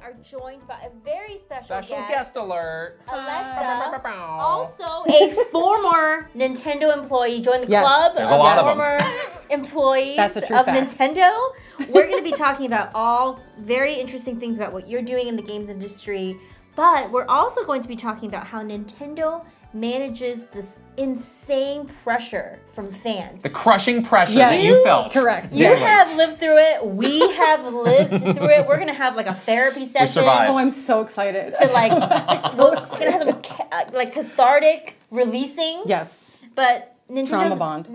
are joined by a very special guest alert. Alexa, also a former Nintendo employee, joined the club There's a lot of former employees of Nintendo. We're going to be talking about all very interesting things about what you're doing in the games industry, but we're also going to be talking about how Nintendo manages this insane pressure from fans. The crushing pressure that you felt. Correct. You have lived through it. We have lived through it. We're going to have like a therapy session. We survived. Oh, I'm so excited. To like, we're going to have some like cathartic releasing. Yes. But Nintendo's, trauma bond.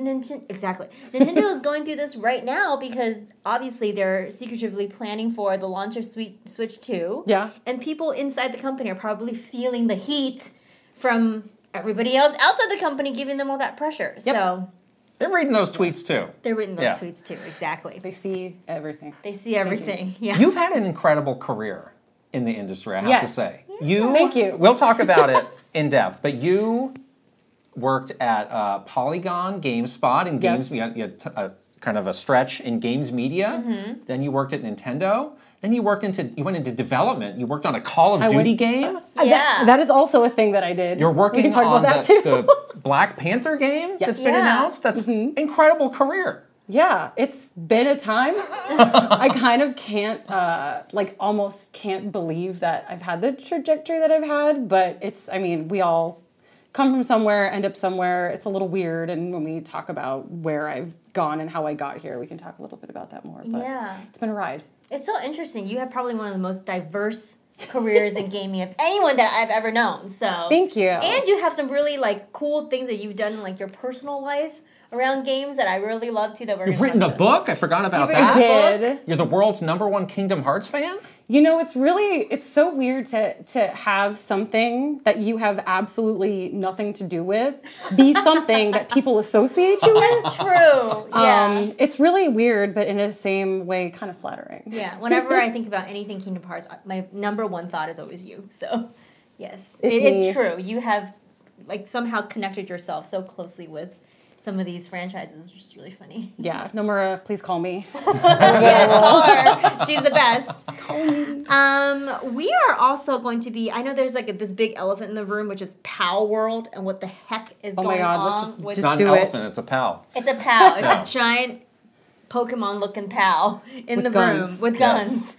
Exactly. Nintendo is going through this right now because obviously they're secretively planning for the launch of Switch 2. Yeah. And people inside the company are probably feeling the heat from everybody else outside the company giving them all that pressure. Yep. So they're reading those tweets too. They're reading those tweets too, exactly. They see everything. They see everything. Yeah. You've had an incredible career in the industry, I have to say. Yeah. Thank you. We'll talk about it in depth, but you worked at Polygon, GameSpot, and games. You had kind of a stretch in games media. Mm-hmm. Then you worked at Nintendo. Then you went into development. You worked on a Call of Duty game. Yeah. That is also a thing that I did. You're working we can talk on about that too. the Black Panther game that's been announced. That's incredible career. Yeah, it's been a time. I kind of can't, almost can't believe that I've had the trajectory that I've had, but we all come from somewhere, end up somewhere. It's a little weird, and when we talk about where I've gone and how I got here, we can talk a little bit about that more. But it's been a ride. It's so interesting. You have probably one of the most diverse careers in gaming of anyone that I've ever known. So thank you. And you have some really cool things that you've done in your personal life around games that I really love too. You've written a book. I forgot about that. I did. You're the world's #1 Kingdom Hearts fan. You know, it's so weird to have something that you have absolutely nothing to do with be something that people associate you with. That's true. Yeah. It's really weird, but in the same way, kind of flattering. Yeah. Whenever I think about anything Kingdom Hearts, my #1 thought is always you. So, yes, it's true. You have somehow connected yourself so closely with some of these franchises, which is really funny. Yeah, Nomura, please call me. Yes, call her. She's the best. Call me. We are also going to be, I know there's this big elephant in the room, which is Palworld, and what the heck is going on. Oh my God, let's It's not an elephant, it's a pal. It's a pal. It's a giant Pokemon-looking pal in the room with guns.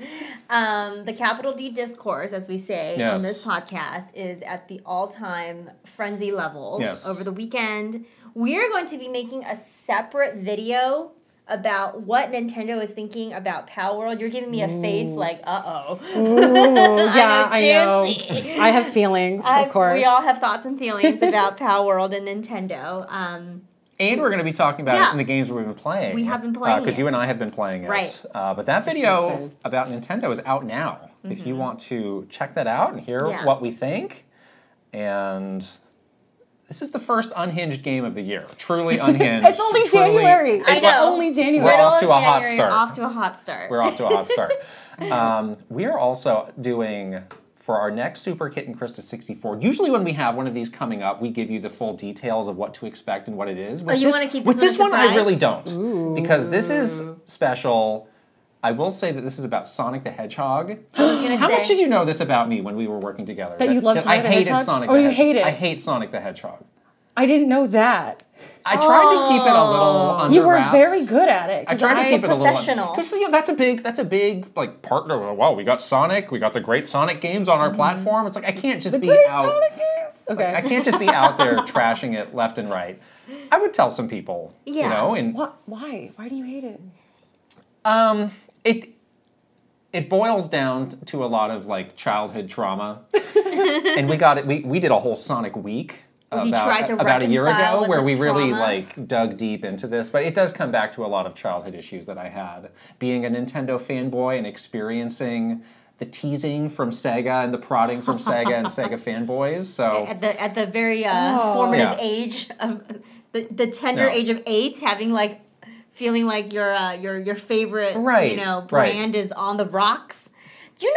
The capital D discourse, as we say on this podcast, is at the all-time frenzy level. Over the weekend, we're going to be making a separate video about what Nintendo is thinking about Palworld. You're giving me a face uh-oh. Yeah, I know. I have feelings, of course. We all have thoughts and feelings about Palworld and Nintendo. And we're going to be talking about it in the games we've been playing. We have been playing because you and I have been playing it. Right. But that video about Nintendo is out now. If you want to check that out and hear what we think. And this is the first unhinged game of the year. Truly unhinged. It's only January. I know. Only January. We're off to a hot start. Off to a hot start. We're off to a hot start. We are also doing, for our next Super Kitten Krysta 64, usually when we have one of these coming up, we give you the full details of what to expect and what it is. You want to keep this with this one, I really don't. Ooh. Because this is special. I will say that this is about Sonic the Hedgehog. How much did you know this about me when we were working together? That you love Sonic the Hedgehog? I hated Sonic the Hedgehog. Oh, you hate it? I hate Sonic the Hedgehog. I didn't know that. I tried to keep it a little under You were wraps. very good at it. I tried to keep it a little professional. Because that's a big partner. Wow, we got Sonic. We got the great Sonic games on our platform. It's I can't just be out. Sonic games. Okay. I can't just be out there trashing it left and right. I would tell some people. Yeah. You know, and what? Why? Why do you hate it? It boils down to a lot of childhood trauma, and we got it. We did a whole Sonic week. About a year ago, where we really dug deep into this, but it does come back to a lot of childhood issues that I had. Being a Nintendo fanboy and experiencing the teasing from Sega and the prodding from Sega and Sega fanboys. So at the very formative age of the tender age of 8, having feeling like your favorite brand is on the rocks. Did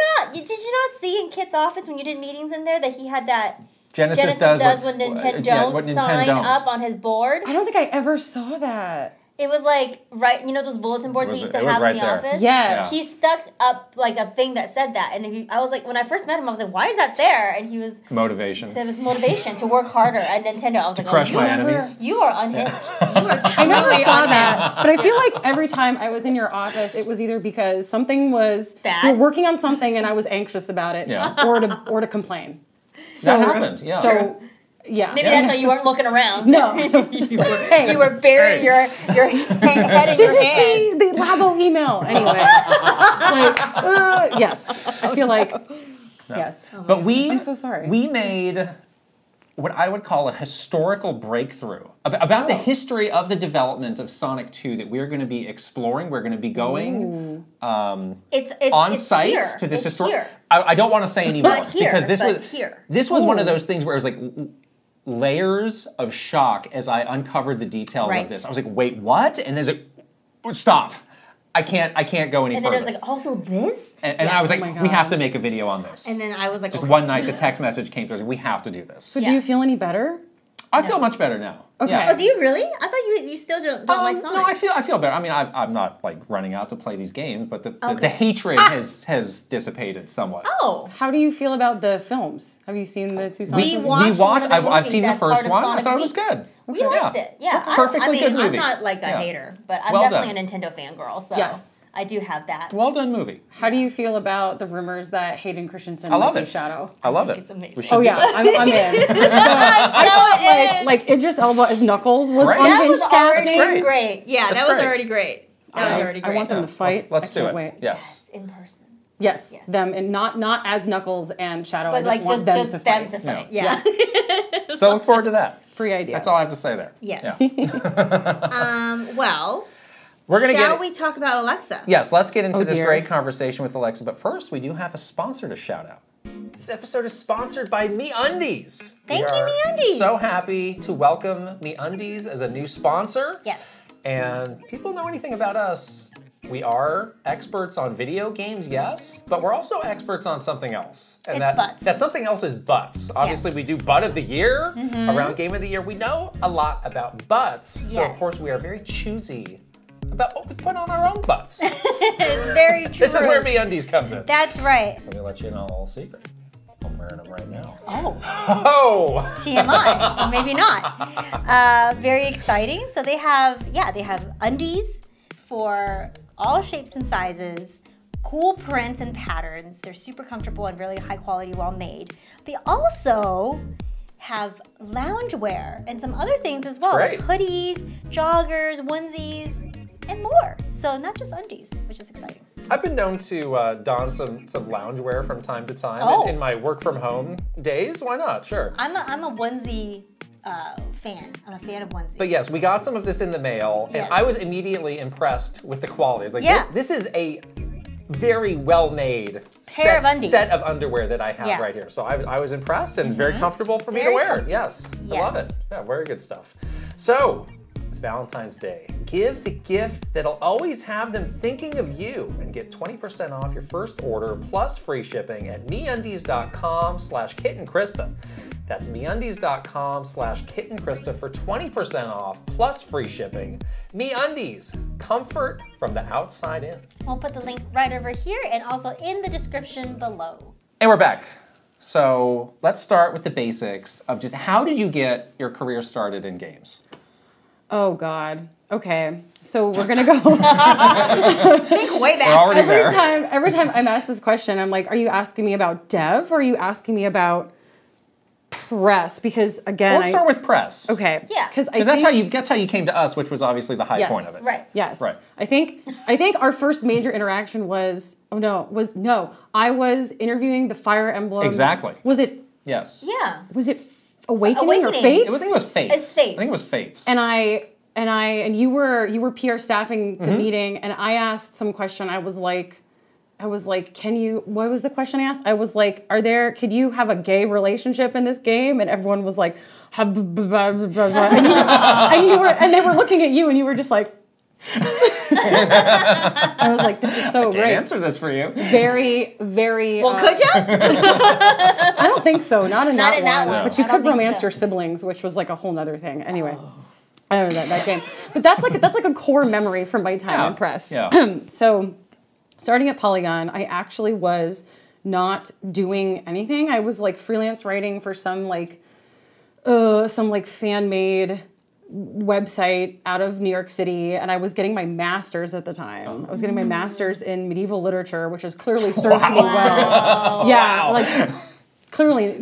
you not see in Kit's office when you did meetings in there that he had that Genesis does what Nintendo don't sign up on his board? I don't think I ever saw that. It was like, those bulletin boards we used to have in the office? Yes. He stuck up like a thing that said that. And I was like, when I first met him, I was like, why is that there? And he was... Motivation. He said it was motivation to work harder at Nintendo. I was like, crush my enemies. You are unhinged. You are I never saw that. But I feel like every time I was in your office, it was either because something was... Bad? You were working on something and I was anxious about it. Yeah. Or to complain. So, that happened, yeah. So... Yeah. Maybe that's why you weren't looking around. No. You were burying your head in your hands. Did you see the Labo email? Anyway. Yes. I feel like, yes. But I'm so sorry. We made what I would call a historical breakthrough about the history of the development of Sonic 2 that we're going to be exploring. We're going to be going on site to this historic... I don't want to say anymore. Because this was one of those things where it was like... layers of shock as I uncovered the details of this. I was like, wait, what? And then it's like, stop. I can't go any further. And then it was like, also this? And I was like, we have to make a video on this. And then I was like, just one night the text message came through, we have to do this. So do you feel any better? I feel much better now. Okay. Yeah. Oh, do you really? I thought you still don't like Sonic. No, I feel better. I mean, I'm not like running out to play these games, but the hatred has dissipated somewhat. Oh. How do you feel about the films? Have you seen the two Sonic movies? We watched. I've seen the first one. I thought it was good. We liked it. Yeah. Perfectly good movie. I'm not like a hater, but I'm definitely a Nintendo fangirl. So yes. I do have that. Well done movie. How do you feel about the rumors that Hayden Christensen might be Shadow? I love it. It's amazing. I'm in. I thought like Idris Elba as Knuckles was unhinged casting. That was great. Yeah, that was already great. That was already great. I want them to fight. Let's do it. Wait. Yes. In person. Yes, them, and not as Knuckles and Shadow. But I just want them to fight. Yeah. So I look forward to that. Free idea. That's all I have to say there. Yes. Yeah. Well... Shall we talk about Alexa? Yes, let's get into this great conversation with Alexa. But first, we do have a sponsor to shout out. This episode is sponsored by MeUndies. Thank you, MeUndies. So happy to welcome MeUndies as a new sponsor. Yes. And people know anything about us. We are experts on video games, yes, but we're also experts on something else. And butts. That something else is butts. Obviously, we do Butt of the Year around Game of the Year. We know a lot about butts. So, of course, we are very choosy about what we put on our own butts. It's very true. This is where MeUndies comes in. That's right. Let me let you in on a little secret. I'm wearing them right now. Oh. TMI. Maybe not. Very exciting. So they have undies for all shapes and sizes, cool prints and patterns. They're super comfortable and really high quality, well made. They also have loungewear and some other things as well, like hoodies, joggers, onesies, and more. So not just undies, which is exciting. I've been known to don some loungewear from time to time in my work from home days. Why not? Sure. I'm a onesie fan. I'm a fan of onesies. But yes, we got some of this in the mail, and I was immediately impressed with the quality. I was like, this is a very well-made set of underwear that I have right here. So I was impressed, and it's very comfortable for me to wear. Yes, I love it. Yeah, very good stuff. So, it's Valentine's Day. Give the gift that'll always have them thinking of you, and get 20% off your first order plus free shipping at MeUndies.com/KittenKrysta. That's MeUndies.com/KittenKrysta for 20% off plus free shipping. MeUndies, comfort from the outside in. We'll put the link right over here and also in the description below. And we're back. So let's start with the basics of just how did you get your career started in games? Oh God. Okay. So we're gonna go. Think way back. We're already there. Every time I'm asked this question, I'm like, are you asking me about dev or are you asking me about press? Because again, let's start with press. Okay. Yeah. Because that's how you came to us, which was obviously the high point of it. Right. Yes. Right. I think our first major interaction was I was interviewing the Fire Emblem. Exactly. Was it? Yes. Yeah. Was it Awakening or Fates? I think it was Fates. It's Fates. I think it was Fates. And you were PR staffing the meeting, and I asked some question. I was like, what was the question I asked? I was like, could you have a gay relationship in this game? And everyone was like, and they were looking at you, and you were just like, I was like, this is so great. I can't answer this for you. Very, very. Well, could you? I don't think so. Not in that one. No. But you could romance your siblings, which was like a whole nother thing. Anyway. I don't know that game. But that's like a core memory from my time in press. Yeah. So starting at Polygon, I actually was not doing anything. I was like freelance writing for some fan-made website out of New York City, and I was getting my master's at the time. I was getting my master's in medieval literature, which has clearly served me well. Yeah, like clearly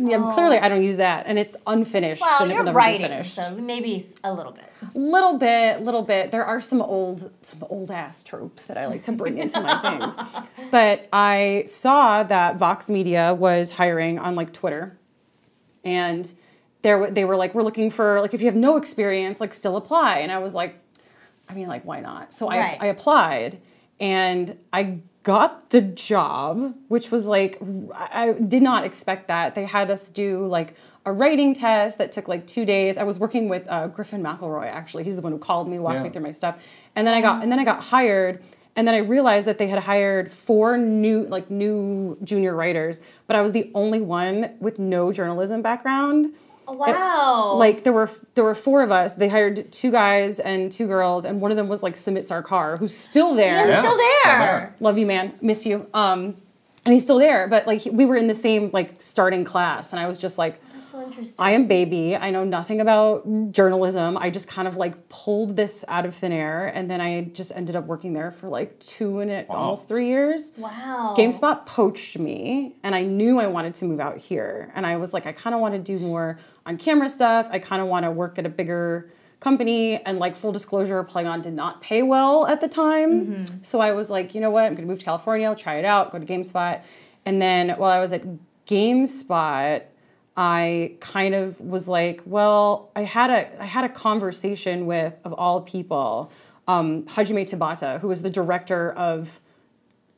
I don't use that, and it's unfinished. Well, so it you're will never writing, be finished. so maybe a little bit. Little bit. There are some old ass tropes that I like to bring into my things. But I saw that Vox Media was hiring on like Twitter, and they were like, we're looking for like if you have no experience, like still apply. And I was like, I mean, like why not? So I applied, and I got the job, which was like I did not expect that. They had us do like a writing test that took like 2 days. I was working with Griffin McElroy, actually. He's the one who called me, walked me through my stuff. And then I got hired, and then I realized that they had hired 4 new junior writers, but I was the only one with no journalism background. Oh, wow. There were 4 of us. They hired 2 guys and 2 girls, and one of them was like Sumit Sarkar, who's still there. He's still there. Love you, man. Miss you. And he's still there, but like we were in the same like starting class, and I was just like, so interesting. I am baby. I know nothing about journalism. I just kind of like pulled this out of thin air, and then I just ended up working there for like almost 3 years. Wow. GameSpot poached me, and I knew I wanted to move out here. And I was like, I kind of want to do more on camera stuff. I kind of want to work at a bigger company. And like full disclosure, Polygon did not pay well at the time. Mm-hmm. So I was like, you know what? I'm going to move to California, I'll try it out, go to GameSpot. And then while I was at GameSpot, I kind of was like, well, I had a conversation with, of all people, Hajime Tabata, who was the director of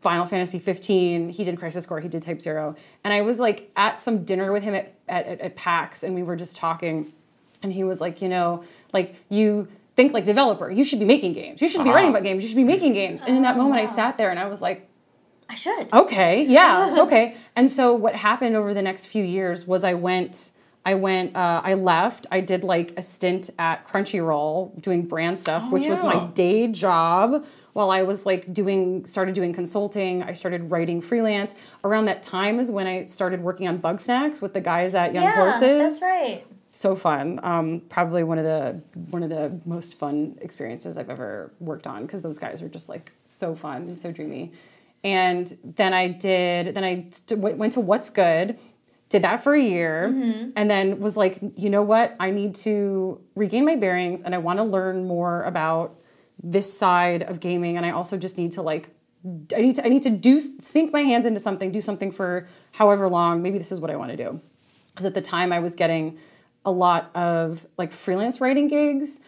Final Fantasy 15. He did Crisis Core, he did Type 0. And I was like at some dinner with him at PAX, and we were just talking, and he was like, you know, like you think like developer, you should be making games. You should be writing about games. You should be making games. And in that moment I sat there and I was like, I should. Okay, yeah, it's okay. And so what happened over the next few years was I left. I did like a stint at Crunchyroll doing brand stuff, which was my day job. While I was like started doing consulting, I started writing freelance. Around that time is when I started working on Bug Snacks with the guys at Young Horses. That's right. So fun. Probably one of the most fun experiences I've ever worked on, because those guys are just like so fun and so dreamy. And then I went to What's Good, did that for a year, and then was like, you know what? I need to regain my bearings, and I want to learn more about this side of gaming, and I also just need to like, I need to sink my hands into something, do something for however long. Maybe this is what I want to do. Because at the time I was getting a lot of like freelance writing gigs,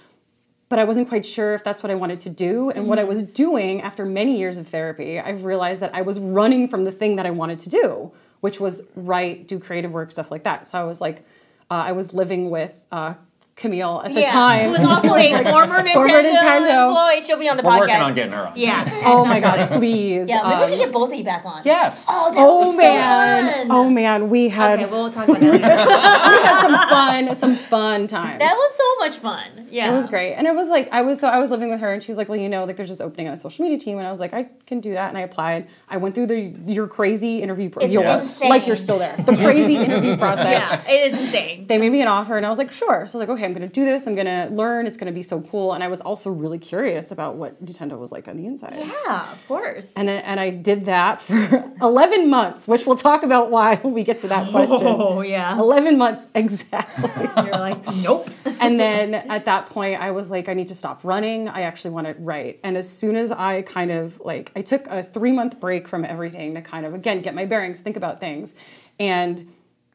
but I wasn't quite sure if that's what I wanted to do. And what I was doing after many years of therapy, I've realized that I was running from the thing that I wanted to do, which was write, do creative work, stuff like that. So I was like, I was living with Camille at the time. Who was also a former Nintendo employee. She'll be on the podcast. We're working on getting her on. Yeah. Oh my God, please. Yeah, maybe we should get both of you back on. Yes. Oh, that was man. so fun. Oh man, we had. Okay, we'll talk about that later. We had some fun times. That was so much fun. Yeah. It was great. And it was like, I was living with her, and she was like, well, you know, like there's this opening on a social media team. And I was like, I can do that. And I applied. I went through your crazy interview process. Like you're still there. The crazy interview process. Yeah, it is insane. They made me an offer, and I was like, sure. So I was like, okay, I'm going to do this. I'm going to learn. It's going to be so cool. And I was also really curious about what Nintendo was like on the inside. Yeah, of course. And I did that for 11 months, which we'll talk about why when we get to that question. Oh, yeah. 11 months, exactly. You're like, nope. And then at that point, I was like, I need to stop running. I actually want to write. And as soon as I kind of like, I took a 3-month break from everything to kind of, again, get my bearings, think about things, and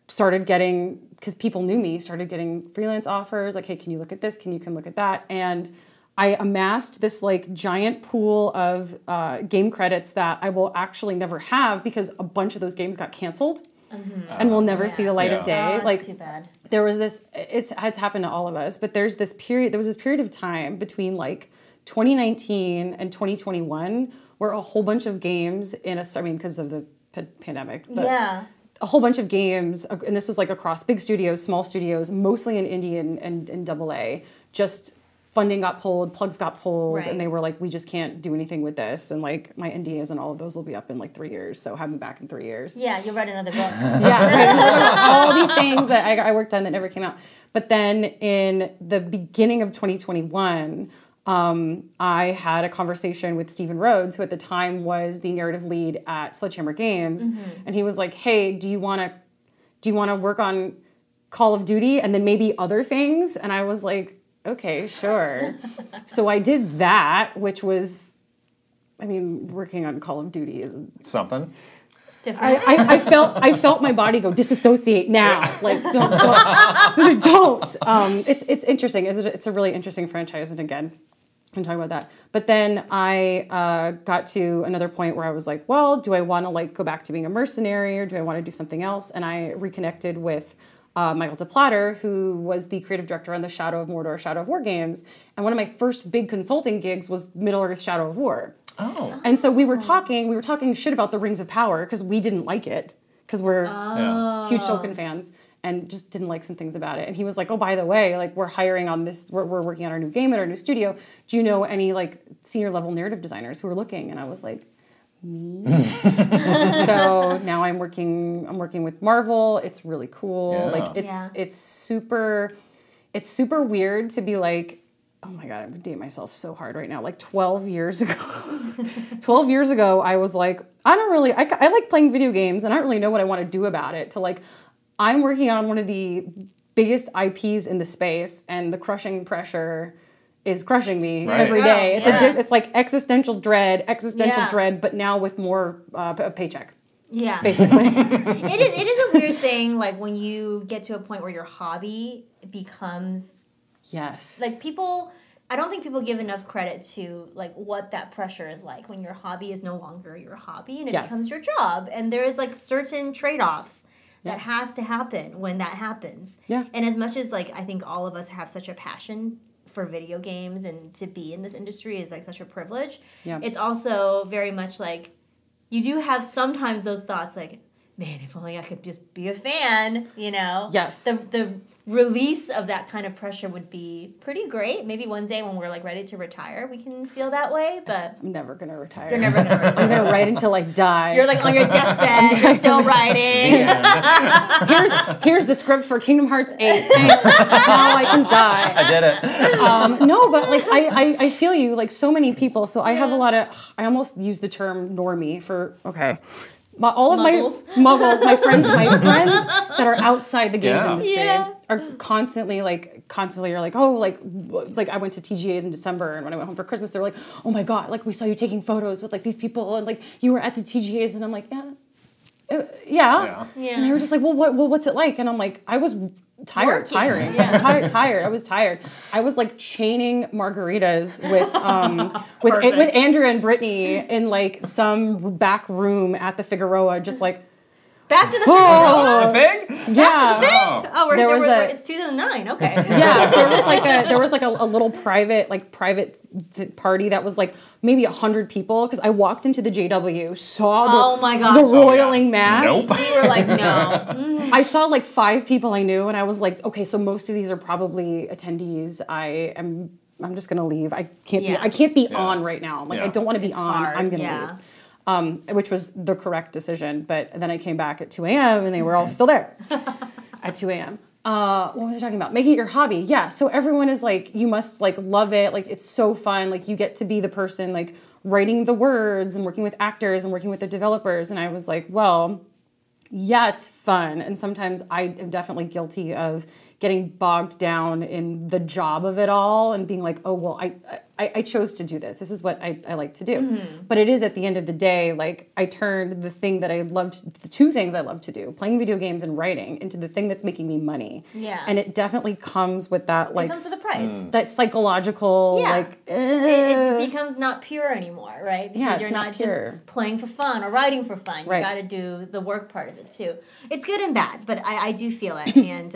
started getting, because people knew me, started getting freelance offers, like, hey, can you look at this? Can you come look at that? And I amassed this like giant pool of game credits that I will actually never have, because a bunch of those games got canceled. And we'll never see the light of day. Oh, that's too bad. There was this, it's happened to all of us, but there was this period of time between like 2019 and 2021 where a whole bunch of games because of the pandemic, but a whole bunch of games, and this was like across big studios, small studios, mostly in indie and AA, just funding got pulled, plugs got pulled, Right. and they were like, we just can't do anything with this. And like my NDAs and all of those will be up in like 3 years. So have me back in 3 years. Yeah, you'll write another book. Yeah, all these things that I worked on that never came out. But then in the beginning of 2021, I had a conversation with Stephen Rhodes, who at the time was the narrative lead at Sledgehammer Games. And he was like, hey, do you want to work on Call of Duty and then maybe other things? And I was like, okay, sure. So I did that, which was, I mean, working on Call of Duty is something. Different. I felt my body go disassociate now. Like don't. It's interesting. It's a really interesting franchise, and again, I'm talking about that. But then I got to another point where I was like, well, do I want to like go back to being a mercenary, or do I want to do something else? And I reconnected with Michael DePlatter, who was the creative director on the Shadow of Mordor, Shadow of War games. And one of my first big consulting gigs was Middle-earth Shadow of War. Oh. And so we were talking shit about the Rings of Power because we didn't like it because we're huge Tolkien fans and just didn't like some things about it. And he was like, oh, by the way, like we're hiring on this, we're working on our new game at our new studio. Do you know any like senior level narrative designers who are looking? And I was like, me. So now I'm working with Marvel. It's really cool. Yeah. Like it's super weird to be like, oh my God, I'm dating myself so hard right now. Like 12 years ago, I was like, I like playing video games and I don't really know what I want to do about it. To like, I'm working on one of the biggest IPs in the space and the crushing pressure is crushing me every day. It's like existential dread, but now with more paycheck. Yeah. Basically. It is a weird thing, like when you get to a point where your hobby becomes... Yes. Like I don't think people give enough credit to like what that pressure is like when your hobby is no longer your hobby and it becomes your job. And there is like certain trade-offs that has to happen when that happens. Yeah. And as much as like I think all of us have such a passion for video games and to be in this industry is like such a privilege. Yeah. It's also very much like you do have sometimes those thoughts like, man, if only I could just be a fan, you know? Yes. The release of that kind of pressure would be pretty great. Maybe one day when we're like ready to retire, we can feel that way, but... I'm never going to retire. You're never going to retire. I'm going to write until I die. You're like on your deathbed, you're still writing. Here's the script for Kingdom Hearts 8. Thanks. Now I can die. I did it. No, but like I feel you, like so many people. So I have a lot of, I almost use the term normie for, all of muggles, my friends that are outside the games industry are constantly are like, oh, like I went to TGAs in December, and when I went home for Christmas, they were like, oh my God, like we saw you taking photos with like these people, and like you were at the TGAs, and I'm like, yeah. And they were just like, well, what's it like? And I'm like, I was tired. I was tired. I was like chaining margaritas with Andrea and Brittany in like some back room at the Figueroa, just like back to the Figueroa. The Fig? Yeah. Back to the Fig? Oh, it's 2009. Okay. Yeah, there was like a little private party that was like maybe 100 people, because I walked into the JW, saw the roiling mass. Nope. We were like, no. I saw like 5 people I knew, and I was like, okay, so most of these are probably attendees. I'm just gonna leave. I can't be on right now. Like I don't want to be on. Hard. I'm gonna leave. Which was the correct decision. But then I came back at 2 a.m. and they were all still there at 2 a.m. What was I talking about? Making it your hobby. Yeah. So everyone is like, you must like love it. Like it's so fun. Like you get to be the person like writing the words and working with actors and working with the developers. And I was like, well, yeah, it's fun. And sometimes I am definitely guilty of getting bogged down in the job of it all and being like, oh, well, I chose to do this. This is what I like to do. Mm-hmm. But it is at the end of the day, like I turned the two things I love to do, playing video games and writing, into the thing that's making me money. Yeah. And it definitely comes with that, like, it comes with a price. That psychological, it becomes not pure anymore, right? Because you're not pure. just playing for fun or writing for fun. You got to do the work part of it too. It's good and bad, but I do feel it. And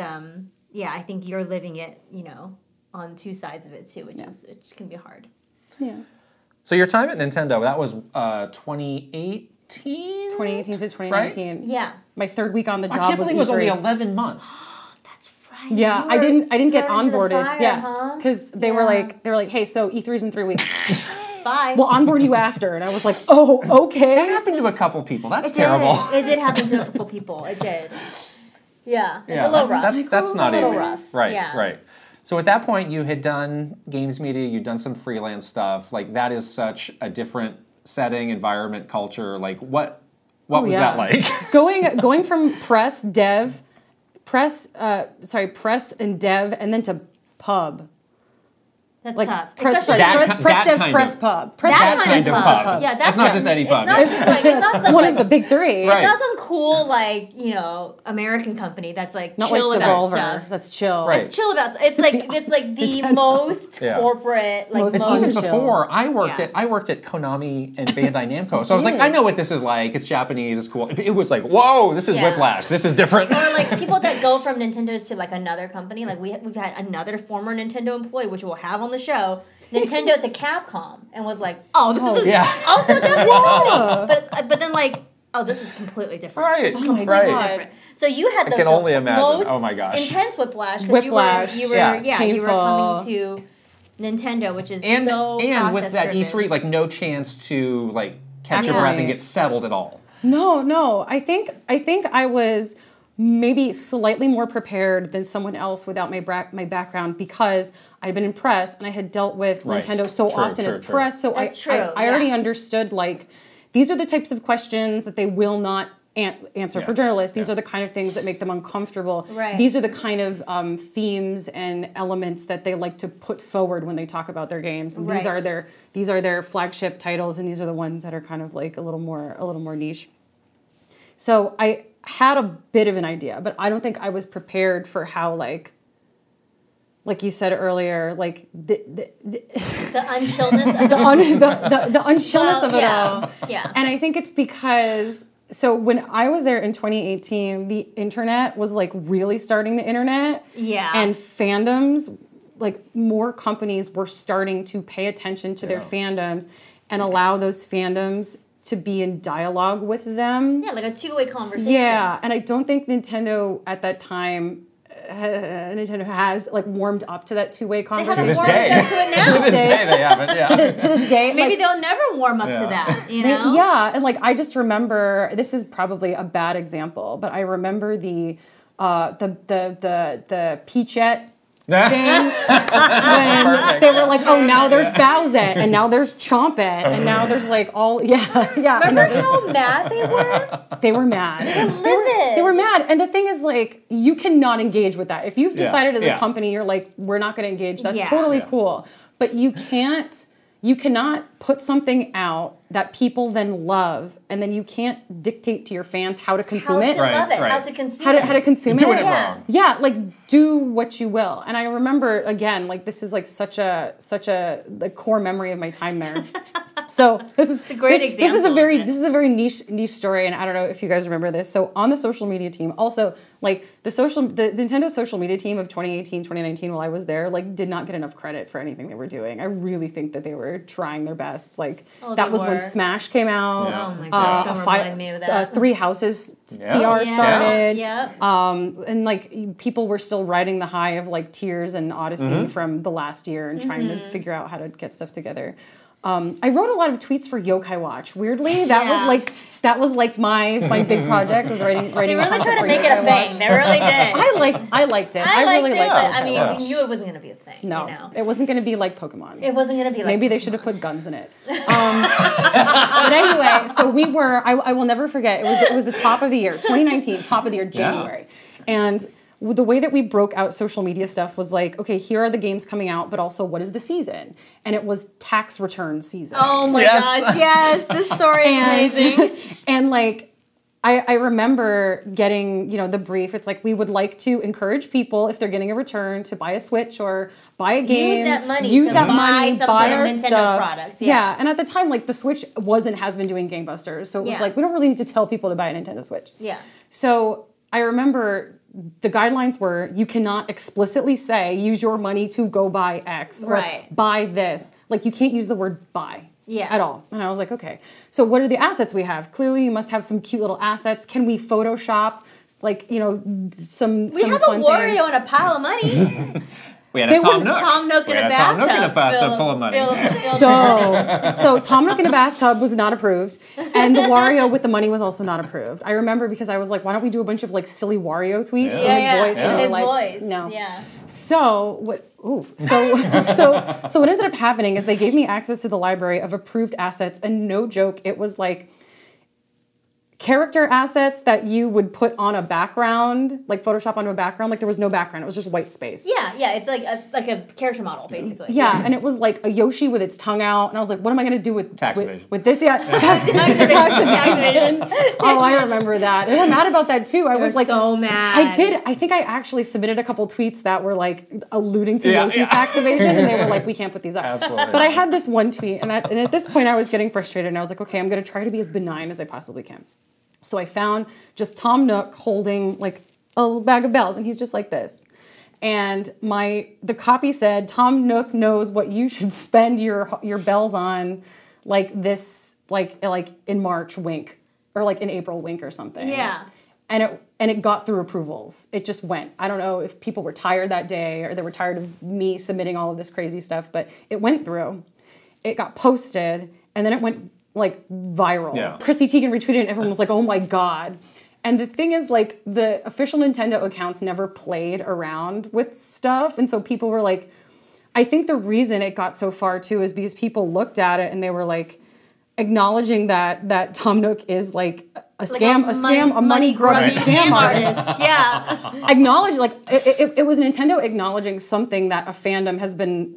I think you're living it, on two sides of it too, which can be hard. Yeah. So your time at Nintendo, that was 2018? 2018 to 2019. Right? Yeah. My third week on the job I can't believe it was only 11 months. That's right. right. Yeah, I didn't get onboarded. Because they were like, hey, so E3's in 3 weeks. Bye. We'll onboard you after. And I was like, oh, okay. That happened to a couple people. That's terrible. It did happen to a couple people. It did. Yeah, it's a little rough. That's not easy. Rough. Right, right. So at that point, you had done games media, you'd done some freelance stuff. Like, that is such a different setting, environment, culture. Like, what was that like? Going from press and dev, and then to pub. That's like tough. Press dev, press pub. That kind of pub. Yeah, that's not just any pub. It's not some one of the big three. Right. It's not some cool American company that's like not chill like about stuff. That's chill. Right. It's chill about. It's like the most corporate, like most even before I worked at Konami and Bandai Namco, so I was like, I know what this is like. It's Japanese. It's cool. It was like, whoa, this is whiplash. This is different. Or like people that go from Nintendo to like another company. Like we've had another former Nintendo employee, which we'll have on the show, Nintendo to Capcom, and was like, oh, this is also Japanese. But then like, oh, this is completely different. Right. This is completely different. So you had the most intense whiplash because you were coming to Nintendo, which is and with that E3, like no chance to like catch your breath and get settled at all. No. I think I was maybe slightly more prepared than someone else without my background because I'd been in press and I had dealt with Nintendo so often as press. So I already understood, like, these are the types of questions that they will not answer for journalists. These are the kind of things that make them uncomfortable. Right. These are the kind of themes and elements that they like to put forward when they talk about their games. And these are their flagship titles, and these are the ones that are kind of like a little more niche. So I had a bit of an idea, but I don't think I was prepared for how like you said earlier, like the unchilledness of the unchilledness of it all. Yeah. And I think it's because when I was there in 2018, the internet was like really starting the internet. Yeah. And fandoms, like more companies were starting to pay attention to their fandoms and allow those fandoms to be in dialogue with them. Yeah, like a two-way conversation. Yeah, and I don't think Nintendo at that time has like warmed up to that two-way conversation. To this day. To this day they haven't, yeah. To this day. Maybe they'll never warm up to that, you know? Yeah, and like I just remember, this is probably a bad example, but I remember the Peachette thing when they were like, oh, now there's Bowsette, and now there's Chompette, and now there's like all, Remember how mad they were? They were mad. They were mad. And the thing is, like, you cannot engage with that. If you've decided as a company, you're like, we're not going to engage, that's totally cool. But you cannot put something out that people then love, and then you can't dictate to your fans how to consume it. How to consume it. How to consume it. Doing it wrong. Yeah, like do what you will. And I remember again, like this is like such a core memory of my time there. So it's a great example. This is a very niche story, and I don't know if you guys remember this. So on the social media team, also like the Nintendo social media team of 2018, 2019, while I was there, like did not get enough credit for anything they were doing. I really think that they were trying their best. Like that was when Smash came out. Yeah. Oh my gosh, don't remind me of that. Three Houses PR started. Yeah. And like people were still riding the high of like Tears and Odyssey from the last year and trying to figure out how to get stuff together. I wrote a lot of tweets for Yokai Watch. Weirdly, that was like my big project was writing. They really tried to make it a thing. They really did. I liked it. I really liked it. I mean, we knew it wasn't going to be a thing. No, you know? It wasn't going to be like Pokemon. It wasn't going to be like Maybe Pokemon. They should have put guns in it. But anyway, so we were. I will never forget. It was the top of the year, 2019, top of the year, January, and the way that we broke out social media stuff was like, okay, here are the games coming out, but also what is the season? And it was tax return season. Oh my gosh, yes, this story is amazing. And like, I remember getting, the brief. It's like, we would like to encourage people, if they're getting a return, to buy a Switch or buy a game. Use that money to buy our Nintendo stuff. Product. Yeah, and at the time, like, the Switch has been doing gangbusters. So it was like, we don't really need to tell people to buy a Nintendo Switch. Yeah. So I remember the guidelines were you cannot explicitly say use your money to go buy X or buy this. Like you can't use the word buy at all. And I was like, okay, so what are the assets we have? Clearly you must have some cute little assets. Can we Photoshop like, you know, some We have a Wario and a pile of money. We had a Tom Nook. Tom Nook in a bathtub full of money. So Tom Nook in a bathtub was not approved, and the Wario with the money was also not approved. I remember because I was like, why don't we do a bunch of like silly Wario tweets in his voice? And his voice. No. Yeah. So what? So what ended up happening is they gave me access to the library of approved assets, and no joke, it was like character assets that you would put on a background, like Photoshop onto a background. Like there was no background; it was just white space. Yeah, it's like a character model, basically. Yeah, and it was like a Yoshi with its tongue out, and I was like, "What am I going to do with tax evasion? With this?" Yeah, tax evasion. Oh, I remember that. And I'm mad about that too. I was like so mad. I did. I think I actually submitted a couple tweets that were like alluding to Yoshi's tax evasion, and they were like, "We can't put these up." Absolutely. But I had this one tweet, and at this point, I was getting frustrated, and I was like, "Okay, I'm going to try to be as benign as I possibly can." So I found just Tom Nook holding like a bag of bells, and he's just like this. And the copy said, Tom Nook knows what you should spend your bells on, like this, like in March, wink, or like in April, wink, or something. Yeah. And it got through approvals. It just went. I don't know if people were tired that day or they were tired of me submitting all of this crazy stuff, but it went through. It got posted, and then it went like viral. Yeah. Chrissy Teigen retweeted it and everyone was like, oh my God. And the thing is, like, the official Nintendo accounts never played around with stuff. And so people were like, I think the reason it got so far too is because people looked at it and they were like acknowledging that Tom Nook is like a money grubbing scam artist. Yeah. Acknowledge, like, it was Nintendo acknowledging something that a fandom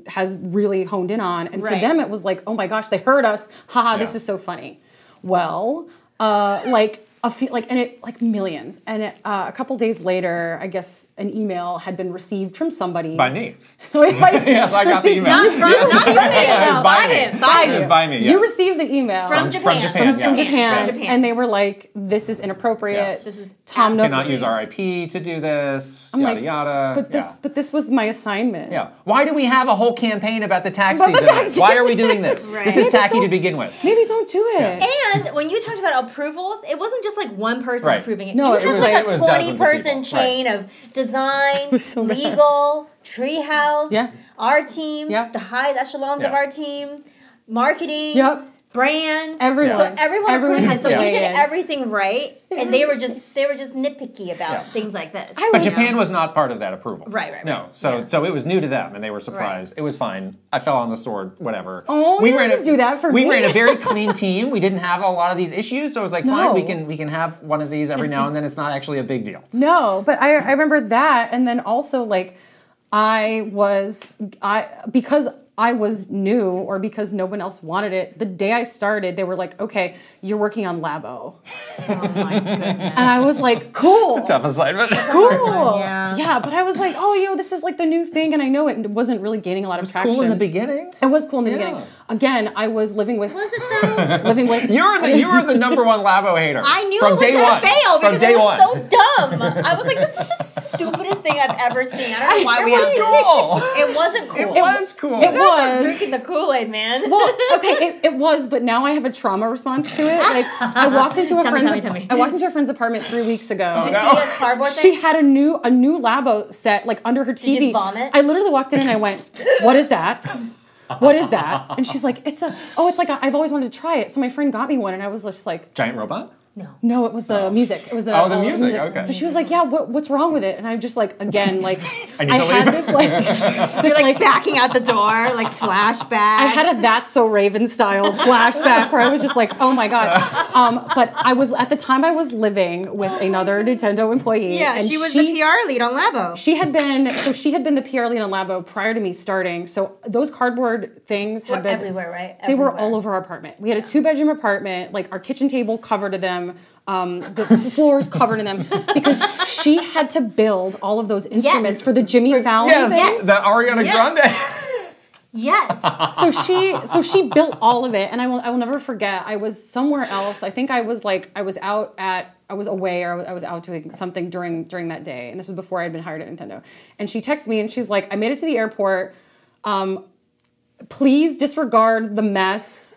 has really honed in on. And to them, it was like, oh my gosh, they heard us. Haha, this is so funny. Well, millions. And a couple days later, I guess an email had been received from somebody. By me. Yes, I got the email. Not from him. It was by me, yes. You received the email. From Japan. From Japan. And they were like, this is inappropriate. Yes. This is Tom Nook. Cannot use our IP to do this. I'm yada, like, yada. But this was my assignment. Yeah. Why do we have a whole campaign about the tax season? Why are we doing this? Right. This is tacky to begin with. Maybe don't do it. Yeah. And when you talked about approvals, it wasn't just like one person approving it. No, it was like a 20-person chain of design, legal, treehouse, our team, the highest echelons of our team, marketing, brand. Everyone. So everyone approved it. So you did everything right, and they were just nitpicky about things like this. But Japan was not part of that approval. Right. No, so it was new to them, and they were surprised. Right. It was fine. I fell on the sword. Whatever. Oh, you didn't do that for me. We ran a very clean team. We didn't have a lot of these issues, so it was like, fine, we can have one of these every now and then. It's not actually a big deal. No, but I remember that, and then also like because I was new or because no one else wanted it, the day I started, they were like, okay, you're working on Labo. Oh my goodness. And I was like, cool. It's a tough assignment. Cool. Yeah, but I was like, oh, this is like the new thing. And I know it wasn't really gaining a lot of traction. It was cool in the beginning. It was cool in the beginning. Again, I was living with... Was it though? Living with... You were the number one Labo hater. I knew from it was day going one. to fail because from day it was one. so dumb. I was like, this is the stupidest thing I've ever seen. I don't know why we have cool. It wasn't cool. It was cool. It was. Drinking the Kool-Aid, man. Well, okay, it was, but now I have a trauma response to it. Like, I walked into a friend's apartment 3 weeks ago. Did you see a cardboard thing? She had a new Labo set like under her TV. Did you vomit? I literally walked in and I went, "What is that? What is that?" And she's like, "It's like I've always wanted to try it." So my friend got me one, and I was just like, "Giant robot." No, it was the music. It was the the music. Okay. And she was like, "Yeah, what's wrong with it?" And I'm just like, again, like I had this like You're like backing out the door, like flashback. I had a That's So Raven style flashback where I was just like, oh my God. But at the time I was living with another Nintendo employee. Yeah, and she was the PR lead on Labo. She had been the PR lead on Labo prior to me starting. So those cardboard things had been everywhere, right? They were all over our apartment. We had a 2-bedroom apartment, like our kitchen table covered in them. The floors covered in them because she had to build all of those instruments for the Jimmy Fallon things. The Ariana Grande. Yes. So she built all of it, and I will never forget. I was somewhere else. I think I was away, or I was out doing something during that day, and this was before I had been hired at Nintendo. And she texted me, and she's like, "I made it to the airport. Please disregard the mess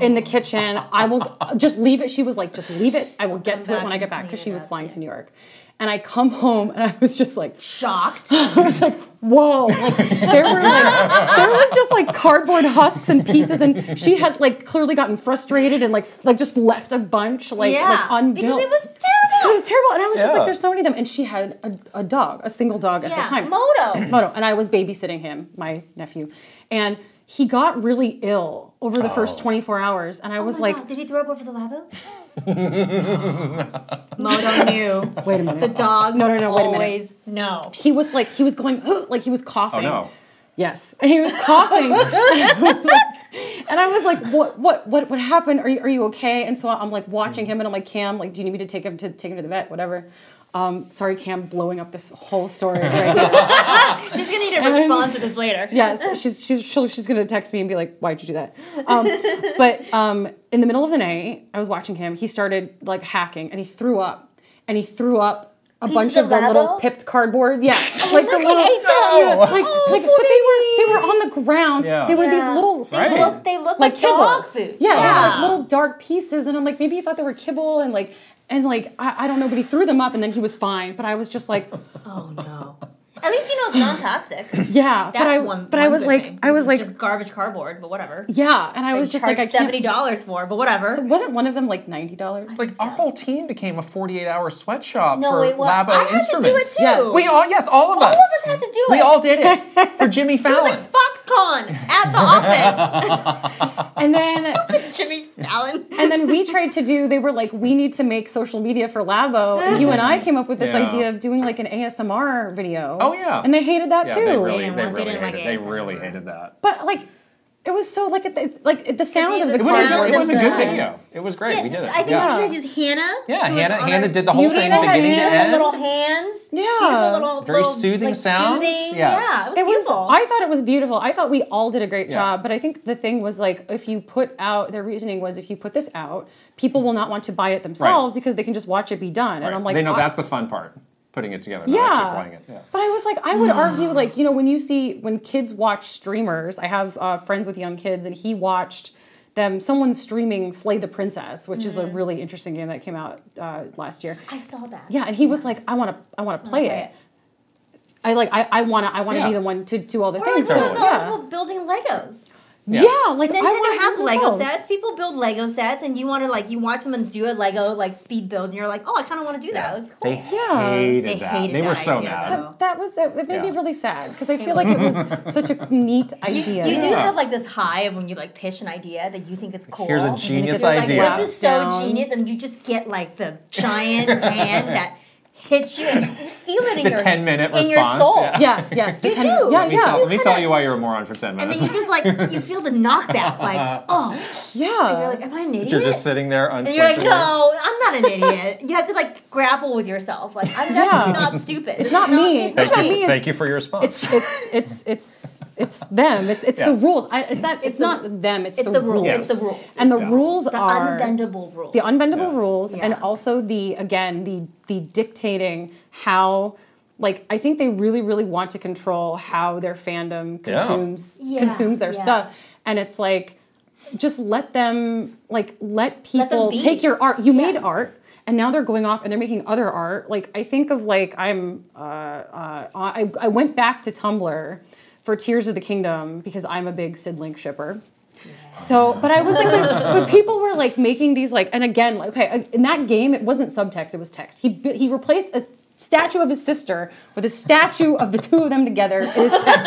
in the kitchen. I will just leave it. She was like, just leave it. I will get to it when I get back because she was flying to New York. And I come home and I was just like shocked. I was like, whoa. Like there was just like cardboard husks and pieces, and she had like clearly gotten frustrated and like just left a bunch like unbuilt. Because it was terrible. It was terrible. And I was just like, there's so many of them. And she had a dog, a single dog at the time. Moto. And I was babysitting him, my nephew. And he got really ill over the first 24 hours. And I was like... God. Did he throw up over the lavabo? Moto knew. Wait a minute. The dogs wait a minute. always know. He was going, like he was coughing. Oh, no. Yes. And he was coughing. And I was like, what happened? Are you okay? And so I'm like watching him and I'm like, Cam, like, do you need me to take him to the vet? Whatever. Sorry, Cam, blowing up this whole story right now. She's gonna need to respond to this later. Yes, she's gonna text me and be like, "Why'd you do that?" But in the middle of the night, I was watching him. He started like hacking, and he threw up a bunch of the little pipped cardboard. Yeah, like the little. But they were on the ground. Yeah. They were these little. They look like dog food. Yeah, like little dark pieces, and I'm like, maybe he thought they were kibble, and I don't know, but he threw them up and then he was fine. But I was just like, oh no. At least you know it's non-toxic. Yeah, but I was like, just garbage cardboard, but whatever. Yeah, and I was just like, I can't. $70 for, but whatever. So wasn't one of them like $90? Like our whole team became a 48-hour sweatshop for Labo Instruments. I had to do it too. Yes, all of us. All of us had to do it. We all did it for Jimmy Fallon. It was like Foxconn at the office. And then stupid Jimmy Fallon. And then we tried to do. They were like, we need to make social media for Labo. And you and I came up with this idea of doing like an ASMR video. Oh yeah, and they hated that too. They really hated that. But like, it was so like the sound of the it was a good video. It was great. Yeah, we did it. I think you guys used Hannah. Yeah, Hannah did the whole thing beginning to end. Little hands. Yeah, very soothing sounds. Yeah, it was beautiful. I thought it was beautiful. I thought we all did a great job. But I think the thing was like, if you put out, their reasoning was if you put this out, people will not want to buy it themselves because they can just watch it be done. And I'm like, they know that's the fun part. Putting it together, not actually playing it. Yeah. But I was like, I would argue, like, you know, when kids watch streamers, I have friends with young kids, and he watched someone streaming Slay the Princess, which is a really interesting game that came out last year. I saw that. Yeah, and he was like, I want to play it. I want to be the one to do all the things. Or like people building Legos. Yeah, like Nintendo has Lego sets. People build Lego sets, and you want to like you watch them and do a Lego like speed build, and you're like, oh, I kind of want to do that. It looks cool. They hated that. They were so mad. It made me really sad because I feel like it was such a neat idea. You do have like this high of when you like pitch an idea that you think it's cool. Here's a genius idea. Like, this is so genius, and you just get like the giant hand that hits you, and you feel it in your 10-minute response. In your soul. Yeah. You do. Let me tell you why you're a moron for 10 minutes. And then you just like, you feel the knockback, like, oh. Yeah. And you're like, am I an idiot? You're just sitting there unflinchingly. And you're like, no, I'm not an idiot. You have to like grapple with yourself. Like, I'm definitely not stupid. It's not me. Thank you for your response. It's them. It's the rules. It's not them. It's the rules. It's the rules. And the rules are the unbendable rules. The unbendable rules, and also the dictating how, like, I think they really, really want to control how their fandom consumes their stuff. And it's like, just let them, like, let people take your art. You made art, and now they're going off and they're making other art. Like, I think of, like, I went back to Tumblr for Tears of the Kingdom because I'm a big Sid Link shipper. So, but I was like, but people were like making these like, and again, like, okay, in that game, it wasn't subtext, it was text. He replaced a statue of his sister with a statue of the two of them together. It is text.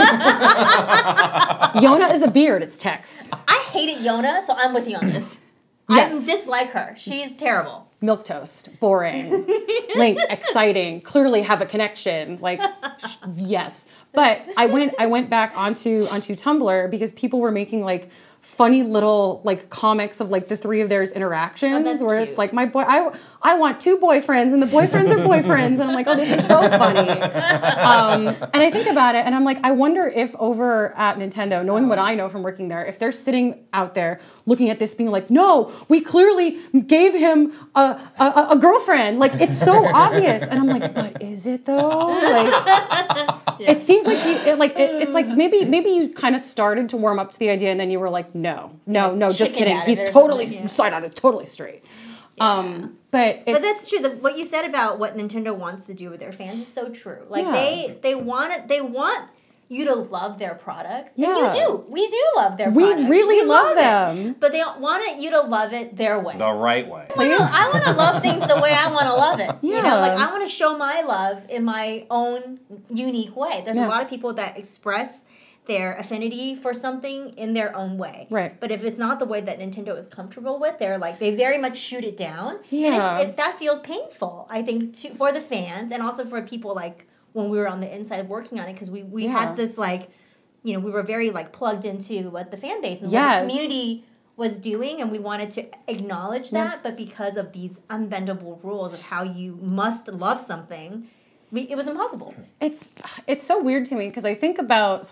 Yona is a beard, it's text. I hated Yona, so I'm with you on this. Yes. I dislike her. She's terrible. Milquetoast, boring. Link, exciting, clearly have a connection. Like, yes. But I went back onto Tumblr because people were making like funny little like comics of like the three of theirs interactions where cute. It's like my boy I I want 2 boyfriends, and the boyfriends are boyfriends. And I'm like, oh, this is so funny. And I think about it, and I'm like, I wonder if over at Nintendo, knowing what I know from working there, if they're sitting out there looking at this being like, no, we clearly gave him a girlfriend. Like, it's so obvious. And I'm like, but is it though? Like, it seems like it's like maybe you kind of started to warm up to the idea, and then you were like, no, just kidding. He's totally side on it, totally straight. Yeah. But that's true. What you said about what Nintendo wants to do with their fans is so true. Like they want you to love their products. Yeah. And you do. We do love their products. We really love them. It. But they want you to love it their way. The right way. I want to love things the way I want to love it. Yeah. You know, like I want to show my love in my own unique way. There's a lot of people that express their affinity for something in their own way. Right. But if it's not the way that Nintendo is comfortable with, they very much shoot it down. Yeah. And that feels painful, I think, for the fans and also for people like when we were on the inside working on it, because we had this we were very plugged into what the fan base and what the community was doing, and we wanted to acknowledge that, but because of these unbendable rules of how you must love something, it was impossible. It's so weird to me because I think about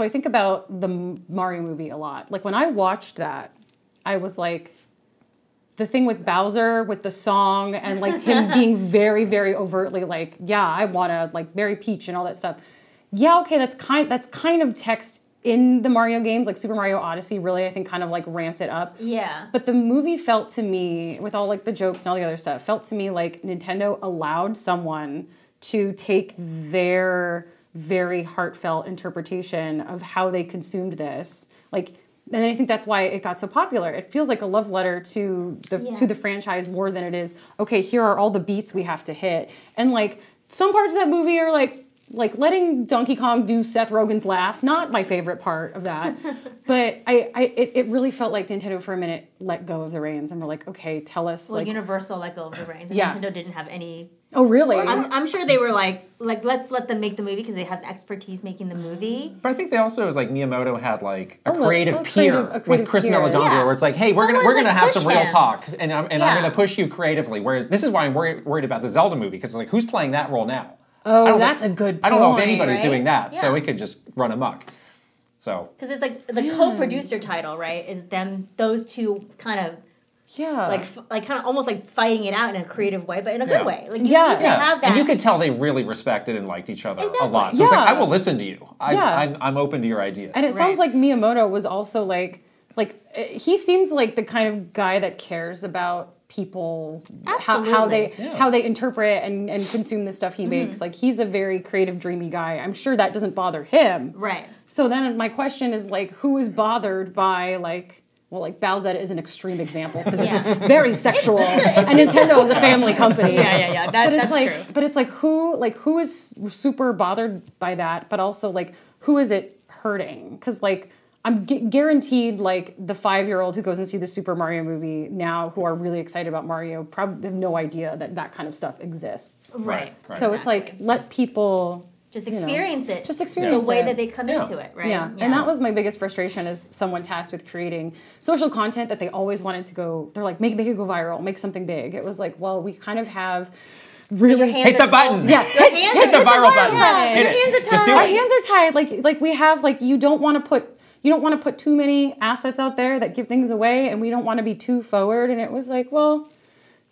the Mario movie a lot. Like when I watched that, I was like, the thing with Bowser with the song and like him being very, very overtly like, yeah, I want to like marry Peach and all that stuff. Yeah, okay, that's kind of text in the Mario games, like Super Mario Odyssey really, I think, kind of like ramped it up. Yeah. But the movie felt to me, with all like the jokes and all the other stuff, felt to me like Nintendo allowed someone to take their very heartfelt interpretation of how they consumed this, and I think that's why it got so popular. It feels like a love letter to the franchise more than it is, okay, here are all the beats we have to hit. And like some parts of that movie are like letting Donkey Kong do Seth Rogen's laugh, not my favorite part of that. But it really felt like Nintendo for a minute let go of the reins and were like, okay, tell us. Well, Universal let go of the reins. And Nintendo didn't have any. Oh, really? I'm sure they were like let's let them make the movie because they have the expertise making the movie. But I think they also, it was like Miyamoto had like a creative peer with Chris Meledandria, where it's like, hey, we're gonna have some real talk, and I'm gonna push you creatively. Whereas this is why I'm worried about the Zelda movie, because like who's playing that role now? Oh, that's a good point. I don't know if anybody's doing that, so it could just run amok. So because it's like the co-producer title, right? Is those two kind of. Yeah, like kind of almost like fighting it out in a creative way, but in a good way. Like you need to have that. And you could tell they really respected and liked each other a lot. So it's like, I will listen to you. I'm open to your ideas. And it sounds like Miyamoto was also like he seems like the kind of guy that cares about people, how they interpret and consume the stuff he makes. Like he's a very creative, dreamy guy. I'm sure that doesn't bother him. Right. So then my question is like, who is bothered by Bowsette is an extreme example because it's very sexual, and Nintendo is a family company. Yeah. That's true. But it's like who is super bothered by that, but also like who is it hurting? Because like I'm guaranteed like the 5-year-old who goes and see the Super Mario movie now, who are really excited about Mario, probably have no idea that kind of stuff exists. Right. So it's like let people. Just experience it. Just experience the way that they come into it, right? Yeah. And that was my biggest frustration as someone tasked with creating social content that they always wanted to go, they're like, make it go viral, make something big. It was like, well, we kind of have really... Hit the button! Yeah, hit the viral button. Hit it. Hands are tied. Just do it. Our hands are tied. Like we have, like, you don't want to put too many assets out there that give things away, and we don't want to be too forward. And it was like, well...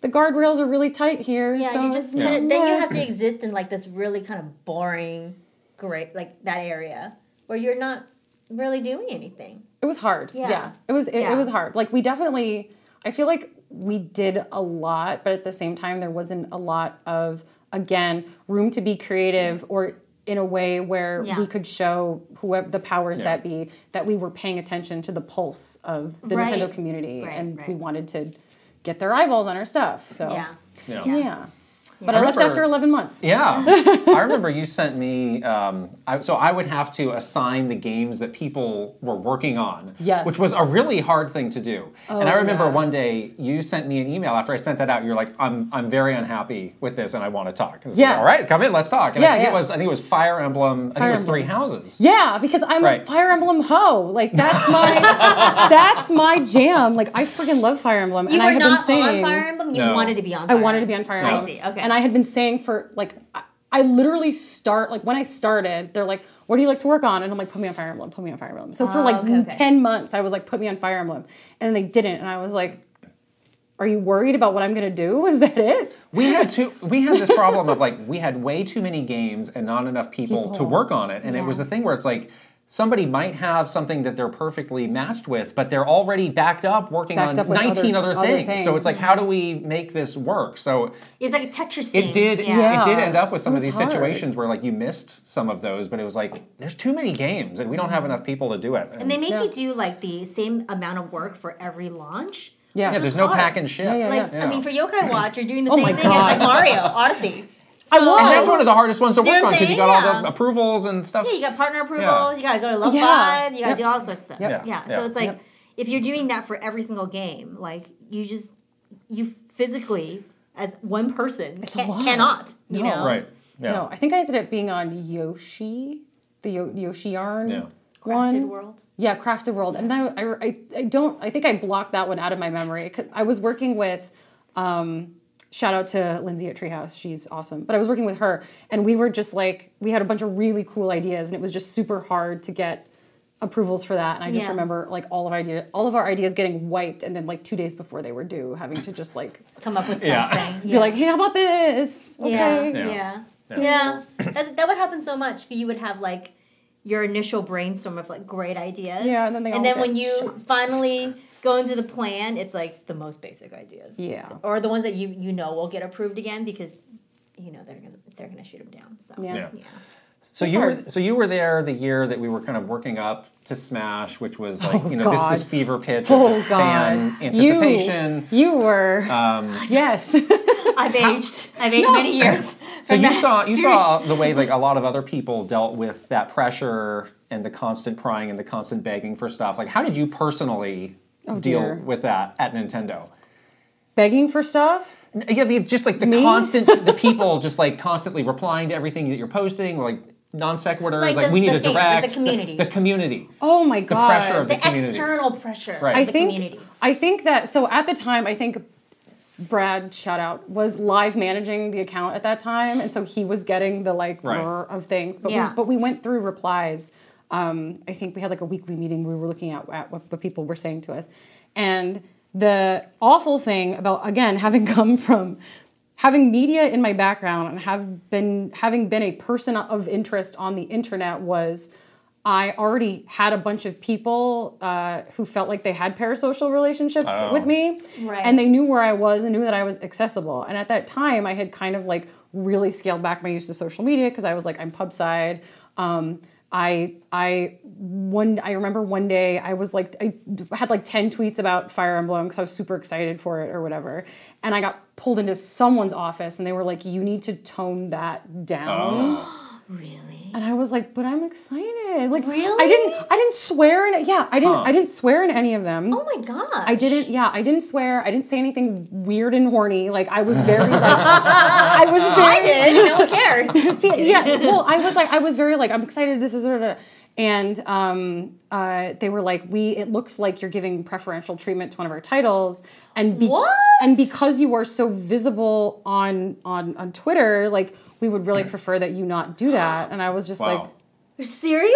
The guardrails are really tight here. Yeah, so you just then you have to exist in like this really kind of boring, great like that area where you're not really doing anything. It was hard. Yeah. It was hard. Like we definitely, I feel like we did a lot, but at the same time there wasn't a lot of, again, room to be creative or in a way where we could show whoever the powers that be that we were paying attention to the pulse of the Nintendo community, and we wanted to get their eyeballs on our stuff. So yeah. But I left after 11 months. Yeah. I remember you sent me, so I would have to assign the games that people were working on, which was a really hard thing to do. And I remember one day you sent me an email after I sent that out. You're like, I'm very unhappy with this and I want to talk. I was like, all right, come in, let's talk. And I think it was Fire Emblem, I think it was Three Houses. Yeah, because I'm a Fire Emblem hoe. Like, that's my jam. Like, I freaking love Fire Emblem. You were not on Fire Emblem? You wanted to be on Fire Emblem. I wanted to be on Fire Emblem. I see, okay. And I had been saying for, like, I literally when I started, they're like, what do you like to work on? And I'm like, put me on Fire Emblem, put me on Fire Emblem. So for like 10 months, I was like, put me on Fire Emblem. And they didn't. And I was like, are you worried about what I'm going to do? Is that it? We had this problem of like, we had way too many games and not enough people to work on it. And it was a thing where it's like, somebody might have something that they're perfectly matched with, but they're already backed up working on 19 other things. So it's like, how do we make this work? So it's like a Tetris thing. It did end up with some of these situations where like you missed some of those, but it was like, there's too many games and we don't have enough people to do it. And they make you do like the same amount of work for every launch. Yeah, there's no pack and ship. I mean, for Yokai Watch, you're doing the same thing as like Mario Odyssey. So, and that's one of the hardest ones to work on because you got all the approvals and stuff. Yeah, you got partner approvals, you got to go to level 5, you got to do all sorts of stuff. So it's like, if you're doing that for every single game, like, you physically, as one person, cannot, you know? Right. Yeah. No, I think I ended up being on Yoshi, the Yoshi Yarn. Yeah. Crafted World? Yeah, Crafted World. And I think I blocked that one out of my memory. I was working with, shout out to Lindsay at Treehouse, she's awesome. But I was working with her, and we were just like, we had a bunch of really cool ideas, and it was just super hard to get approvals for that. And I just remember like all of our ideas getting wiped, and then like 2 days before they were due, having to just like come up with something. Be like, hey, how about this? Okay. Yeah. That would happen so much. You would have like your initial brainstorm of like great ideas. Yeah, and then when you finally go into the plan, it's like the most basic ideas. Yeah. Or the ones that you know will get approved again because you know they're gonna shoot them down. So yeah. So you were there the year that we were kind of working up to Smash, which was like this fever pitch of fan anticipation. You were yes. I've aged many years. So you saw the way like a lot of other people dealt with that pressure and the constant prying and the constant begging for stuff. Like, how did you personally deal with that at Nintendo? Begging for stuff? Yeah, just like the people just like constantly replying to everything that you're posting, like non sequiturs. Like we need a direct. The community. The community. Oh my god. The pressure of the community. The external pressure. Right. Of the community. I think that at the time I think Brad, shout out, was live managing the account at that time, and so he was getting the of things. But we went through replies. I think we had like a weekly meeting where we were looking at what the people were saying to us. And the awful thing about, again, having come from having media in my background and having been a person of interest on the internet was I already had a bunch of people who felt like they had parasocial relationships with me. Right. And they knew where I was and knew that I was accessible. And at that time, I had kind of like really scaled back my use of social media because I was like, I'm pub side. I remember one day I had like 10 tweets about Fire Emblem because I was super excited for it or whatever. And I got pulled into someone's office and they were like, you need to tone that down. Really? And I was like, but I'm excited. Like, really? I didn't swear in it. Yeah, I didn't swear in any of them. Oh my gosh. I didn't swear. I didn't say anything weird and horny. Like, I was very like, I did. No one cared. See, yeah. Well, I was very like, I'm excited. This is and they were like, it looks like you're giving preferential treatment to one of our titles. And what? And because you are so visible on Twitter, like, we would really prefer that you not do that. And I was just like, seriously?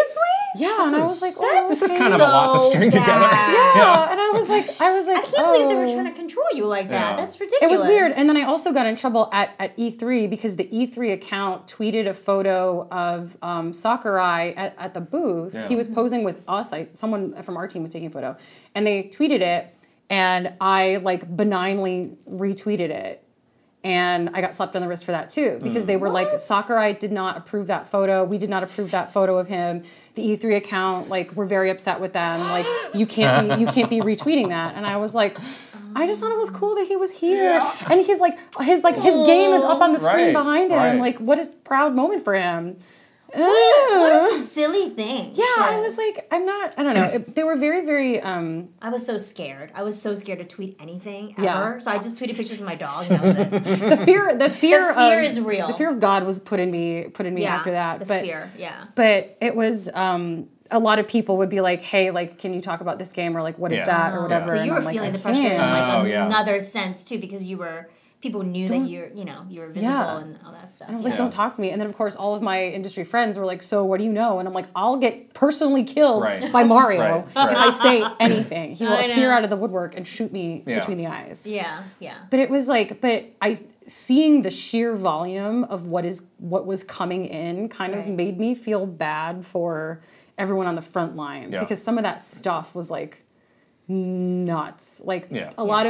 Yeah. And I was like, this is kind of a lot to string together. Yeah. And I was like, I can't believe they were trying to control you like that. Yeah. That's ridiculous. It was weird. And then I also got in trouble at E3 because the E3 account tweeted a photo of Sakurai at the booth. Yeah. He was posing with us. Someone from our team was taking a photo. And they tweeted it. And I like benignly retweeted it. And I got slapped on the wrist for that too, because they were like, Sakurai did not approve that photo. We did not approve that photo of him. The E3 account, like, we're very upset with them. Like, you can't be retweeting that. And I was like, I just thought it was cool that he was here, and he's like his game is up on the screen behind him. Like, what a proud moment for him. What a silly thing. Yeah, I was like, I don't know. They were very, very... I was so scared. I was so scared to tweet anything ever. So I just tweeted pictures of my dog, and that was it. The fear is real. The fear of God was put in me after that. Fear. But it was... a lot of people would be like, hey, like, can you talk about this game? Or like, what is that? Or whatever. So you were feeling the pressure in like another sense, too, because people knew that you were visible and all that stuff. And I was like, don't talk to me. And then, of course, all of my industry friends were like, so what do you know? And I'm like, I'll get personally killed by Mario if I say anything. He will appear out of the woodwork and shoot me between the eyes. Yeah. But it was like, seeing the sheer volume of what was coming in kind of made me feel bad for everyone on the front line. Because some of that stuff was like, nuts. Like a lot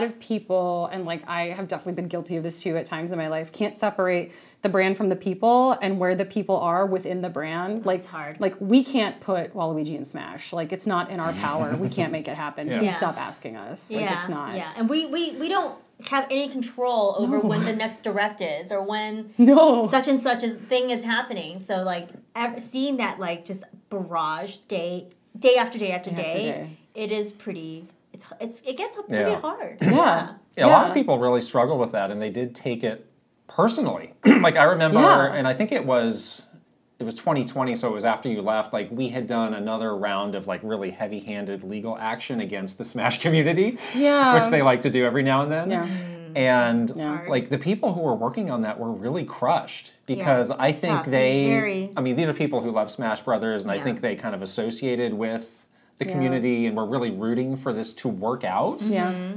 of people, and like I have definitely been guilty of this too at times in my life, can't separate the brand from the people and where the people are within the brand. Like, it's hard. Like, we can't put Waluigi in Smash. Like, it's not in our power. We can't make it happen. Please stop asking us. Like, it's not. Yeah, and we don't have any control over when the next direct is or when such and such a thing is happening. So like seeing that like just barrage day after day. It is pretty. It gets pretty hard. Yeah. A lot of people really struggle with that, and they did take it personally. Like I remember, and I think it was 2020, so it was after you left. Like we had done another round of like really heavy-handed legal action against the Smash community, which they like to do every now and then. Yeah. And like the people who were working on that were really crushed because I think I mean, these are people who love Smash Brothers, and I think they kind of associated with the community and we're really rooting for this to work out.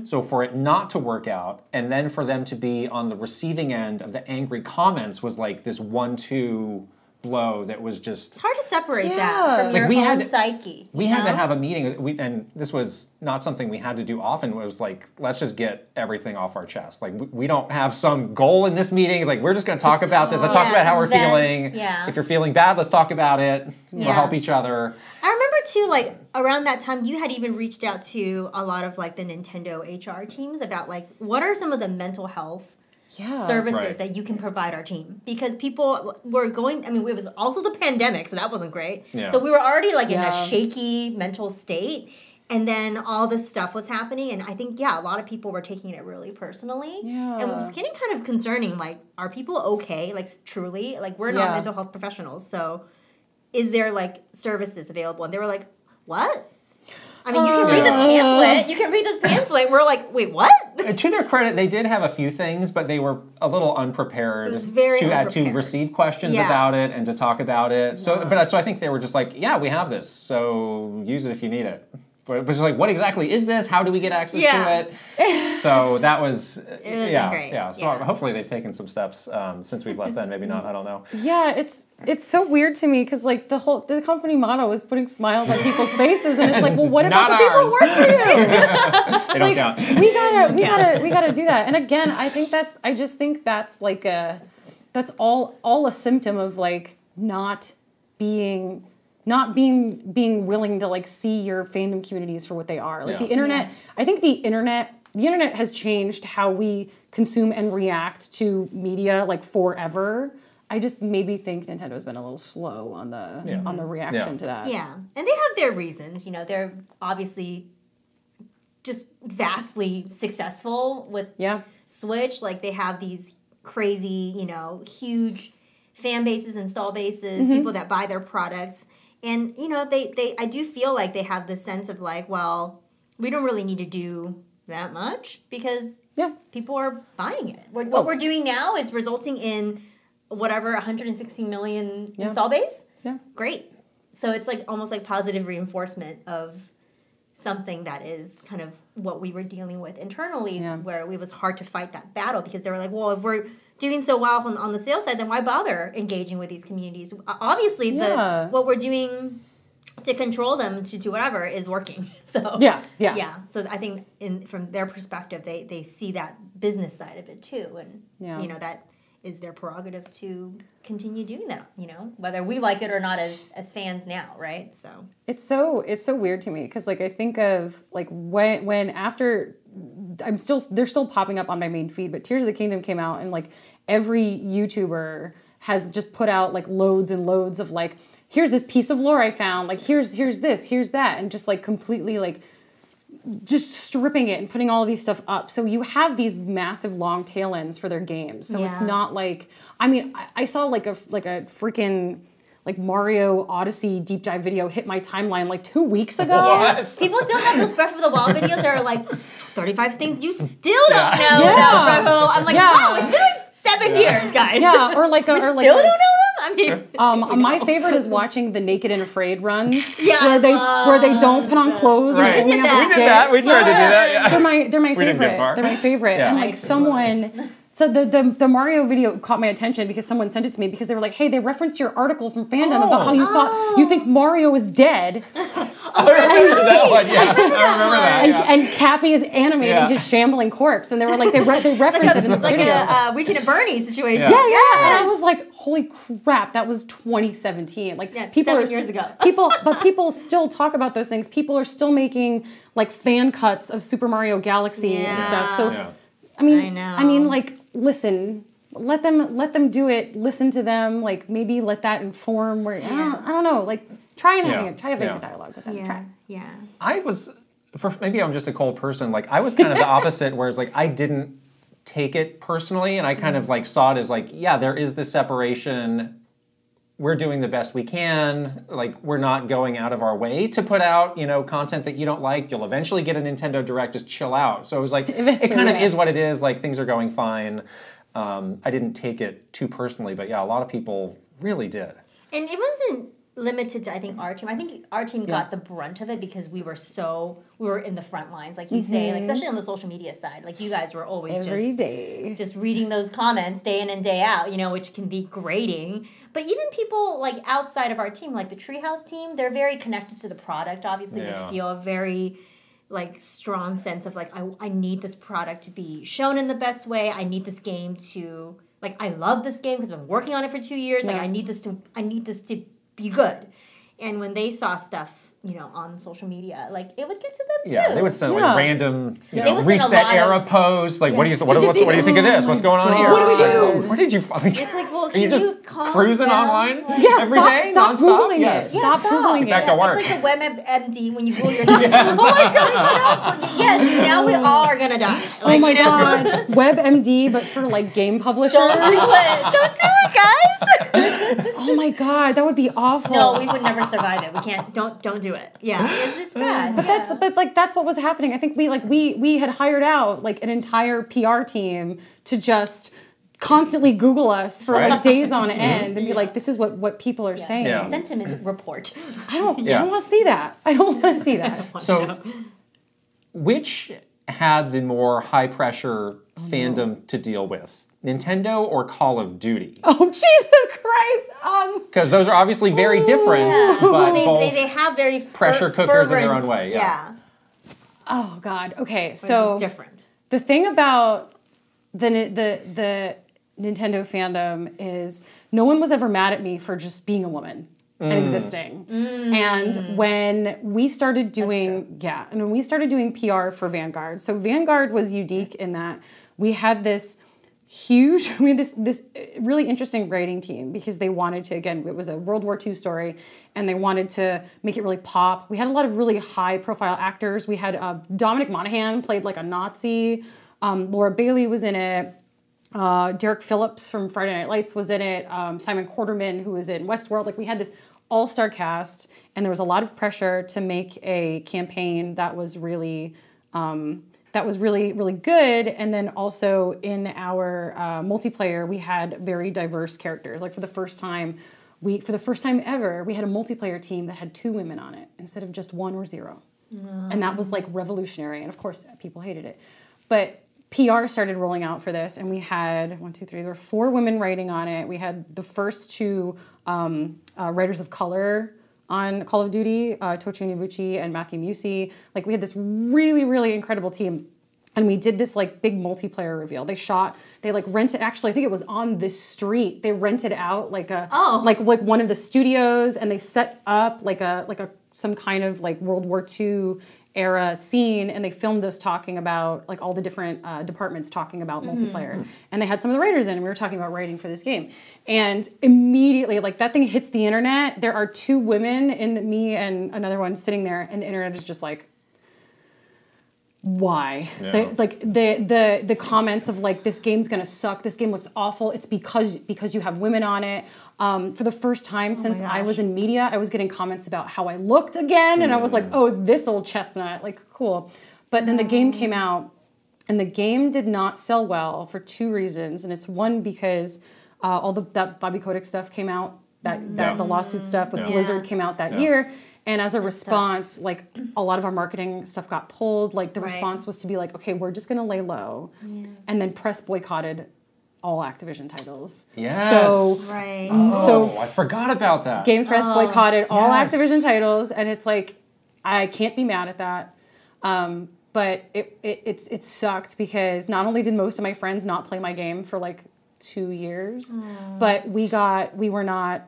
So for it not to work out and then for them to be on the receiving end of the angry comments was like this 1-2 blow that was just... It's hard to separate that from your own psyche. We had to have a meeting, and this was not something we had to do often. It was like, let's just get everything off our chest. Like, we don't have some goal in this meeting. It's like, we're just going to talk about this. Let's talk about how we're feeling. If you're feeling bad, let's talk about it. We'll help each other. I remember, too, like, around that time, you had even reached out to a lot of, like, the Nintendo HR teams about, like, what are some of the mental health services that you can provide our team, because people were going, I mean, it was also the pandemic, so that wasn't great. So we were already like in a shaky mental state, and then all this stuff was happening, and I think, a lot of people were taking it really personally, and it was getting kind of concerning, like, are people okay, like, truly, like, we're not mental health professionals, so is there, like, services available? And they were like, what? I mean, you can read this pamphlet. You can read this pamphlet. We're like, wait, what? To their credit, they did have a few things, but they were a little unprepared to receive questions about it and to talk about it. So I think they were just like, we have this, so use it if you need it. But it was like, what exactly is this? How do we get access to it? So that was, great. So hopefully they've taken some steps since we've left then. Maybe not, I don't know. Yeah, it's so weird to me because like the company motto is putting smiles on people's faces, and it's like, well, what about the people who work for you? They don't count. We gotta do that. And again, I just think that's like that's all a symptom of like not being willing to like see your fandom communities for what they are. Like the internet, I think the internet has changed how we consume and react to media like forever. I just maybe think Nintendo's been a little slow on the reaction to that. Yeah, and they have their reasons. You know, they're obviously just vastly successful with Switch. Like they have these crazy, huge fan bases, install bases, people that buy their products. And, I do feel like they have this sense of like, well, we don't really need to do that much because people are buying it. What we're doing now is resulting in whatever 160 million install base. Yeah. Great. So it's like almost like positive reinforcement of something that is kind of what we were dealing with internally, where it was hard to fight that battle because they were like, well, if we're doing so well on the sales side, then why bother engaging with these communities? Obviously, what we're doing to control them to do whatever is working. So So I think from their perspective, they see that business side of it too, and that is their prerogative to continue doing that, you know, whether we like it or not as fans now, right? So it's so weird to me because like I think of like when after they're still popping up on my main feed, but Tears of the Kingdom came out and like every YouTuber has just put out like loads and loads of like, here's this piece of lore I found, like here's this, here's that, and just like completely like just stripping it and putting all of these stuff up. So you have these massive long tail ends for their games. So it's not like, I mean, I saw like a freaking like Mario Odyssey deep dive video hit my timeline like 2 weeks ago. What? People still have those Breath of the Wild videos that are like 35 things you still don't know about Breath of the Wild. I'm like, wow, it's been like 7 years, guys. Yeah, or like still don't know them? I mean, my favorite is watching the Naked and Afraid runs, where they don't put on clothes. Right. And We did that. We tried to do that. Yeah. They're my We didn't favorite. get far. They're my favorite. Yeah. And like someone. So the Mario video caught my attention because someone sent it to me because they were like, hey, they referenced your article from fandom about how you think Mario is dead. I remember that one, yeah. I remember that, And Cappy is animating his shambling corpse. And they were like, they referenced it in this video. It's like a Weekend at Bernie's situation. Yeah. And I was like, holy crap, that was 2017. Like people 7 years ago. People still talk about those things. People are still making like fan cuts of Super Mario Galaxy and stuff. So I mean, like, listen, let them do it. Listen to them. Like, maybe let that inform. Where I don't know. Like, try having a dialogue with them. Try. Yeah. Maybe I'm just a cold person. Like, I was kind of the opposite, where it's like I didn't take it personally, and I kind of like saw it as like, yeah, there is this separation. We're doing the best we can. Like, we're not going out of our way to put out, you know, content that you don't like. You'll eventually get a Nintendo Direct. Just chill out. So it was like, it kind of is what it is. Like, things are going fine. I didn't take it too personally, but yeah, a lot of people really did. And it wasn't limited to, I think, our team. I think our team got the brunt of it because we were in the front lines, like you say, like especially on the social media side. Like, you guys were always every day just reading those comments day in and day out, you know, which can be grating. But even people like outside of our team, like the Treehouse team, they're very connected to the product. Obviously, they feel a very like strong sense of like, I need this product to be shown in the best way. I need this game to like, I love this game because I've been working on it for 2 years. Like, I need this to be good. And when they saw stuff, you know, on social media, like, it would get to them too. Yeah, they would send like random, you know, reset era posts. Like, what do you think of this? What's going on here? What do we do? Where did you? It's like, well, are you just cruising online every day? Stop Googling Yes. it. Stop Googling it. Get back to work. It's like the WebMD when you Google yourself. Oh my God. Yes, now we all are going to die. Like, oh my God. WebMD, but for like game publishers. Don't do it, guys. Oh my God, that would be awful. No, we would never survive it. We can't. Don't do it. Yeah, it's bad. But that's what was happening. I think we had hired out like an entire PR team to just constantly Google us for like days on end and be like, this is what people are saying. Yeah. Sentiment report. I don't want to see that. I don't want to see that. So, which had the more high pressure fandom to deal with? Nintendo or Call of Duty? Oh, Jesus Christ! Because those are obviously very different, but they have very pressure cookers in their own way. Yeah. Oh God. Okay, Which so is different. The thing about the Nintendo fandom is no one was ever mad at me for just being a woman and existing. And when we started doing PR for Vanguard, so Vanguard was unique in that we had this really interesting writing team because they wanted to, again, it was a World War II story and they wanted to make it really pop. We had a lot of really high profile actors. We had Dominic Monaghan played like a Nazi. Laura Bailey was in it. Derek Phillips from Friday Night Lights was in it. Simon Quarterman, who was in Westworld. Like, we had this all-star cast and there was a lot of pressure to make a campaign that was really really good. And then also in our multiplayer, we had very diverse characters. Like, for the first time ever, we had a multiplayer team that had 2 women on it instead of just 1 or 0. And that was like revolutionary. And of course, people hated it. But PR started rolling out for this, and we had there were 4 women writing on it. We had the first 2 writers of color on Call of Duty, Tochi Nobuchi and Matthew Musi. Like, we had this really, really incredible team. And we did this like big multiplayer reveal. They like rented, actually I think it was on this street. They rented out like like one of the studios, and they set up like some kind of like World War II era scene, and they filmed us talking about like all the different departments talking about multiplayer. And they had some of the writers in, and we were talking about writing for this game. And immediately, like that thing hits the internet. There are 2 women, me and another one sitting there, and the internet is just like, why? Yeah. The comments of like, this game's gonna suck, this game looks awful, it's because you have women on it. For the first time since I was in media, I was getting comments about how I looked again, and I was like, oh, this old chestnut, like cool. But then the game came out, and the game did not sell well for 2 reasons, and it's one because all that Bobby Kotick stuff came out, the lawsuit stuff with Blizzard came out that year. And as a response, like a lot of our marketing stuff got pulled. Like the response was to be like, okay, we're just going to lay low. Yeah. And then press boycotted all Activision titles. Yes. So I forgot about that. Games Press boycotted all Activision titles. And it's like, I can't be mad at that. But it sucked because not only did most of my friends not play my game for like 2 years, but we were not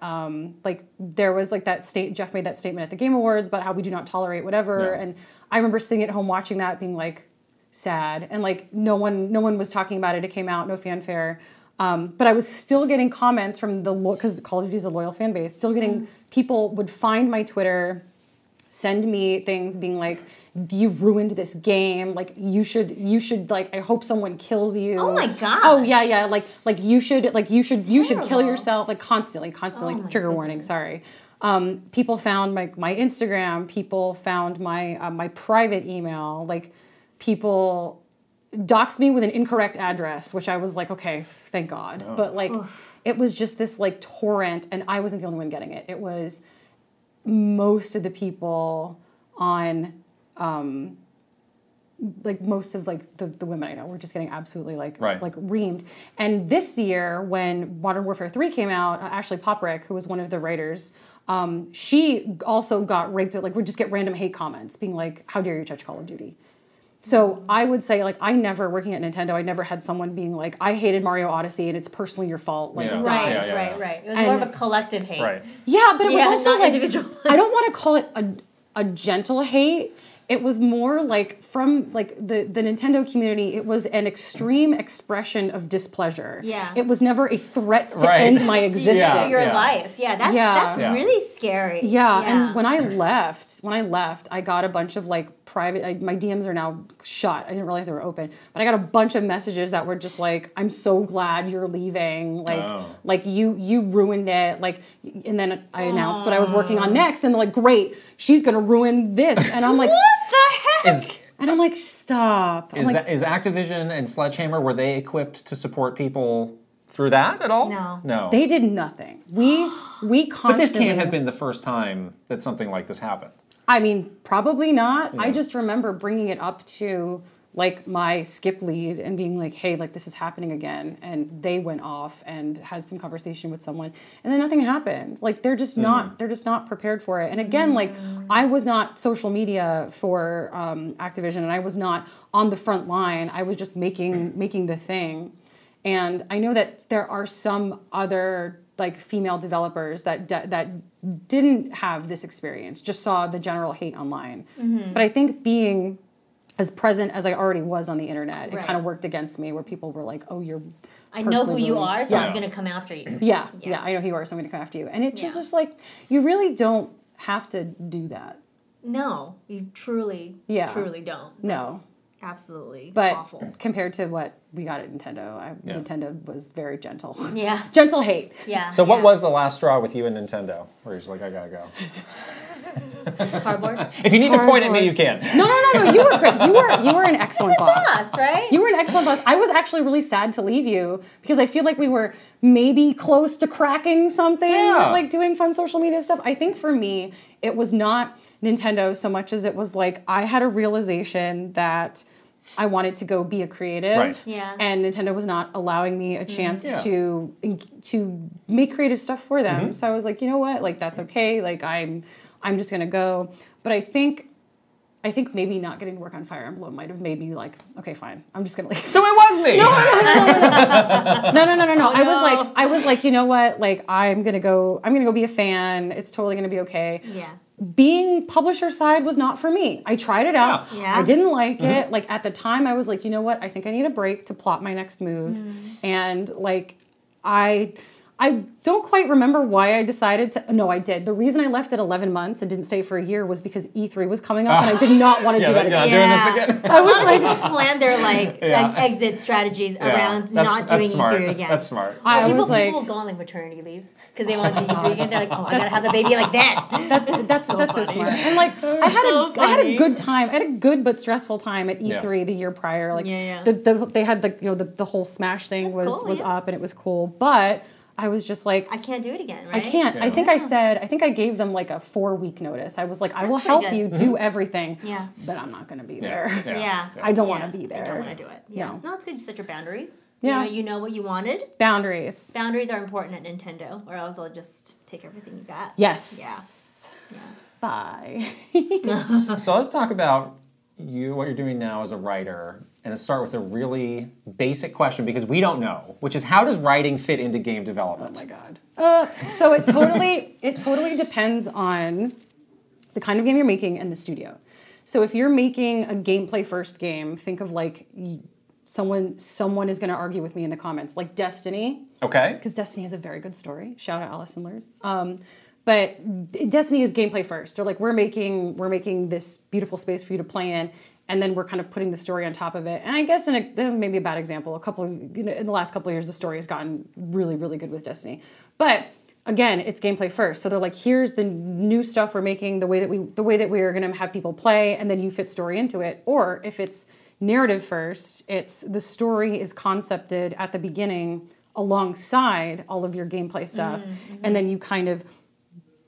like, there was like that Jeff made that statement at the Game Awards about how we do not tolerate whatever, and I remember sitting at home watching that being like sad, and like no one was talking about it. It came out, no fanfare, but I was still getting comments from because Call of Duty is a loyal fan base, still getting people would find my Twitter, send me things being like, you ruined this game, like you should like, I hope someone kills you. Oh my god. Oh yeah, like you should kill yourself, like constantly trigger warning, sorry. People found my Instagram, people found my private email, like people doxed me with an incorrect address, which I was like, okay, thank God. But like it was just this like torrent, and I wasn't the only one getting it. It was most of the people on like most of like the women I know were just getting absolutely like reamed. And this year when Modern Warfare 3 came out, Ashley Poprick, who was one of the writers, she also got raked, like would just get random hate comments being like, how dare you touch Call of Duty? So I would say, like, I never, working at Nintendo, I never had someone being like, I hated Mario Odyssey and it's personally your fault. Like, right. It was more of a collective hate. Right. Yeah, but it was also not like, individualized. I don't want to call it a gentle hate. It was more like from like the Nintendo community, it was an extreme expression of displeasure. Yeah. It was never a threat to end my existence. Your life. Yeah, that's really scary. Yeah, and when I left, I got a bunch of like private, my DMs are now shut. I didn't realize they were open, but I got a bunch of messages that were just like, I'm so glad you're leaving. Like you ruined it. Like, and then I announced what I was working on next, and they're like, great, she's gonna ruin this. And I'm like, what the heck? And I'm like, stop. Is Activision and Sledgehammer, were they equipped to support people through that at all? No. They did nothing. We constantly... But this can't have been the first time that something like this happened. I mean, probably not. Yeah. I just remember bringing it up to like my skip lead and being like, hey, like this is happening again. And they went off and had some conversation with someone, and then nothing happened. Like they're just not prepared for it. And again, like I was not social media for Activision, and I was not on the front line. I was just making the thing. And I know that there are some other like female developers that didn't have this experience, just saw the general hate online. But I think being as present as I already was on the internet, it kind of worked against me, where people were like, oh, I know who you are, so I'm going to come after you. Yeah, I know who you are, so I'm going to come after you. And it's just like, you really don't have to do that. No, you truly don't. No. Absolutely awful. But compared to what we got at Nintendo, Nintendo was very gentle. Yeah. Gentle hate. Yeah. So what was the last straw with you and Nintendo? Where you're just like, I gotta go. Cardboard? If you need to point at me, you can. No. You were great. You were an excellent boss. Right? You were an excellent boss. I was actually really sad to leave you because I feel like we were maybe close to cracking something, like doing fun social media stuff. I think for me, it was not Nintendo so much as it was like I had a realization that I wanted to go be a creative, and Nintendo was not allowing me a chance to make creative stuff for them. So I was like, you know what, like that's okay. Like I'm just gonna go. But I think I think maybe not getting to work on Fire Emblem might have made me like, okay, fine, I'm just gonna leave. So it was me. No. Oh, I was like, you know what? Like, I'm gonna go be a fan. It's totally gonna be okay. Yeah. Being publisher side was not for me. I tried it out. Yeah. I didn't like it. Like at the time, I was like, you know what? I think I need a break to plot my next move. And like, I don't quite remember why I decided to. No, I did. The reason I left at 11 months and didn't stay for a year was because E3 was coming up, and I did not want to do that again. Doing this again. I was like, people plan their exit strategies around not doing E3 again. That's smart. People will go on like maternity leave because they want to do E3 again. They're like, oh, I gotta have the baby like that. That's so smart. And like, I had a good time. I had a good but stressful time at E3 the year prior. Like, they had like the whole Smash thing was up and it was cool, but I was just like, I can't do it again, right? I can't. Yeah. I think I gave them like a 4-week notice. I was like, I will help you do everything, but I'm not going to be there. I don't want to be there. I don't want to do it. Yeah. No, it's good. You set your boundaries. Yeah. You know what you wanted. Boundaries. Boundaries are important at Nintendo, or else they'll just take everything you got. Yes. Yeah. Bye. So let's talk about what you're doing now as a writer. And let's start with a really basic question because we don't know, which is how does writing fit into game development? Oh my God. So it totally depends on the kind of game you're making and the studio. So if you're making a gameplay first game, think of like someone is going to argue with me in the comments, like Destiny. Okay. Because Destiny has a very good story. Shout out Allison Lurs. But Destiny is gameplay first. They're like, we're making this beautiful space for you to play in. And then we're kind of putting the story on top of it. And I guess maybe a bad example, in the last couple of years, the story has gotten really, really good with Destiny. But again, it's gameplay first. So they're like, here's the new stuff we're making, the way that we are going to have people play, and then you fit story into it. Or if it's narrative first, it's the story is concepted at the beginning alongside all of your gameplay stuff. And then you kind of,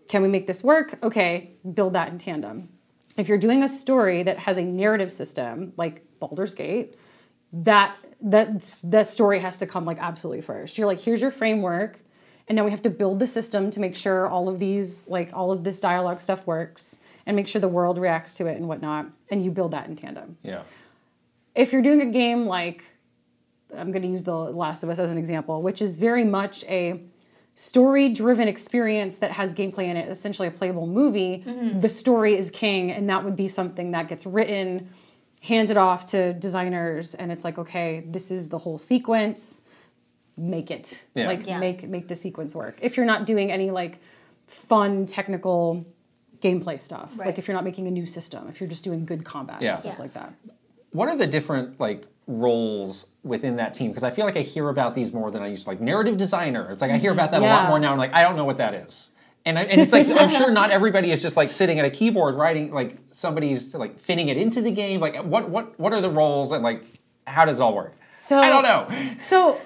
can we make this work? Okay, build that in tandem. If you're doing a story that has a narrative system, like Baldur's Gate, that story has to come like absolutely first. You're like, here's your framework, and now we have to build the system to make sure all of this dialogue stuff works, and make sure the world reacts to it and whatnot, and you build that in tandem. Yeah. If you're doing a game like, I'm going to use The Last of Us as an example, which is very much a story-driven experience that has gameplay in it, essentially a playable movie, the story is king, and that would be something that gets written, handed off to designers, and it's like, okay, this is the whole sequence, make it. Make the sequence work. If you're not doing any like fun technical gameplay stuff, like if you're not making a new system, if you're just doing good combat and stuff like that. What are the different like roles within that team? Because I feel like I hear about these more than I used to. Like narrative designer. It's like I hear about that a lot more now. I'm like, I don't know what that is. And it's like, I'm sure not everybody is just like sitting at a keyboard writing, like somebody's like fitting it into the game. Like what are the roles and like, how does it all work? So I don't know. So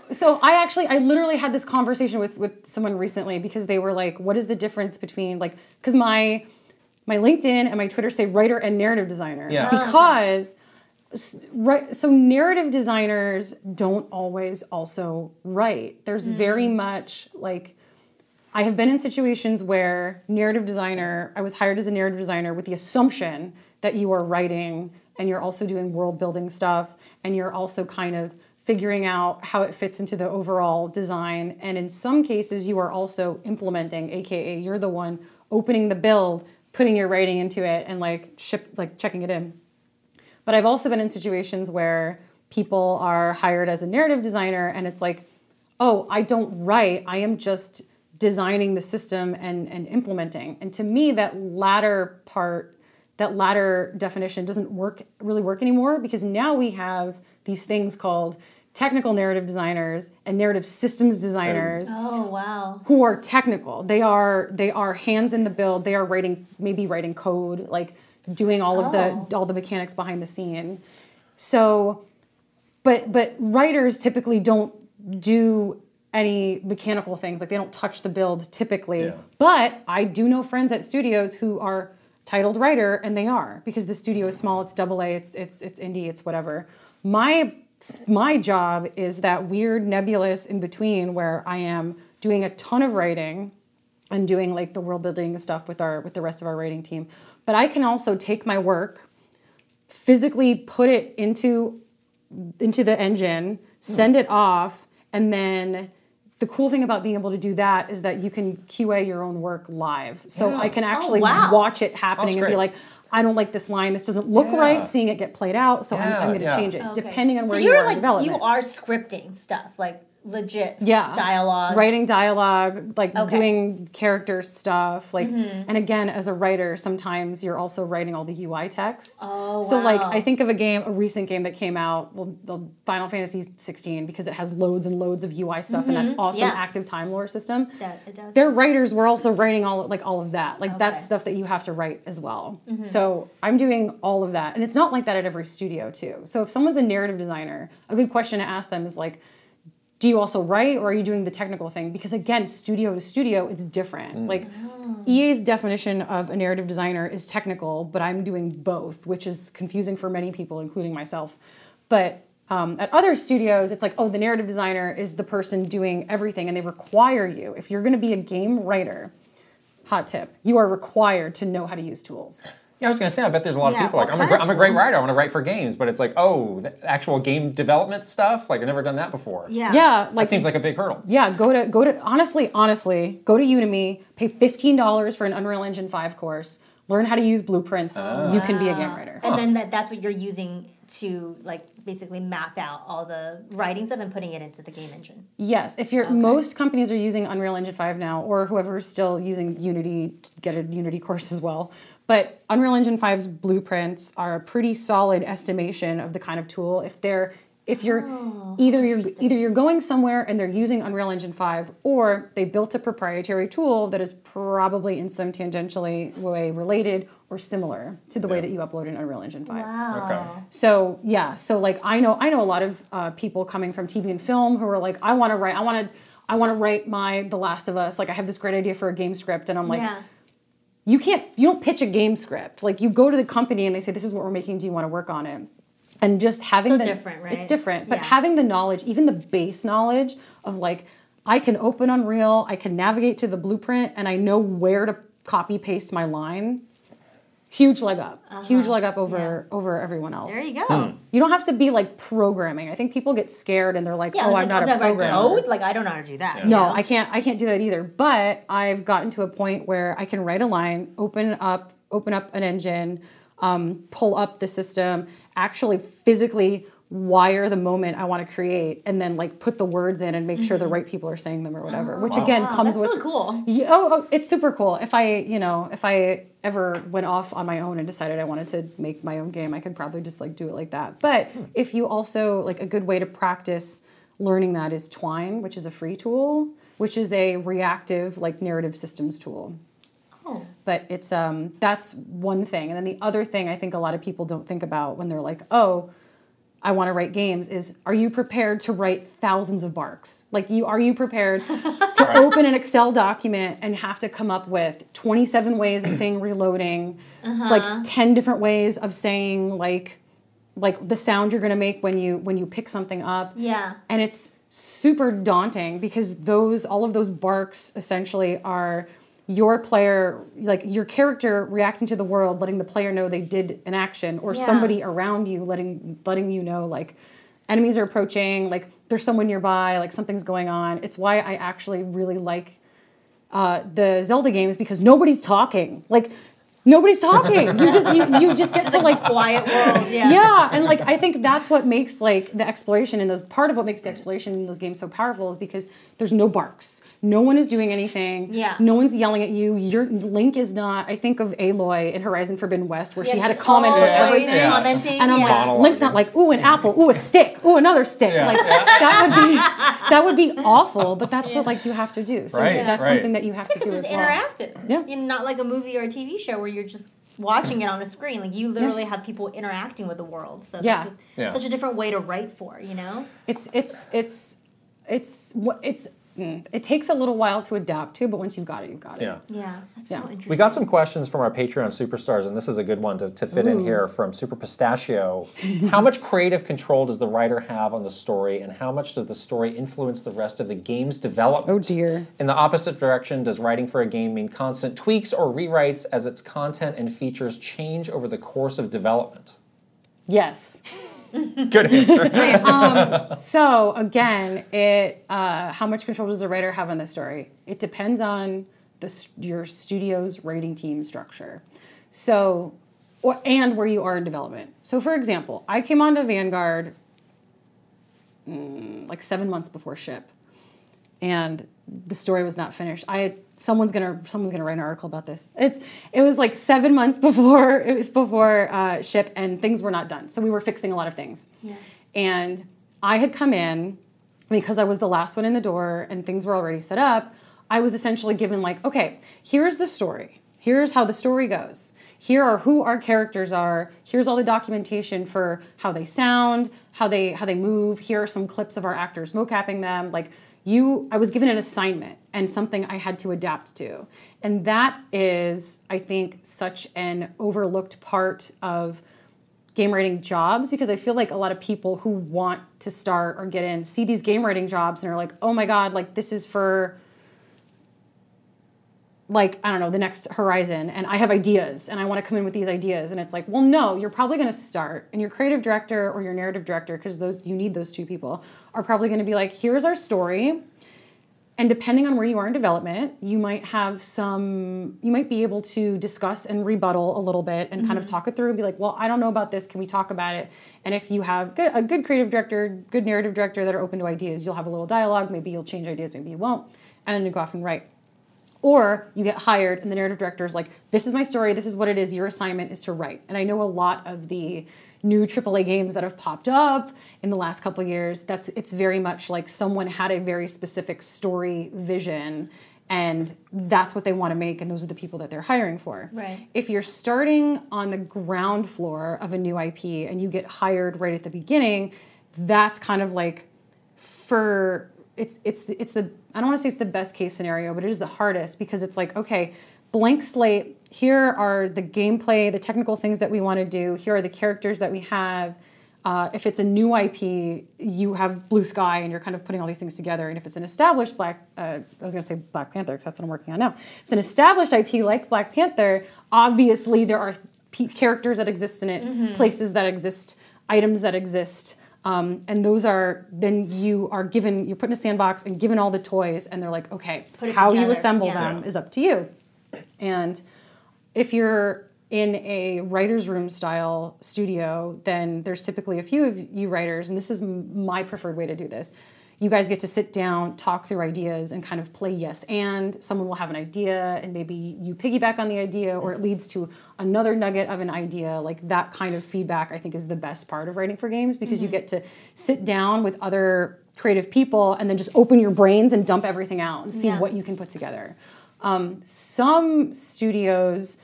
I literally had this conversation with someone recently because they were like, what is the difference between like, because my LinkedIn and my Twitter say writer and narrative designer. Yeah. Because so narrative designers don't always also write. There's very much like, I have been in situations where I was hired as a narrative designer with the assumption that you are writing and you're also doing world building stuff and you're also kind of figuring out how it fits into the overall design. And in some cases you are also implementing, AKA you're the one opening the build, putting your writing into it and checking it in. But I've also been in situations where people are hired as a narrative designer and it's like, oh, I don't write. I am just designing the system and implementing. And to me, that latter definition doesn't really work anymore because now we have these things called technical narrative designers and narrative systems designers. Oh, wow. Who are technical. They are hands in the build. They are writing code, like doing all the mechanics behind the scene. So, but writers typically don't do any mechanical things. Like they don't touch the build typically. Yeah. But I do know friends at studios who are titled writer, and they are because the studio is small. It's AA. It's indie. It's whatever. My job is that weird nebulous in between where I am doing a ton of writing and doing like the world building stuff with the rest of our writing team. But I can also take my work, physically put it into the engine, send it off, and then the cool thing about being able to do that is that you can QA your own work live. So I can actually watch it happening and be like, I don't like this line. This doesn't look right. Seeing it get played out, so I'm going to change it depending on where you are in development. You are scripting stuff, like legit dialogue, writing dialogue, like doing character stuff, like and again, as a writer, sometimes you're also writing all the UI text. So like I think of a recent game that came out, the Final Fantasy 16, because it has loads and loads of UI stuff and that awesome active time lore system. It does. Their writers were also writing all of that. Like that's stuff that you have to write as well. So I'm doing all of that, and it's not like that at every studio too. So if someone's a narrative designer, a good question to ask them is like, do you also write, or are you doing the technical thing? Because again, studio to studio, it's different. Like EA's definition of a narrative designer is technical, but I'm doing both, which is confusing for many people, including myself. But at other studios, it's like, oh, the narrative designer is the person doing everything, and they require you. If you're going to be a game writer, hot tip, you are required to know how to use tools. Yeah, I was going to say, I bet there's a lot of people like, I'm a great writer, I want to write for games, but it's like, oh, the actual game development stuff? Like, I've never done that before. Yeah. Like, that seems like a big hurdle. Yeah, go to honestly, go to Udemy, pay $15 for an Unreal Engine 5 course, learn how to use blueprints, you can be a game writer. And then that's what you're using to like basically map out all the writing stuff and putting it into the game engine. Yes, if you're most companies are using Unreal Engine 5 now, or whoever's still using Unity, get a Unity course as well. But Unreal Engine 5's blueprints are a pretty solid estimation of the kind of tool. If you're either you're going somewhere and they're using Unreal Engine 5, or they built a proprietary tool that is probably in some tangentially way related or similar to the way that you upload in Unreal Engine 5. Wow. Okay. So like I know a lot of people coming from TV and film who are like, I want to write The Last of Us. Like I have this great idea for a game script, and I'm like, you don't pitch a game script. Like you go to the company and they say, this is what we're making. Do you want to work on it? And just having different, right? It's different, but having the knowledge, even the base knowledge of like, I can open Unreal, I can navigate to the blueprint, and I know where to copy paste my line. Huge leg up. Huge leg up over everyone else. There you go. You don't have to be like programming. I think people get scared and they're like, oh, I'm not a programmer. Like I don't know how to do that. No, I can't do that either. But I've gotten to a point where I can write a line, open up an engine, pull up the system, actually physically wire the moment I want to create, and then like put the words in and make sure the right people are saying them or whatever. Which again comes with. That's so cool. It's super cool. If I ever went off on my own and decided I wanted to make my own game, I could probably just like do it like that. But if you also like a good way to practice learning that is Twine, which is a free tool, which is a reactive like narrative systems tool. But it's that's one thing. And then the other thing I think a lot of people don't think about when they're like, oh, I want to write games is, are you prepared to write thousands of barks? Like are you prepared to open an Excel document and have to come up with 27 ways of saying reloading, like 10 different ways of saying like the sound you're going to make when you pick something up. Yeah. And it's super daunting because all of those barks essentially are your player, like your character reacting to the world, letting the player know they did an action, or somebody around you letting you know like enemies are approaching, like there's someone nearby, like something's going on. It's why I actually really like the Zelda games, because nobody's talking. Like nobody's talking. You just get to like quiet world. Yeah, and like I think that's what makes like the exploration in those, part of what makes the exploration in those games so powerful is because there's no barks. No one is doing anything. Yeah. No one's yelling at you. Your Link is not. I think of Aloy in Horizon Forbidden West, where she had a comment for everything. Commenting. And I'm like, Link's not like, ooh, an apple, ooh, a stick, ooh, another stick. Like that would be awful. But that's what like you have to do. So that's something that you have to do as well. Because it's interactive. Yeah. You're not like a movie or a TV show where you're just watching it on a screen. Like you literally have people interacting with the world. So that's such a different way to write for. You know. It takes a little while to adapt to, but once you've got it, you've got it. Yeah, that's so interesting. We got some questions from our Patreon superstars, and this is a good one to fit in here from Super Pistachio. How much creative control does the writer have on the story, and how much does the story influence the rest of the game's development? Oh dear. In the opposite direction, does writing for a game mean constant tweaks or rewrites as its content and features change over the course of development? Yes. Good answer. So again, how much control does the writer have on the story? It depends on your studio's writing team structure. So, and where you are in development. So for example, I came onto Vanguard like 7 months before ship, and the story was not finished. Someone's gonna write an article about this. It was like 7 months before ship, and things were not done. So we were fixing a lot of things. Yeah. And I had come in because I was the last one in the door and things were already set up. I was essentially given like, okay, here's the story. Here's how the story goes. Here are who our characters are. Here's all the documentation for how they sound, how they move. Here are some clips of our actors mocapping them. Like I was given an assignment and something I had to adapt to. And that is, I think, such an overlooked part of game writing jobs, because I feel like a lot of people who want to start or get in see these game writing jobs and are like, oh my God, like this is for, like, I don't know, the next horizon, and I have ideas and I want to come in with these ideas. And it's like, well, no, you're probably going to start, and your creative director or your narrative director, because you need those two people, are probably going to be like, here's our story. And depending on where you are in development, you might be able to discuss and rebuttal a little bit and kind of talk it through and be like, well, I don't know about this. Can we talk about it? And if you have a good creative director, good narrative director that are open to ideas, you'll have a little dialogue. Maybe you'll change ideas, maybe you won't. And then you go off and write. Or you get hired and the narrative director is like, this is my story, this is what it is, your assignment is to write. And I know a lot of the new AAA games that have popped up in the last couple of years, it's very much like someone had a very specific story vision and that's what they want to make, and those are the people that they're hiring for. Right. If you're starting on the ground floor of a new IP and you get hired right at the beginning, that's kind of like it's the I don't want to say it's the best case scenario, but it is the hardest, because it's like, okay, blank slate, here are the gameplay, the technical things that we want to do, here are the characters that we have. If it's a new IP, you have blue sky and you're kind of putting all these things together. And if it's an established I was going to say Black Panther because that's what I'm working on now. If it's an established IP like Black Panther, obviously there are characters that exist in it, places that exist, items that exist. And those are, then you're put in a sandbox and given all the toys, and they're like, okay, how you assemble them is up to you. And if you're in a writer's room style studio, then there's typically a few of you writers, and this is my preferred way to do this. You guys get to sit down, talk through ideas, and kind of play yes and. Someone will have an idea, and maybe you piggyback on the idea, or it leads to another nugget of an idea. Like that kind of feedback, I think, is the best part of writing for games, because you get to sit down with other creative people and then just open your brains and dump everything out and see what you can put together. Some studios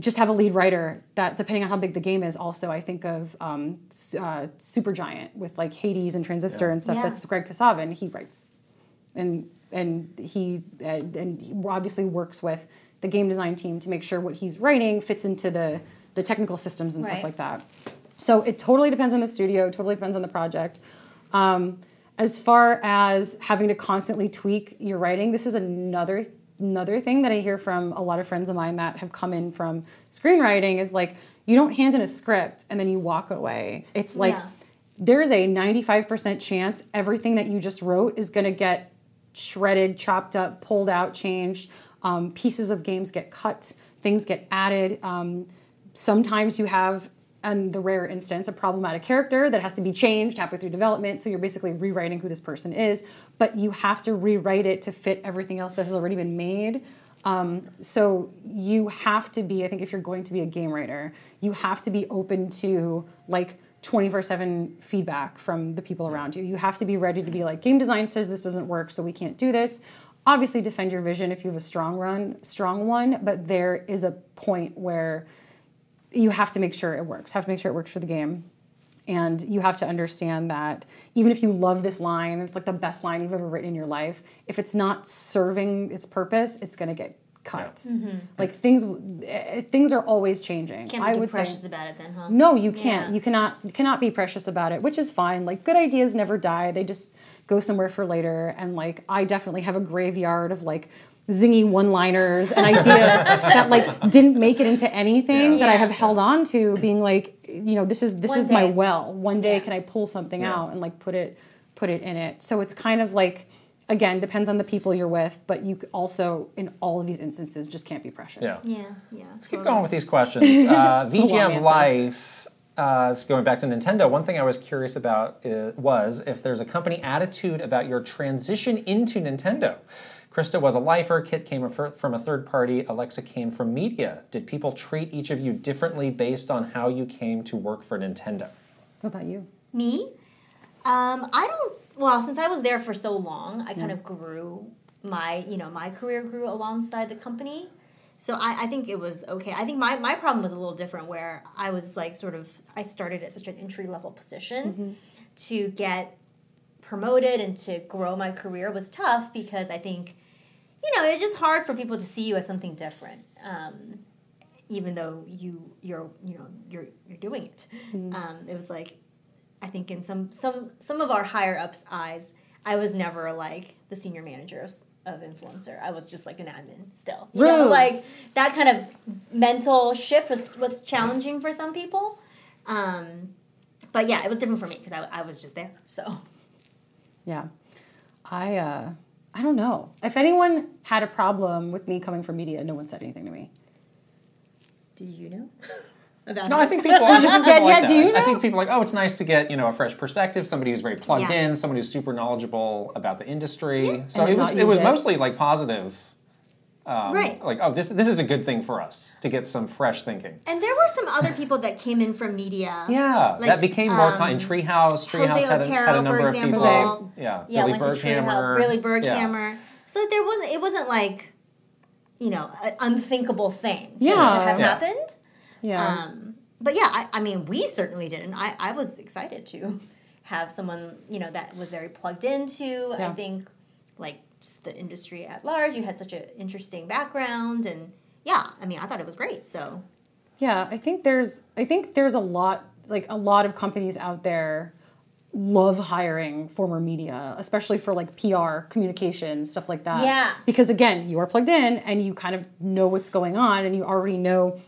just have a lead writer that, depending on how big the game is, also I think of Supergiant with like Hades and Transistor and stuff. That's Greg Kasavin. He writes, and he obviously works with the game design team to make sure what he's writing fits into the technical systems and stuff like that. So it totally depends on the studio. Totally depends on the project. As far as having to constantly tweak your writing, this is another thing that I hear from a lot of friends of mine that have come in from screenwriting is like, you don't hand in a script and then you walk away. It's like there's a 95% chance everything that you just wrote is going to get shredded, chopped up, pulled out, changed. Pieces of games get cut, things get added. Sometimes you have, in the rare instance, a problematic character that has to be changed halfway through development, so you're basically rewriting who this person is, but you have to rewrite it to fit everything else that has already been made. So you have to be, I think if you're going to be a game writer, you have to be open to like 24/7 feedback from the people around you. You have to be ready to be like, game design says this doesn't work, so we can't do this. Obviously defend your vision if you have a strong one, but there is a point where you have to make sure it works. Have to make sure it works for the game. And you have to understand that even if you love this line, it's like the best line you've ever written in your life, if it's not serving its purpose, it's going to get cut. Like things are always changing. Can't be too precious about it then, huh? No, you can't. You cannot be precious about it, which is fine. Like good ideas never die. They just go somewhere for later. And like I definitely have a graveyard of like zingy one-liners and ideas that like didn't make it into anything that I have held on to, being like, this is my well. One day can I pull something out and like put it in it. So it's kind of like, again, depends on the people you're with, but you also, in all of these instances, just can't be precious. Yeah. Let's keep going with these questions. VGM Life, going back to Nintendo, one thing I was curious about was if there's a company attitude about your transition into Nintendo. Krysta was a lifer, Kit came from a third party, Alexa came from media. Did people treat each of you differently based on how you came to work for Nintendo? What about you? Me? Since I was there for so long, I kind of grew my career grew alongside the company. So I think it was okay. I think my problem was a little different where I was like I started at such an entry-level position to get promoted and to grow my career was tough because I think, it's just hard for people to see you as something different, even though you're doing it. It was like, I think in some of our higher ups' eyes, I was never like the senior manager of influencer. I was just like an admin still. Like that kind of mental shift was challenging for some people. But yeah, it was different for me because I was just there. So yeah, I don't know. If anyone had a problem with me coming from media, no one said anything to me. Do you know? No, I think people like that. Do you know? I think people are like, it's nice to get, a fresh perspective, somebody who's very plugged in, somebody who's super knowledgeable about the industry. Yeah. So it was mostly like positive. Right. Like, this is a good thing for us to get some fresh thinking. And there were some other people that came in from media. Yeah, that became more in Treehouse. Treehouse had a number of people. Billy Berghammer. Billy Berghammer. Yeah. So it wasn't like, an unthinkable thing to have happened. Yeah. But yeah, I mean, we certainly didn't. I was excited to have someone, that was very plugged into, I think, like, just the industry at large. You had such an interesting background, and I thought it was great. So yeah, I think there's a lot of companies out there love hiring former media, especially for like PR, communications, stuff like that. Yeah. Because again, you are plugged in and you kind of know what's going on, and you already know,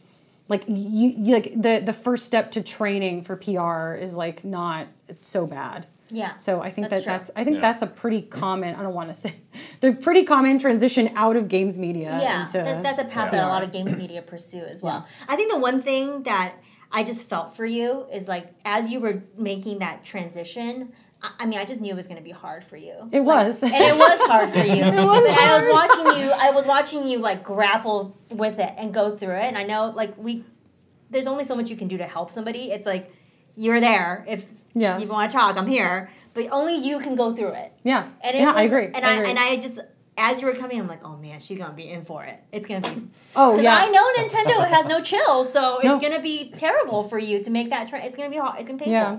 like you like the first step to training for PR is like not so bad. Yeah. So I think that's a pretty common, I don't want to say, the pretty common transition out of games media. Yeah, into, that's a path that a lot of games media pursue as well. Yeah. I think the one thing that I just felt for you is like, as you were making that transition, I just knew it was going to be hard for you. It was. And it was hard for you. It was hard. I was watching you like grapple with it and go through it. And I know like there's only so much you can do to help somebody. It's like, you're there. If you want to talk, I'm here. But only you can go through it. Yeah. I agree. And I just, as you were coming, I'm like, oh man, she's going to be in for it. It's going to be. Oh, yeah. I know Nintendo has no chill, so it's going to be terrible for you to make that. It's going to be hard. It's going to be painful. Yeah.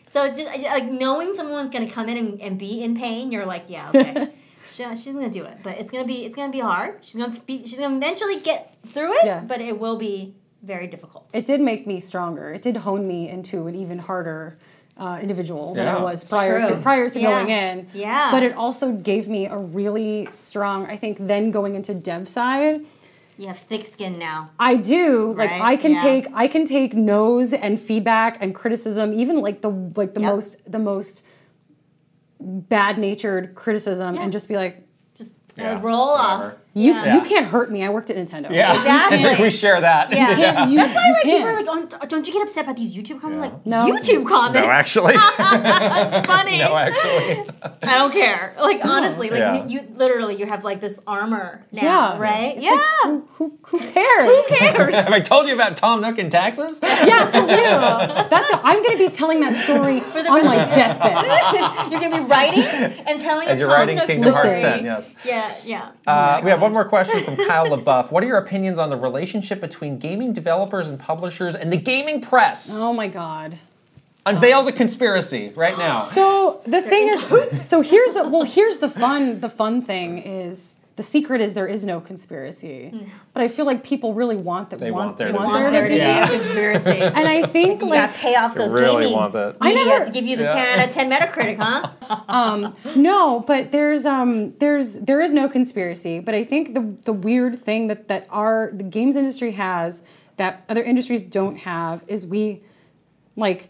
So just like knowing someone's going to come in and be in pain, you're like, yeah, okay. She's going to do it. But it's going to be hard. She's going to eventually get through it, but it will be very difficult. It did make me stronger. It did hone me into an even harder individual than I was prior to going in. Yeah. But it also gave me a really strong, I think, then going into dev side. You have thick skin now. I do. Right? Like I can take no's and feedback and criticism, even like the most bad-natured criticism, and just be like, roll off. You can't hurt me. I worked at Nintendo. Yeah, exactly. I think we share that. Yeah, that's why people are like, oh, don't you get upset about these YouTube comments? Like, no. YouTube comments? No, actually. That's funny. No, actually. I don't care. Like, honestly, like you have like this armor now, right? Yeah. Like, who cares? Who cares? Have I told you about Tom Nook and taxes? Yeah, for real. I'm going to be telling that story on my deathbed. You're going to be writing and telling a Tom Nook story. Kingdom Hearts 10, yes. Yeah. We have one more question from Kyle LaBeouf. What are your opinions on the relationship between gaming developers and publishers and the gaming press? Oh my God. Unveil the conspiracy right now. So the thing is, here's the fun thing is, the secret is there is no conspiracy. But I feel like people really want that. They want there to be a conspiracy. And I think you gotta pay off those really want that. media to give you the 10 out of 10 Metacritic, huh? No, but there is no conspiracy. But I think the weird thing that the games industry has that other industries don't have is like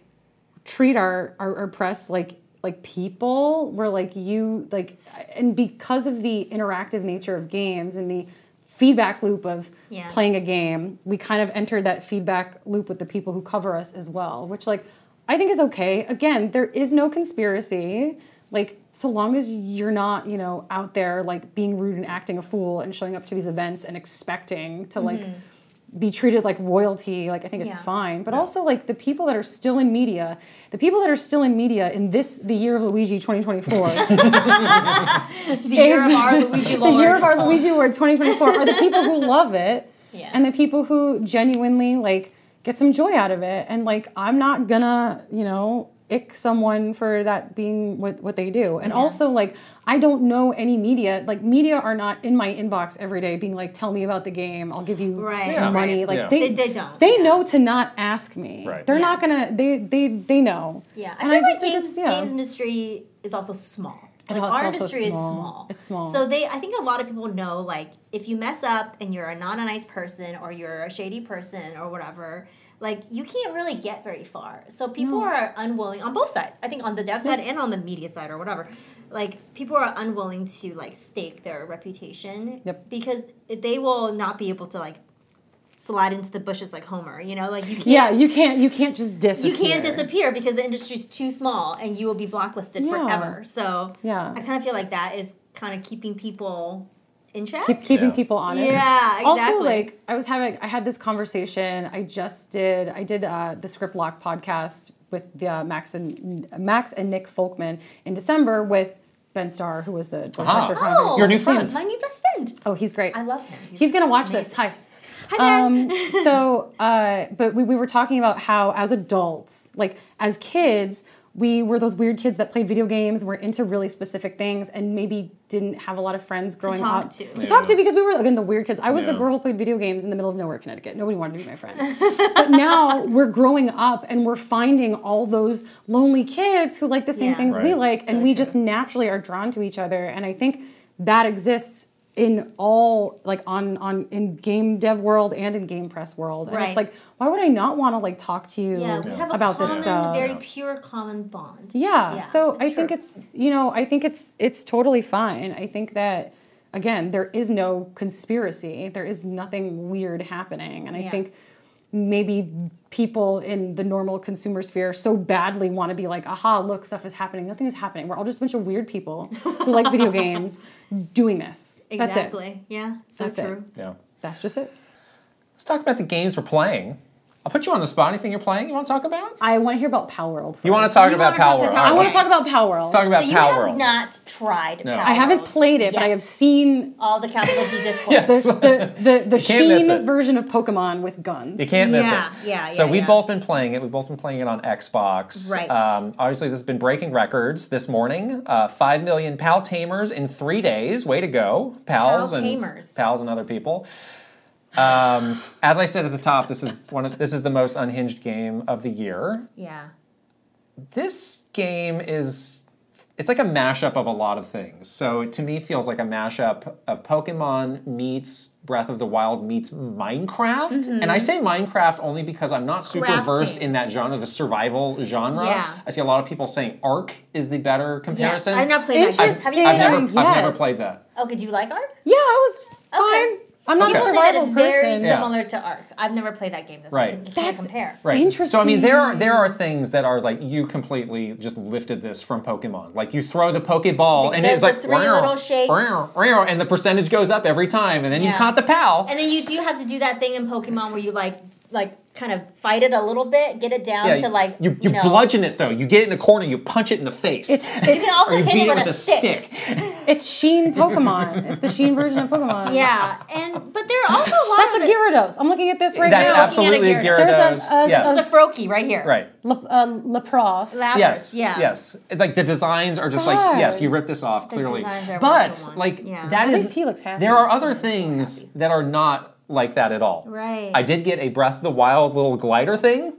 treat our press like people. We're like and because of the interactive nature of games and the feedback loop of playing a game, we kind of entered that feedback loop with the people who cover us as well, which like I think is okay. Again, there is no conspiracy. Like, so long as you're not, out there like being rude and acting a fool and showing up to these events and expecting to like be treated like royalty, like I think it's fine. But also like the people that are still in media, in the year of Luigi 2024. The year of our Luigi Lord. The year of our Luigi Lord 2024 are the people who love it and the people who genuinely like get some joy out of it. And like, I'm not gonna, ick someone for that being what they do. And also like, I don't know any media, like media are not in my inbox every day being like, tell me about the game, I'll give you money. Like they don't. They know to not ask me. Right. They're not gonna, they know. Yeah. I feel like games industry is also small. Like our industry is small. It's small. So I think a lot of people know like if you mess up and you're not a nice person or you're a shady person or whatever, like, you can't really get very far. So people are unwilling, on both sides, I think on the dev side and on the media side or whatever, like, people are unwilling to, like, stake their reputation because they will not be able to, like, slide into the bushes like Homer, Like, you can't... Yeah, you can't just disappear. You can't disappear because the industry's too small and you will be blacklisted forever. So I kind of feel like that is kind of keeping people... in check? Keeping people honest. Yeah, exactly. Also, like, I had this conversation. I did the Script Lock podcast with the Max and Nick Folkman in December with Ben Starr, who was the voice actor from your new friend. My new best friend. Oh, he's great. I love him. He's gonna watch this. Hi. Hi, Ben. But we were talking about how as adults, like as kids, we were those weird kids that played video games, were into really specific things, and maybe didn't have a lot of friends growing up. To talk to because we were, again, the weird kids. I was the girl who played video games in the middle of nowhere, Connecticut. Nobody wanted to be my friend. But now we're growing up and we're finding all those lonely kids who like the same things we like, and we just naturally are drawn to each other. And I think that exists in all, like, in game dev world and in game press world. And it's like, why would I not want to, like, talk to you about this stuff? Very pure common bond. Yeah. So I think it's, I think it's totally fine. I think that, again, there is no conspiracy. There is nothing weird happening. And I think maybe people in the normal consumer sphere so badly want to be like, aha, look, stuff is happening. Nothing is happening. We're all just a bunch of weird people who like video games doing this. Exactly. That's it. Yeah. So That's true. It. Yeah. That's just it. Let's talk about the games we're playing. I'll put you on the spot. Anything you're playing you want to talk about? I want to hear about Palworld. You want to talk about Palworld? I want to talk about Palworld. Talk about Palworld. So you have not tried Palworld. I haven't played it, but I have seen all the capital D discourse. the Sheen version of Pokemon with guns. You can't miss it. Yeah. So we've both been playing it. We've both been playing it on Xbox. Right. Obviously, this has been breaking records this morning. 5 million Pal Tamers in 3 days. Way to go, pals and other people. As I said at the top, this is the most unhinged game of the year. Yeah. This game it's like a mashup of a lot of things. So it, to me, feels like a mashup of Pokemon meets Breath of the Wild meets Minecraft. Mm-hmm. And I say Minecraft only because I'm not super versed in that genre, the survival genre. Yeah. I see a lot of people saying Ark is the better comparison. Yes. I've not played that. I've never played that. Okay, do you like Ark? Yeah, it was fine. Okay. I'm not a survival person. Very similar to Ark. I've never played that game, so I can't compare. Right. Interesting. So I mean, there are things that are like you completely just lifted this from Pokemon. Like you throw the Pokeball and it's like 3 little shakes, and the percentage goes up every time, and then you caught the pal. And then you do have to do that thing in Pokemon where you like kind of fight it a little bit, get it down to like you bludgeon it though. You get it in a corner, you punch it in the face. You can also hit it with a stick. It's Sheen Pokemon. It's the Sheen version of Pokemon. Yeah, but there are also a lot That's a Gyarados. I'm looking at this right now. That's absolutely a Gyarados. There's a Froakie right here. Right. Lapras. Yes. Yes. Like the designs are just like, yes, you ripped this off clearly. But like that is. At least he looks happy. There are other things that are not like that at all. Right. I did get a Breath of the Wild little glider thing.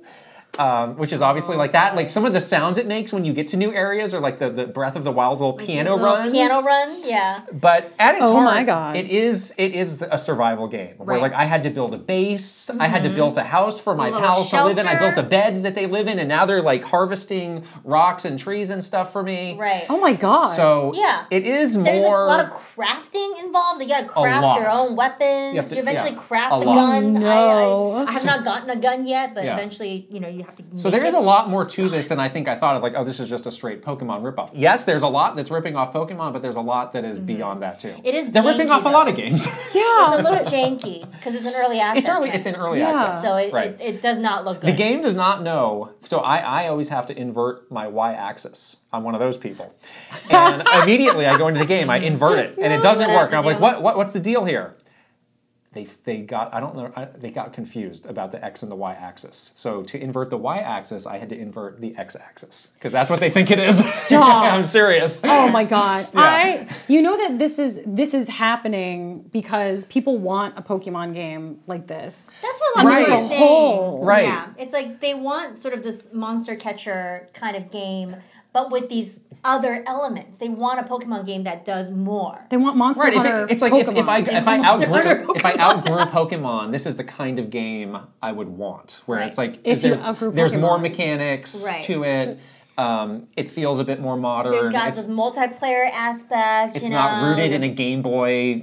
which is obviously like that. Like some of the sounds it makes when you get to new areas are like the Breath of the Wild little piano runs. Piano run, yeah. But at its heart, my God. it is a survival game where like I had to build a base, I had to build a house for my pals to live in. I built a bed that they live in, and now they're like harvesting rocks and trees and stuff for me. Right. Oh my God. So it is more. There's a lot of crafting involved. You gotta craft your own weapons. You eventually craft the gun. No. I have not gotten a gun yet, but eventually, you have to. So there is a lot more to this than I think I thought of. Like, oh, this is just a straight Pokemon ripoff. Yes, there's a lot that's ripping off Pokemon, but there's a lot that is beyond that too. It is. They're ripping off a lot of games. Yeah, it's a little janky because it's an early access. It's in early access. So it does not look good. The game does not know. So I always have to invert my y-axis. I'm one of those people, and immediately I go into the game, I invert it, and it doesn't work. And I'm like, what's the deal here? They got confused about the X and the Y axis. So to invert the Y axis, I had to invert the X axis because that's what they think it is. I'm serious. Oh my God. You know that this is happening because people want a Pokemon game like this. That's what a lot of people are saying. Right. Yeah. It's like they want sort of this monster catcher kind of game, but with these other elements. They want a Pokemon game that does more. They want Monster Hunter. It's like if I outgrew Pokemon, this is the kind of game I would want. Where it's like there's more mechanics to it. It feels a bit more modern. There's got this multiplayer aspect. It's not rooted in a Game Boy,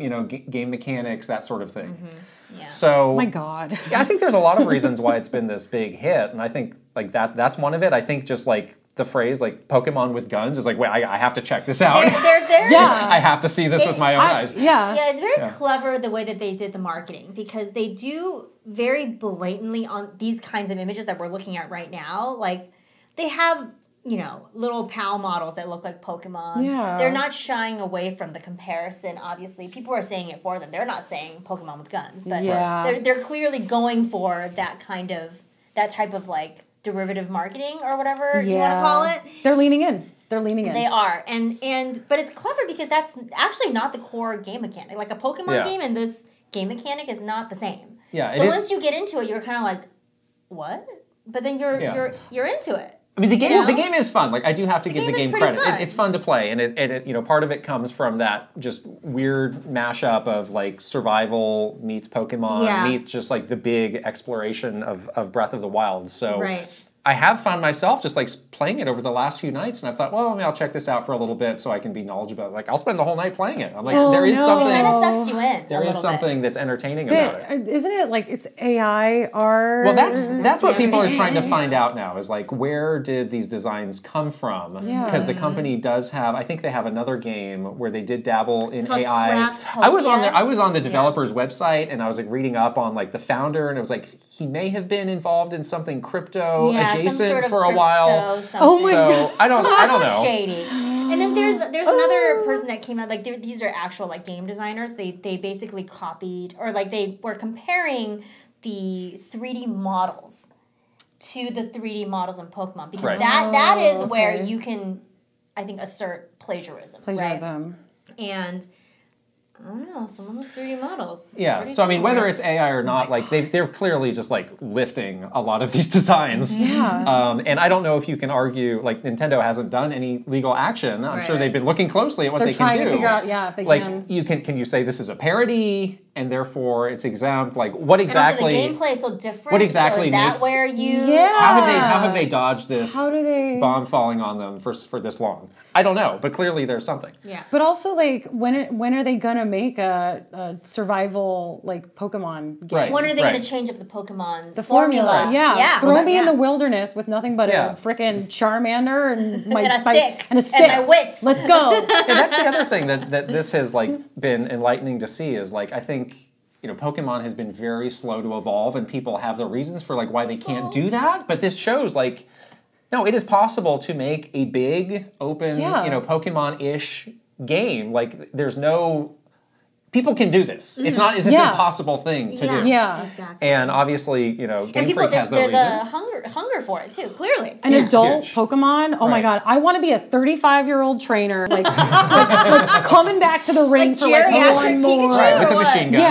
game mechanics, that sort of thing. Mm-hmm. Yeah. So, oh my God. I think there's a lot of reasons why it's been this big hit, and I think like that's one of it. I think just like the phrase like Pokemon with guns is like, wait, I have to check this out. They're very I have to see this with my own eyes. Yeah, it's very clever the way that they did the marketing because they do very blatantly on these kinds of images that we're looking at right now. Like they have little PAL models that look like Pokemon. Yeah. They're not shying away from the comparison, obviously. People are saying it for them. They're not saying Pokemon with guns, but they're clearly going for that type of like derivative marketing or whatever you want to call it. They're leaning in. They are. But it's clever because that's actually not the core game mechanic. Like a Pokemon game and this game mechanic is not the same. Yeah. So once you get into it, you're kind of like, what? But then you're into it. I mean, the game is fun. Like I do have to give the game credit. It's fun to play, and it part of it comes from that just weird mashup of like survival meets Pokemon meets just like the big exploration of Breath of the Wild. So I have found myself just like playing it over the last few nights, and I thought, well, maybe I'll check this out for a little bit so I can be knowledgeable about it. Like I'll spend the whole night playing it. I'm like, there is something. It kind of sucks you in. There is something that's entertaining about it. Isn't it like it's AI art? Well, that's what people are trying to find out now. Is like where did these designs come from? Because the company does have. I think they have another game where they did dabble in AI. I was on the developer's website and I was like reading up on like the founder, and it was like he may have been involved in something crypto adjacent for a while. Oh my God. I don't know. Shady. And then there's another person that came out, like these are actual like game designers. They basically copied, or like they were comparing the 3D models to the 3D models in Pokemon, because that is where you can, I think, assert plagiarism. Right? And I don't know, some of those 3D models. Yeah, so I mean, whether it's AI or not, like they're clearly just like lifting a lot of these designs. Yeah. And I don't know if you can argue, like Nintendo hasn't done any legal action. I'm sure they've been looking closely at what they can do. They're trying to figure out, if they can. Can you say this is a parody and therefore it's exempt? Like what exactly? And also the gameplay is so different. What exactly so is that where you? Yeah. How have they dodged this bomb falling on them for this long? I don't know, but clearly there's something. Yeah. But also, like, when are they gonna make a survival like Pokemon game? Right. When are they gonna change up the Pokemon formula? Right. Yeah. Throw me in the wilderness with nothing but a frickin' Charmander and a stick and my wits. Let's go. Yeah, that's the other thing that this has like been enlightening to see is like I think Pokemon has been very slow to evolve, and people have their reasons for like why they can't do that. But this shows like. No, it is possible to make a big, open, Pokemon-ish game. Like, there's no... People can do this. It's not an impossible thing to do. Yeah, exactly. And obviously, Game Freak has their reasons. There's a hunger for it, too, clearly. An adult Pokemon? Oh my God. I want to be a 35-year-old trainer, like coming back to the ring for like one more. Right, with a machine gun.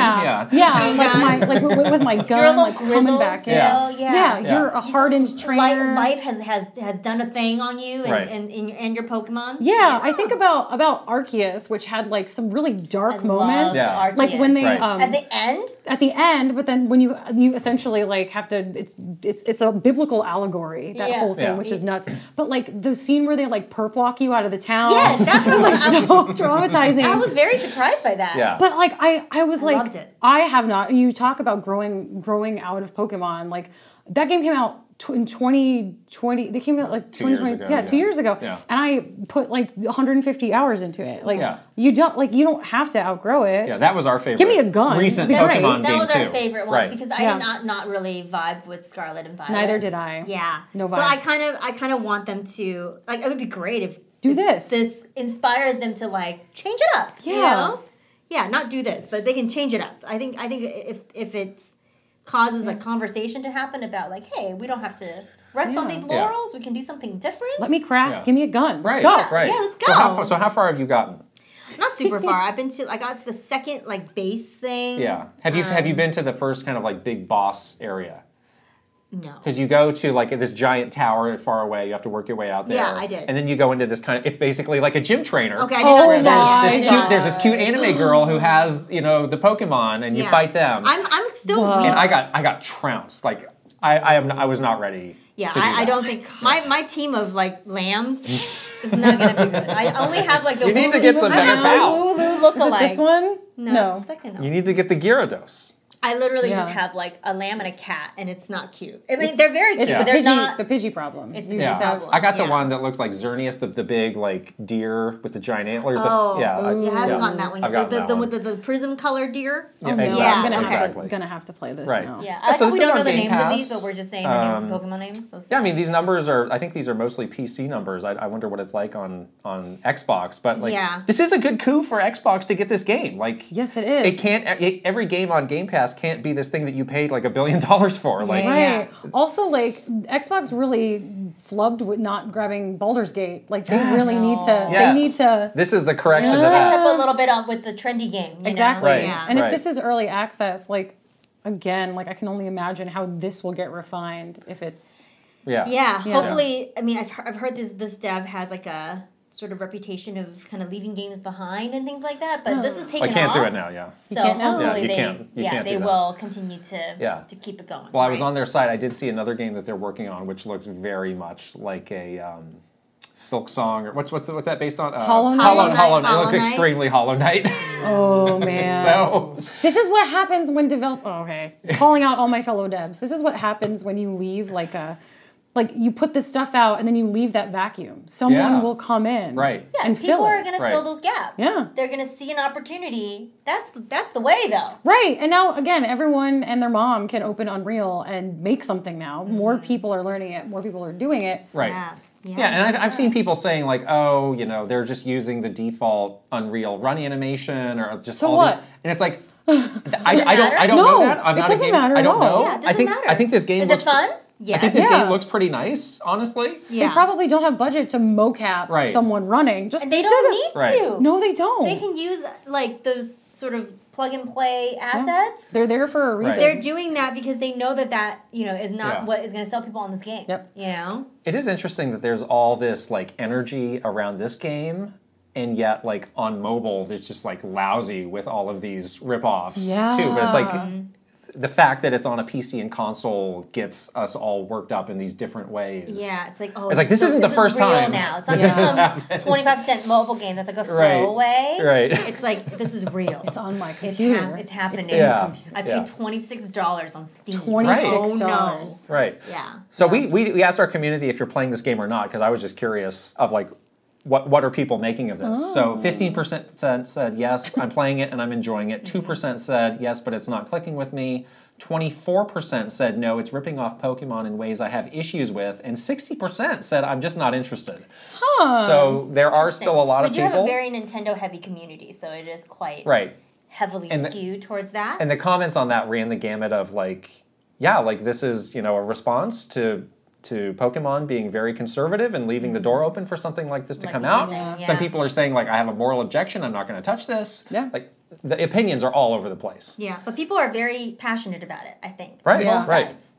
Yeah. With with my gun, like coming back in. Yeah, you're a hardened trainer. Life has done a thing on you and your Pokemon. Yeah, I think about Arceus, which had like some really dark moments. Arceus. Like when they at the end. At the end, but then when you essentially like have to, it's a biblical allegory, that whole thing, which is nuts. But like the scene where they like perp walk you out of the town. Yes, that was like so traumatizing. I was very surprised by that. Yeah. But like I was like, loved it. I have not. You talk about growing out of Pokemon. Like that game came out in 2020. They came out like 2020. Yeah, 2 years ago. Yeah. And I put like 150 hours into it. Like you don't have to outgrow it. Yeah, that was our favorite. Give me a gun. Recent Pokemon game That was our too. favorite one because I did not really vibe with Scarlet and Violet. Neither did I. Yeah. No vibes. So I kind of want them to like. It would be great if This inspires them to like change it up. Yeah. You know? Yeah, not do this, but they can change it up. I think if it causes a conversation to happen about like, hey, we don't have to rest on these laurels. We can do something different. Let me craft. Yeah. Give me a gun. Right. Let's go. Right. Yeah, let's go. So how far have you gotten? Not super far. I got to the second like base thing. Yeah. Have you been to the first kind of like big boss area? No. Because you go to like this giant tower far away. You have to work your way out there. Yeah, I did. And then you go into this kind of, it's basically like a gym trainer. Okay, I did not do that. There's this cute anime girl who has, the Pokemon and you fight them. I'm still weak. And I got trounced. Like I was not ready. Yeah, I don't think my team of like lambs is not gonna be good. I only have like the You need to get some better pals. lookalike. This one? No. You need to get the Gyarados. I literally just have like a lamb and a cat, and it's not cute. I mean, they're very cute, but they're not the Pidgey problem. It's the Pidgey problem. I got the one that looks like Xerneas, the big like deer with the giant antlers. I haven't gotten that one. With the prism colored deer. Yeah, I'm gonna have to play this now. Yeah, I we don't know the names of these, but we're just saying the name of Pokemon names. So I mean, these numbers I think these are mostly PC numbers. I wonder what it's like on Xbox, but like, this is a good coup for Xbox to get this game. Like, yes, it is. It can't. Every game on Game Pass can't be this thing that you paid like $1 billion for. Like, right. Also, like Xbox really flubbed with not grabbing Baldur's Gate. Like they really need to. Yes. They need to. This is the correction to catch that. up a little bit on with the trendy game. Exactly. Right. Yeah. And if this is early access, like again, like I can only imagine how this will get refined if it's. Yeah. Hopefully, I mean, I've heard this dev has like a sort of reputation of kind of leaving games behind and things like that, but this is taken off. I can't do it now, yeah. So hopefully they will will continue to keep it going. Well, I was on their site. I did see another game that they're working on, which looks very much like a Silk Song, or what's that based on? Hollow Knight. Hollow Knight. It looked extremely Hollow Knight. Oh man. So this is what happens when calling out all my fellow devs. This is what happens when you leave like you put this stuff out and then you leave that vacuum. Someone will come in, right? Yeah, and people are going to fill those gaps. Yeah, they're going to see an opportunity. That's the way, though. Right, and now again, everyone and their mom can open Unreal and make something now. More people are learning it. More people are doing it. Right. Yeah, and I've seen people saying like, oh, they're just using the default Unreal run animation or just so what? And it's like, I don't know that. I'm not a game. Matter I don't at know. all. Yeah, it doesn't matter. I think this game is it fun? Yes. I think this game looks pretty nice, honestly. Yeah. They probably don't have budget to mocap someone running. And they don't need to. No, they don't. They can use like those sort of plug and play assets. They're there for a reason. They're doing that because they know that is not what is going to sell people on this game. Yep. It is interesting that there's all this like energy around this game, and yet like on mobile it's just like lousy with all of these rip-offs too. But it's like the fact that it's on a PC and console gets us all worked up in these different ways. Yeah, it's like, it's like this isn't the first time now. It's not just some 25-cent mobile game that's like a throwaway. Right. It's like, this is real. It's on my computer. It's happening. I paid $26 on Steam. $26. Right. Yeah. So we asked our community if you're playing this game or not, because I was just curious of like, what are people making of this? So 15% said yes, I'm playing it and I'm enjoying it. 2% said yes, but it's not clicking with me. 24% said no, it's ripping off Pokemon in ways I have issues with. And 60% said I'm just not interested. So there are still a lot of people. We do have a very Nintendo-heavy community, so it is quite heavily skewed towards that. And the comments on that ran the gamut of like, this is a response to Pokemon being very conservative and leaving the door open for something like this to come out. Some people are saying like, I have a moral objection, I'm not going to touch this. Yeah. Like the opinions are all over the place. Yeah, but people are very passionate about it, I think. Right, both right. sides.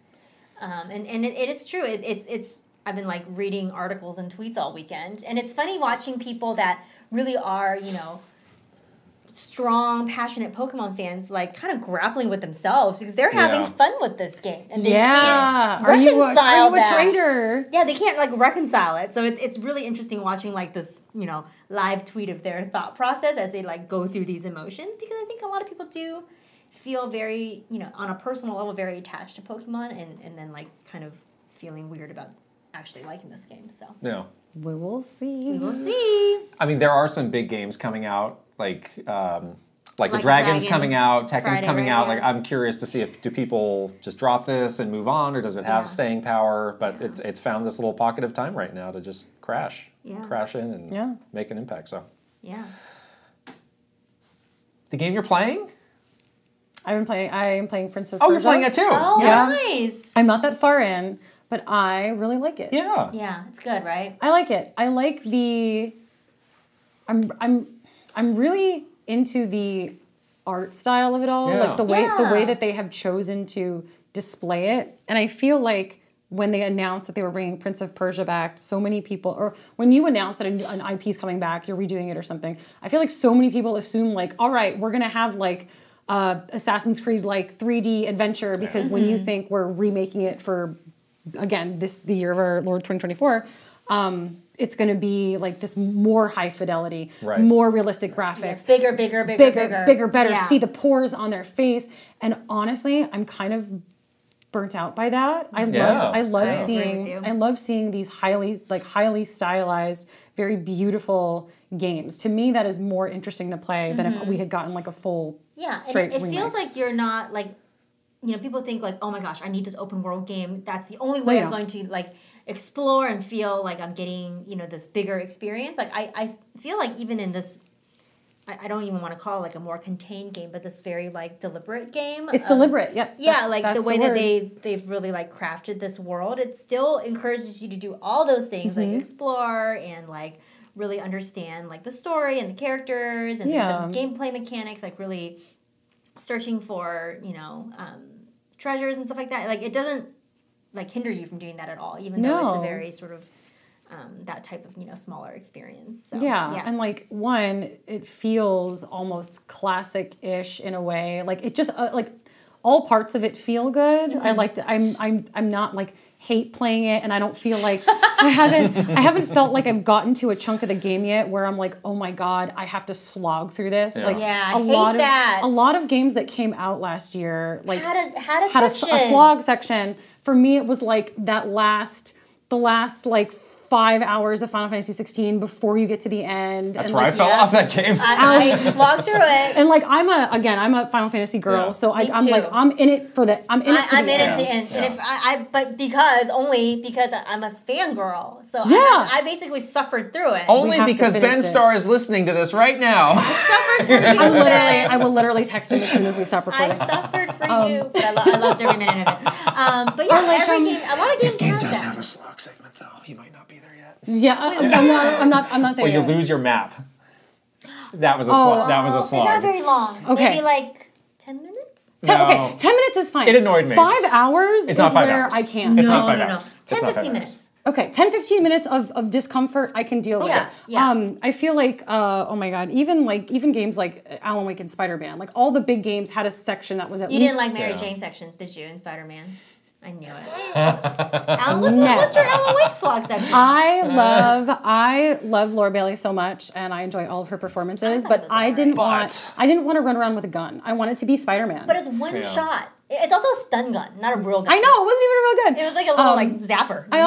And it is true. It's I've been like reading articles and tweets all weekend, and it's funny watching people that really are, you know, strong, passionate Pokemon fans, like kind of grappling with themselves because they're having fun with this game, and they can't reconcile are you a traitor? Yeah, they can't like reconcile it. So it's really interesting watching like this, you know, live tweet of their thought process as they like go through these emotions, because I think a lot of people do feel very, you know, on a personal level, very attached to Pokemon, and then like kind of feeling weird about actually liking this game. So yeah, we will see. We will see. I mean, there are some big games coming out. Like the Dragon's coming out, Tekken's Friday, coming out. Yeah. Like, I'm curious to see do people just drop this and move on, or does it have staying power? But it's found this little pocket of time right now to just crash in and make an impact. So the game you're playing? I am playing Prince of Persia. Oh, you're playing it too. Oh, nice. I'm not that far in, but I really like it. Yeah. Yeah, it's good, right? I like it. I like the. I'm really into the art style of it all, like the way that they have chosen to display it. And I feel like when they announced that they were bringing Prince of Persia back, so many people, or when you announce that an IP is coming back, you're redoing it or something, I feel like so many people assume like, all right, we're gonna have like Assassin's Creed like 3D adventure, because when you think we're remaking it for, again, the year of our Lord 2024, it's going to be like this more high fidelity, more realistic graphics. Yeah, bigger, better. Yeah. See the pores on their face. And honestly, I'm kind of burnt out by that. I love seeing these highly stylized, very beautiful games. To me, that is more interesting to play than if we had gotten like a full straight it remake. feels like you're not like, you know, people think like, oh my gosh, I need this open world game. That's the only way I'm going to like explore and feel like I'm getting, you know, this bigger experience. Like I feel like even in this, I don't even want to call it like a more contained game, but this very like deliberate game. It's deliberate, yep. Yeah, like the way that they've really like crafted this world. It still encourages you to do all those things, like explore and like really understand like the story and the characters and the gameplay mechanics, like really searching for, you know, treasures and stuff like that. Like it doesn't like hinder you from doing that at all, even though it's a very sort of that type of, you know, smaller experience. So, and like it feels almost classic-ish in a way. Like it just like all parts of it feel good. I like that. I'm not like hate playing it, and I don't feel like I haven't felt like I've gotten to a chunk of the game yet where I'm like, oh my god, I have to slog through this. Like a lot of games that came out last year like had a slog section. For me, it was like the last like 5 hours of Final Fantasy 16 before you get to the end. That's where I fell off that game. I slogged through it. And like I'm a Final Fantasy girl, so I'm like I'm in it to the end. And but because I'm a fangirl, so I basically suffered through it. Only because Ben Starr is listening to this right now. I suffered for you. I will literally text him as soon as we stop recording. I suffered for you, but I loved every minute of it. But yeah, a lot of games. This game does have a slog segment, though. You might not be there yet. Yeah, I'm not there. Or you lose your map. That was a slog. That was a slog. Not very long. Okay. Maybe like 10 minutes. Okay, 10 minutes is fine. It annoyed me. 5 hours it's not 5 where hours. I can't. It's not 5 hours. 10-15 minutes. Okay, 10-15 minutes of discomfort I can deal with. Yeah. I feel like oh my god, even games like Alan Wake and Spider-Man, like all the big games had a section that was at least. You didn't like Mary Jane sections, did you, in Spider-Man? I knew it. What's your Alan Wake slog section? I love Laura Bailey so much, and I enjoy all of her performances. But I didn't want to run around with a gun. I wanted to be Spider-Man. But it's one shot. It's also a stun gun, not a real gun. I know, it wasn't even a real gun. It was like a little like zapper. I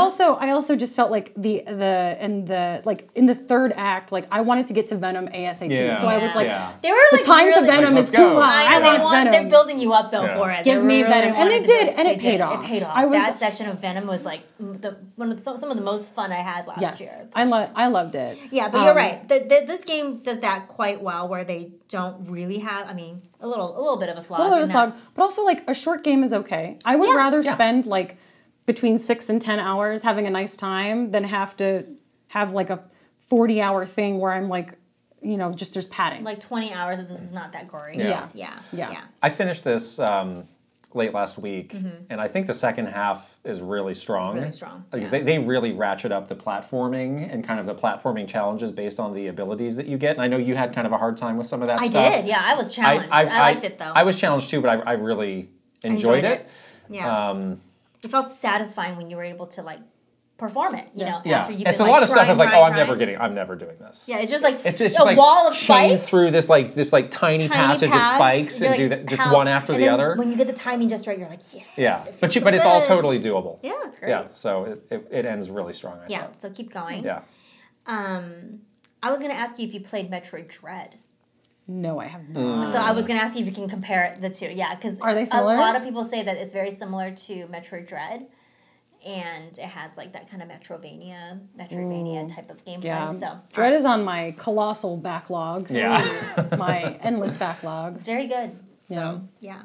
also just felt like in the third act, like I wanted to get to Venom ASAP. Yeah. So I was like, they were like the time to Venom is too long. I want Venom. They're building you up though for it. Give me Venom, and they did, and it paid off. It paid off. That section of Venom was like some of the most fun I had last year. I loved it. Yeah, but you're right. This game does that quite well, where they don't really have. I mean, a little bit of a slog. But also like a short game is okay. I would rather spend like between 6 and 10 hours having a nice time than have to have like a 40-hour thing where I'm like just there's padding. Like 20 hours if this is not that gory. Yeah. I finished this late last week, and I think the second half is really strong. Really strong. Because they really ratchet up the platforming and kind of the platforming challenges based on the abilities that you get. And I know you had kind of a hard time with some of that stuff. I did, yeah. I was challenged. I liked it, though. I was challenged, too, but I really enjoyed it. Yeah. It felt satisfying when you were able to, like, perform it, after you've been, it's a lot of stuff of like, I'm never doing this. Yeah, it's just like a wall of spikes. Through this tiny passage of spikes and do that just one after the other. When you get the timing just right, you're like, yes. Yeah, but it's all totally doable. Yeah, it's great. Yeah, so it ends really strong. I thought. So keep going. Yeah. I was going to ask you if you played Metroid Dread. No, I have not. So I was going to ask you if you can compare the two. Yeah, because are they similar? A lot of people say that it's very similar to Metroid Dread. And it has like that kind of Metroidvania type of gameplay. Yeah. So Dread is on my colossal backlog. Yeah. My endless backlog. Very good. So yeah.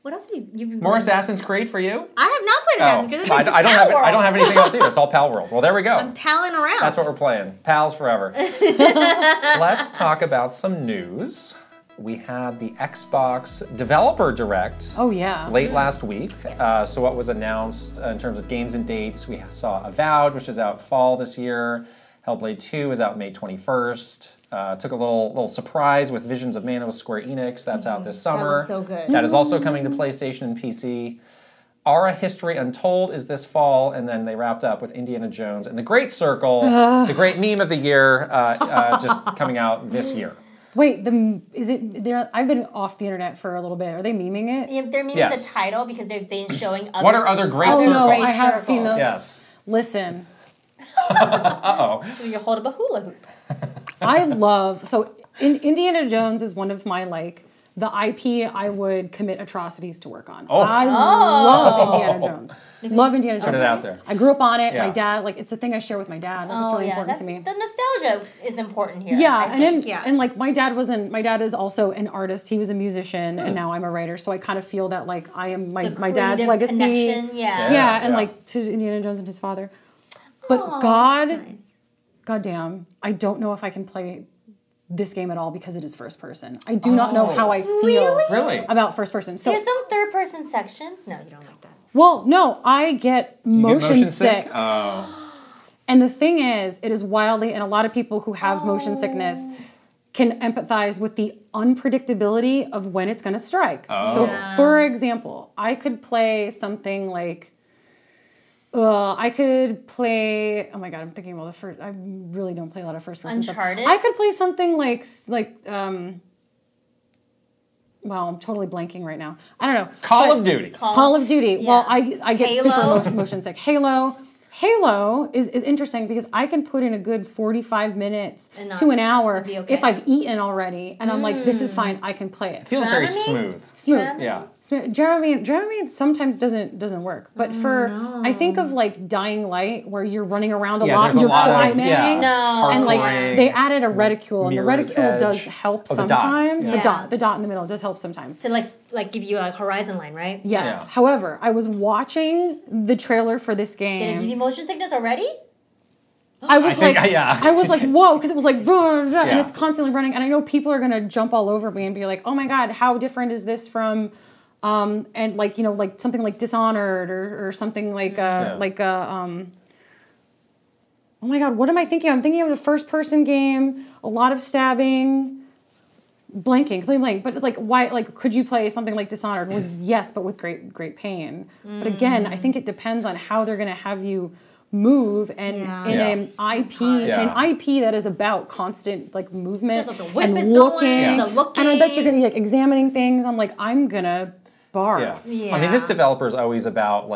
What else have you been More Assassin's Creed for you? I have not played Assassin's Creed. I don't have anything else either. It's all Palworld. Well, there we go. I'm palling around. That's what we're playing. Pals forever. Let's talk about some news. We had the Xbox Developer Direct late last week. Yes. So what was announced in terms of games and dates, we saw Avowed, which is out fall this year. Hellblade 2 is out May 21st. Took a little surprise with Visions of Mana with Square Enix. That's out this summer. That looks so good. That is also coming to PlayStation and PC. Aura History Untold is this fall, and then they wrapped up with Indiana Jones and The Great Circle, the great meme of the year, just coming out this year. Wait, I've been off the internet for a little bit. Are they memeing it? Yeah, they're memeing the title because they've been showing other. What are other great circles? No, I have seen those. Yes. Listen. Uh-oh. So you hold up a hula hoop. I love, Indiana Jones is one of my, the IP I would commit atrocities to work on. Oh. I love Indiana Jones. Love Indiana Jones. Put it out there. I grew up on it. Yeah. My dad, it's a thing I share with my dad. It's really important to me. The nostalgia is important here. Yeah, and my dad is also an artist. He was a musician, and now I'm a writer. So I kind of feel that I am my dad's legacy. Connection, to Indiana Jones and his father. But goddamn, I don't know if I can play this game at all because it is first person. I do not know how I feel about first person. So there's some third person sections. No, you don't like that. Well, no, I get motion sick. Oh. And the thing is, it is wildly, and a lot of people who have motion sickness can empathize with the unpredictability of when it's going to strike. Oh. So, for example, I could play something like, I could play, oh my god, I'm thinking about I really don't play a lot of first person Uncharted? stuff. I could play something well, I'm totally blanking right now. I don't know. Call of Duty. Call of Duty. Yeah. Well, I get Halo. super motion sick. Halo is interesting because I can put in a good 45 minutes to an hour if I've eaten already, and I'm like, this is fine, I can play it. It feels very smooth. Yeah. Dramamine sometimes doesn't work, but I think of Dying Light where you're running around a lot and you're climbing. And they added a reticule, and the reticule does help sometimes. The dot in the middle does help sometimes. To give you a horizon line, right? Yes. Yeah. However, I was watching the trailer for this game. Did it give you motion sickness already? I was like, whoa, because it was like, and it's constantly running. And I know people are gonna jump all over me and be like, oh my god, how different is this from, and something like Dishonored or something oh my god, what am I thinking? I'm thinking of the first person game, a lot of stabbing, completely blank. But why? Could you play something like Dishonored? Well, yes, but with great pain. But again, I think it depends on how they're gonna have you move and in an IP that is about constant movement and looking. And I bet you're gonna be examining things. I'm gonna barf. Yeah. I mean, this developer is always about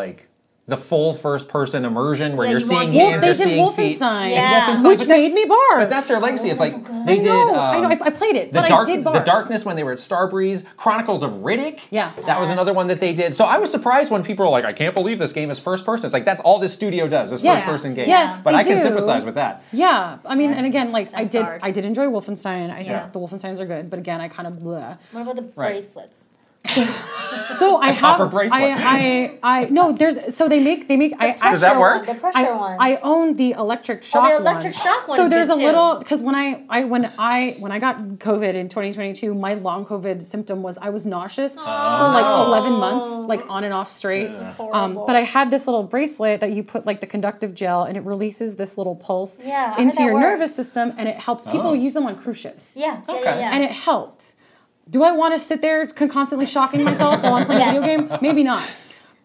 the full first-person immersion where you're seeing hands, you're seeing feet. Wolfenstein, which made me barf. But that's their legacy. It's they did. I know. I played it, but I did barf. The Darkness when they were at Starbreeze, Chronicles of Riddick. Yeah, that was another one that they did. So I was surprised when people were like, "I can't believe this game is first-person." It's that's all this studio does is first-person games. Yeah, but I can sympathize with that. Yeah, I mean, and again, I did enjoy Wolfenstein. I think the Wolfensteins are good, but again, I kind of blah. What about the bracelets? So I have copper bracelet. I no. There's so they make. Does that work? The pressure one. I own the electric shock one. The electric shock one. So there's a little because when I got COVID in 2022, my long COVID symptom was I was nauseous for like 11 months, like on and off straight. That's horrible. But I had this little bracelet that you put like the conductive gel, and it releases this little pulse Yeah, into your nervous system, and it helps. People use them on cruise ships. Yeah. And it helped. Do I want to sit there constantly shocking myself while I'm playing a video game? Maybe not.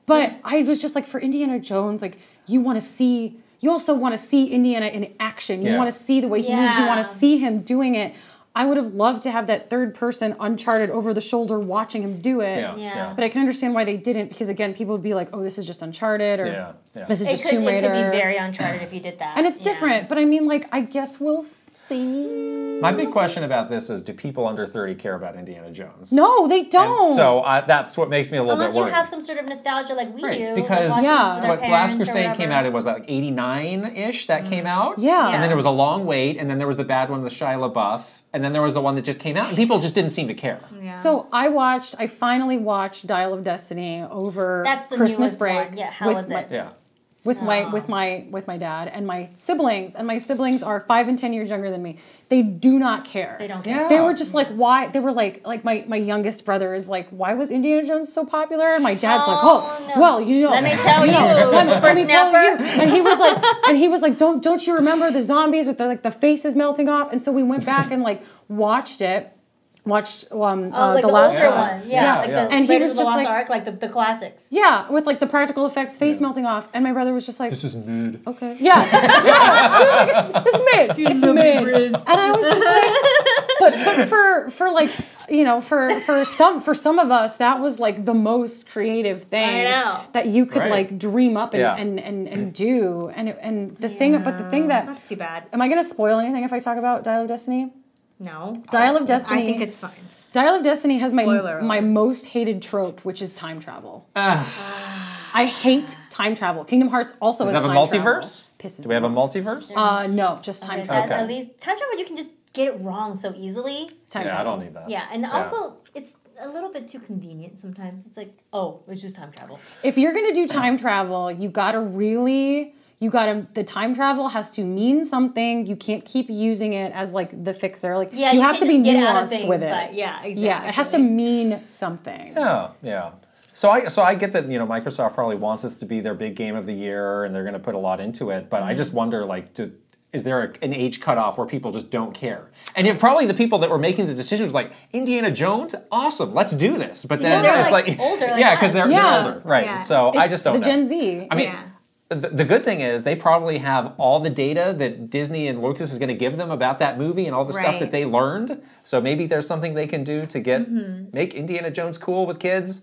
But I was just like, for Indiana Jones, like, you also want to see Indiana in action. You want to see the way he moves. You want to see him doing it. I would have loved to have that third person Uncharted over the shoulder watching him do it. But I can understand why they didn't, because again, people would be like, oh, this is just Uncharted, or this is just Tomb Raider. It could be very Uncharted if you did that. And it's different, but I mean, like, I guess we'll see. My big question about this is, do people under 30 care about Indiana Jones? No, they don't. And so that's what makes me a little bit worried. Unless you have some sort of nostalgia like we do. Because what Last Crusade came out, it was like 89-ish that came out. Yeah. And then there was a long wait, and then there was the bad one with Shia LaBeouf, and then there was the one that just came out, and people just didn't seem to care. Yeah. So I finally watched Dial of Destiny over Christmas break. One. Yeah, how was it? With my dad and my siblings are 5 and 10 years younger than me. They do not care. They don't care. Yeah. They were just like, why? They were like my youngest brother is like, why was Indiana Jones so popular? And my dad's well, you know. Let me tell you. Let me tell you. And he was like, don't you remember the zombies with the faces melting off? And so we went back and like watched it. Like the last older one, and he was just like the classics. Yeah, with like the practical effects, face melting off, and my brother was just like, "This is mid." Okay, yeah. He was like, "It's mid, it's mid," and I was just like, but for like for some of us, that was like the most creative thing that you could like dream up and do, and the thing that that's too bad. Am I gonna spoil anything if I talk about Dial of Destiny? No. Dial of Destiny. I think it's fine. Dial of Destiny has my most hated trope, which is time travel. I hate time travel. Kingdom Hearts also has time travel. Does it have a multiverse? Do we have a multiverse? No, just time travel. At least time travel, you can just get it wrong so easily. Time travel. I don't need that. Yeah, and also it's a little bit too convenient sometimes. It's like, oh, it's just time travel. If you're gonna do time travel, the time travel has to mean something. You can't keep using it as like the fixer. Like you have to be nuanced with it. Yeah, exactly. Yeah, it has to mean something. Yeah. So I get that, Microsoft probably wants this to be their big game of the year and they're going to put a lot into it, but I just wonder is there an age cutoff where people just don't care? And probably the people that were making the decisions were like, Indiana Jones, awesome, let's do this. But then it's like older. because they're older, right? Yeah. So I just don't know. The Gen Z. I mean. Yeah. The good thing is they probably have all the data that Disney and Lucas is going to give them about that movie and all the stuff that they learned. So maybe there's something they can do to make Indiana Jones cool with kids.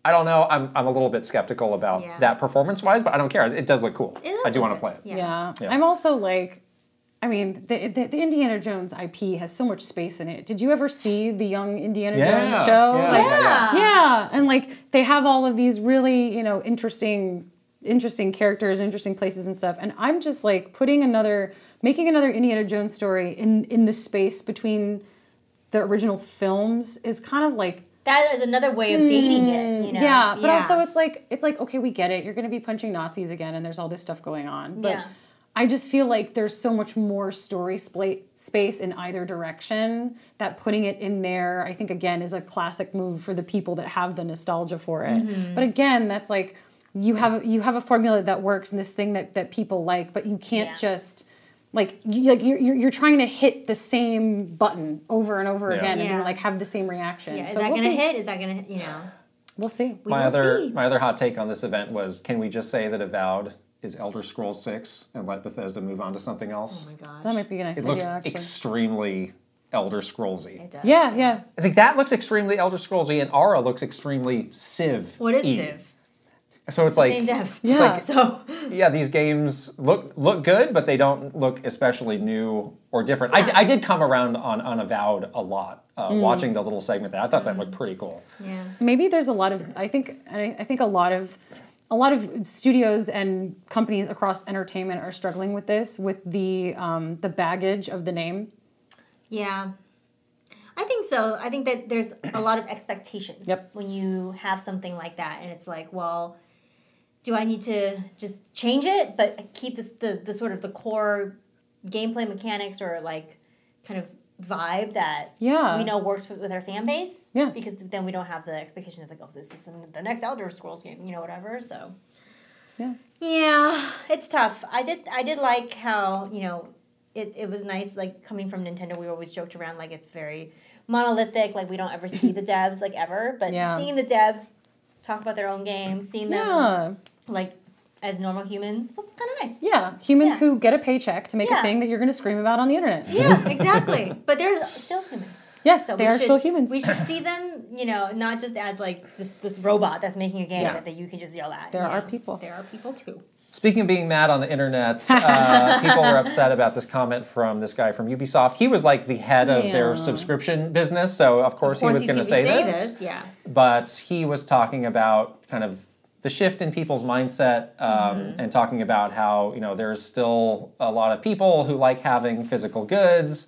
I don't know. I'm a little bit skeptical about that performance-wise, but I don't care. It does look cool. I do want to play it. Yeah. I'm also like, I mean, the Indiana Jones IP has so much space in it. Did you ever see the Young Indiana Jones show? Yeah. And like they have all of these really, interesting characters, interesting places and stuff. And I'm just like making another Indiana Jones story in the space between the original films is kind of like, that is another way of dating it, Yeah, but also it's like, okay, we get it. You're going to be punching Nazis again and there's all this stuff going on. But I just feel like there's so much more story space in either direction that putting it in there, I think, again, is a classic move for the people that have the nostalgia for it. But again, that's like, you have a formula that works and this thing that people like, but you can't just you're trying to hit the same button over and over again and like have the same reaction. Yeah. Is that going to hit? Is that going to We'll see. My other hot take on this event was, can we just say that Avowed is Elder Scrolls 6 and let Bethesda move on to something else? Oh my gosh. That might be a nice idea. It looks extremely Elder Scrollsy. It does. Yeah. It's like that looks extremely Elder Scrollsy and Aura looks extremely Civ. What is Civ? So it's like same devs. Yeah. These games look good, but they don't look especially new or different. I did come around on Avowed a lot, watching the little segment there. I thought that looked pretty cool. Yeah. Maybe there's a lot of I think a lot of studios and companies across entertainment are struggling with this, with the baggage of the name. Yeah. I think so. I think that there's a lot of expectations when you have something like that, and it's like, well, do I need to just change it, but keep the sort of the core gameplay mechanics or like kind of vibe that we know works with our fan base? Yeah. Because then we don't have the expectation of like, oh, this is the next Elder Scrolls game, whatever. So. Yeah, it's tough. I did like how, it was nice, like, coming from Nintendo, we always joked around, like, it's very monolithic, like, we don't ever see the devs, like, ever, but seeing the devs talk about their own games, seeing them, like, as normal humans was kind of nice. Yeah, humans who get a paycheck to make a thing that you're going to scream about on the internet. Yeah, exactly. But they're still humans. Yes, so they are still humans. We should see them, not just as, like, just this robot that's making a game that you can just yell at. There are people. There are people, too. Speaking of being mad on the internet, people were upset about this comment from this guy from Ubisoft. He was like the head of their subscription business, so of course he was going to say this. But he was talking about kind of the shift in people's mindset and talking about how, there's still a lot of people who like having physical goods.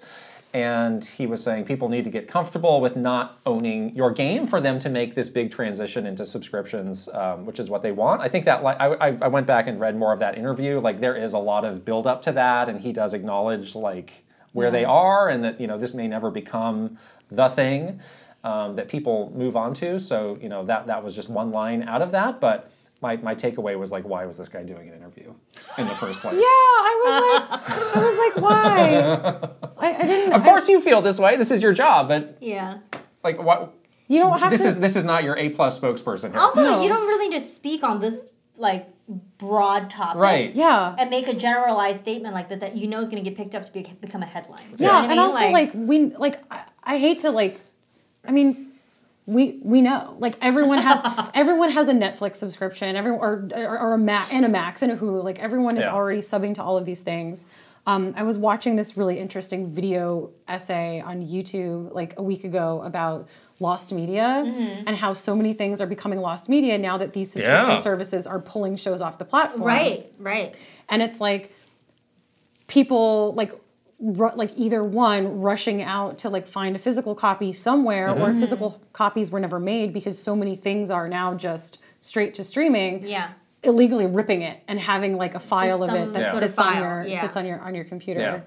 And he was saying people need to get comfortable with not owning your game for them to make this big transition into subscriptions, which is what they want. I think that I went back and read more of that interview. Like there is a lot of build up to that, and he does acknowledge like where they are, and that this may never become the thing that people move on to. So that was just one line out of that, but. My takeaway was like, why was this guy doing an interview in the first place? Yeah, I was like, why? I didn't. Of course, you feel this way. This is your job, but like what? You don't have to. This is not your A+ spokesperson. Here. Also, you don't really need to speak on this like broad topic, right? Yeah, and make a generalized statement like that is going to get picked up to become a headline. Yeah, and also I hate to like, I mean. We know, like everyone has a Netflix subscription, or a Max and a Hulu. Like everyone is already subbing to all of these things. I was watching this really interesting video essay on YouTube like a week ago about lost media and how so many things are becoming lost media now that these subscription services are pulling shows off the platform. Right. And it's like people like either one rushing out to like find a physical copy somewhere or physical copies were never made because so many things are now just straight to streaming. Yeah. Illegally ripping it and having like a file of it that sits on your computer. Yeah.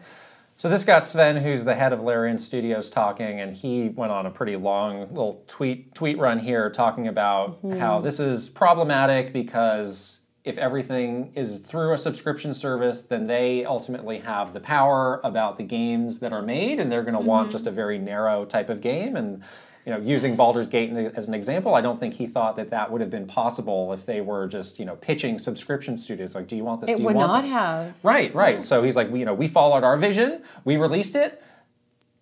So this got Sven, who's the head of Larian Studios, talking, and he went on a pretty long little tweet run here talking about how this is problematic because if everything is through a subscription service, then they ultimately have the power about the games that are made, and they're going to want just a very narrow type of game. And using Baldur's Gate as an example, I don't think he thought that would have been possible if they were just pitching subscription studios like, do you want this? It would not have. Right. Yeah. So he's like, we followed our vision, we released it.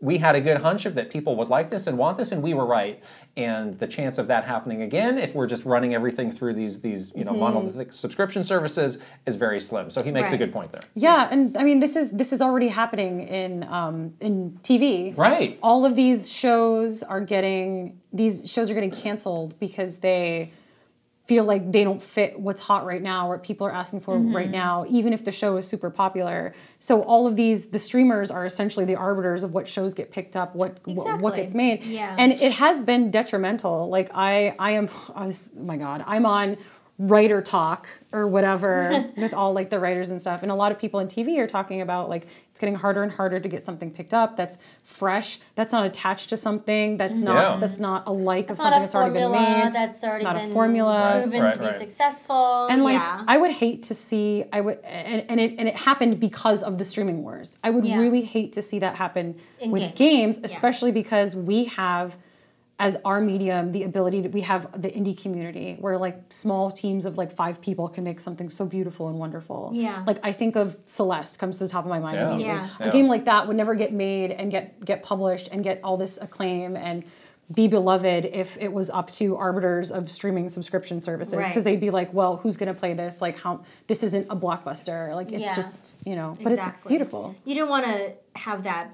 We had a good hunch of that people would like this and want this, and we were right. And the chance of that happening again, if we're just running everything through these monolithic subscription services, is very slim. So he makes a good point there. Yeah, and I mean this is already happening in TV. Right. All of these shows are getting canceled because they feel like they don't fit what's hot right now, what people are asking for right now, even if the show is super popular. So all of the streamers are essentially the arbiters of what shows get picked up, what gets made. Yeah. And it has been detrimental. Like I'm on Writer Talk or whatever with all like the writers and stuff. And a lot of people in TV are talking about like it's getting harder and harder to get something picked up that's fresh, that's not attached to something, that's not a like of something that's already been made. That's already not been a formula proven to be successful. And like I would hate to see and it happened because of the streaming wars. I would really hate to see that happen with games, especially because we have as our medium, the ability we have the indie community where like small teams of like 5 people can make something so beautiful and wonderful. Yeah. Like I think of Celeste comes to the top of my mind immediately. Yeah. A game like that would never get made and get published and get all this acclaim and be beloved if it was up to arbiters of streaming subscription services because they'd be like, well, who's going to play this? Like how this isn't a blockbuster. Like it's just, but it's beautiful. You don't want to have that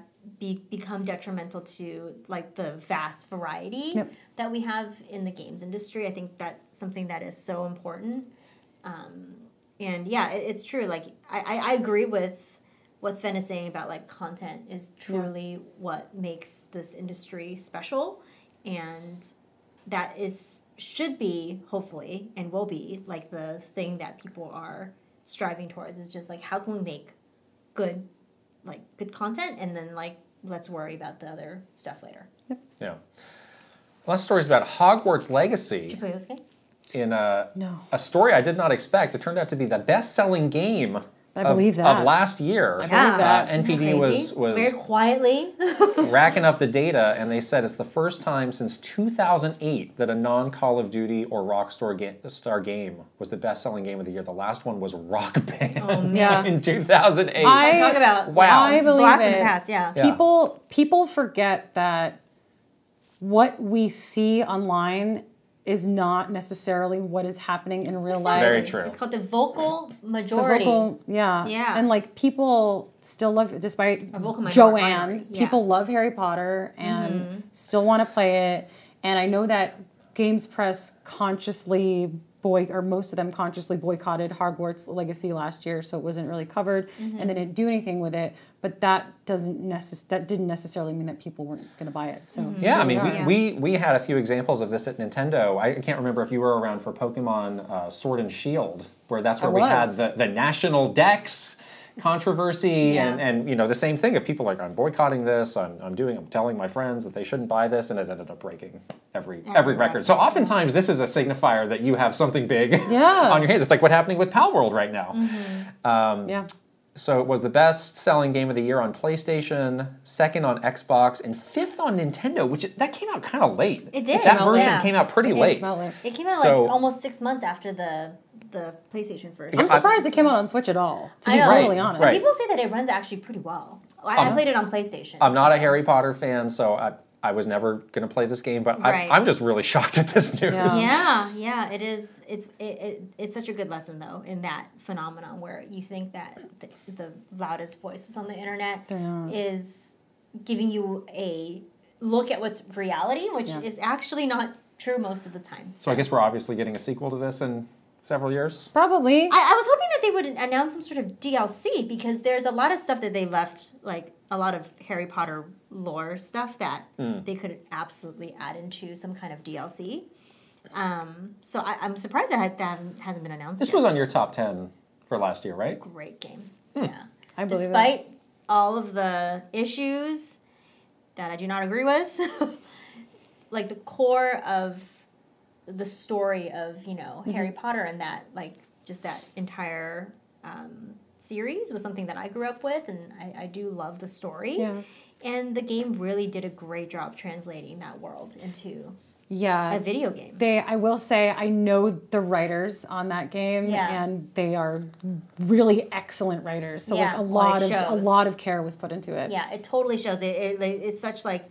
become detrimental to like the vast variety that we have in the games industry. I think that's something that is so important. And yeah, it's true. Like I agree with what Sven is saying about like content is truly what makes this industry special, and that should be, hopefully, and will be like the thing that people are striving towards, is just like, how can we make good content, and then like let's worry about the other stuff later. Yep. Yeah. Last story is about Hogwarts Legacy. Did you play this game? In a story I did not expect. It turned out to be the best-selling game of last year. I believe that. NPD was very quietly racking up the data, and they said it's the first time since 2008 that a non-Call of Duty or Rockstar game was the best-selling game of the year. The last one was Rock Band in 2008. I talk about I believe blast it. in the past. Yeah. People forget that what we see online is not necessarily what is happening in real life. Very true. It's called the vocal majority. Yeah. And like people still love, despite Joanne, people love Harry Potter and still want to play it. And I know that Games Press consciously most of them consciously boycotted Hogwarts Legacy last year, so it wasn't really covered, and they didn't do anything with it. But that didn't necessarily mean that people weren't going to buy it. So I mean, we had a few examples of this at Nintendo. I can't remember if you were around for Pokemon Sword and Shield, where that's where we had the National Dex controversy, and you know, the same thing of people like, I'm boycotting this, I'm telling my friends that they shouldn't buy this, and it ended up breaking every record. So oftentimes this is a signifier that you have something big on your hands. It's like what's happening with Palworld right now. So it was the best-selling game of the year on PlayStation, second on Xbox, and fifth on Nintendo, that came out kind of late. It did. That version came out pretty late. It came out like almost 6 months after the PlayStation version. I'm surprised it came out on Switch at all, to be totally honest. Right. People say that it runs actually pretty well. I played it on PlayStation. I'm not a Harry Potter fan, so I was never going to play this game, but I'm just really shocked at this news. Yeah, it is. It's such a good lesson, though, in that phenomenon where you think that the loudest voices on the internet is giving you a look at what's reality, which is actually not true most of the time. So I guess we're obviously getting a sequel to this in several years? Probably. I was hoping that they would announce some sort of DLC, because there's a lot of stuff that they left, like a lot of Harry Potter lore stuff that they could absolutely add into some kind of DLC. So I'm surprised that hasn't been announced yet. Was on your top 10 for last year, right? Great game. Yeah. I believe Despite all of the issues that I do not agree with, like the core of the story of, Harry Potter and that, like, just that entire series was something that I grew up with, and I do love the story. Yeah. And the game really did a great job translating that world into a video game. I will say, I know the writers on that game, and they are really excellent writers. So like a lot of care was put into it. Yeah, it totally shows. It's such like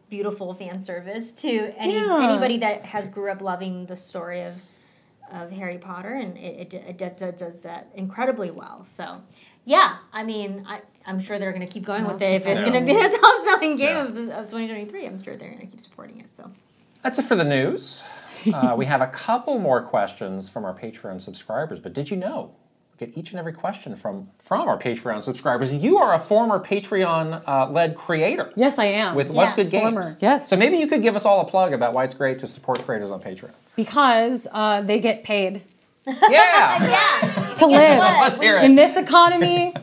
beautiful fan service to anybody that has grew up loving the story of Harry Potter, and it does that incredibly well. So, I mean, I'm sure they're going to keep going with it. If it's going to be the top-selling game of 2023, I'm sure they're going to keep supporting it. So that's it for the news. We have a couple more questions from our Patreon subscribers, but did you know we get each and every question from our Patreon subscribers? And you are a former Patreon-led creator. Yes, I am. With What's Good Games. Former. Yes. So maybe you could give us all a plug about why it's great to support creators on Patreon. Because they get paid. Yeah. To live. Let's hear it. In this economy.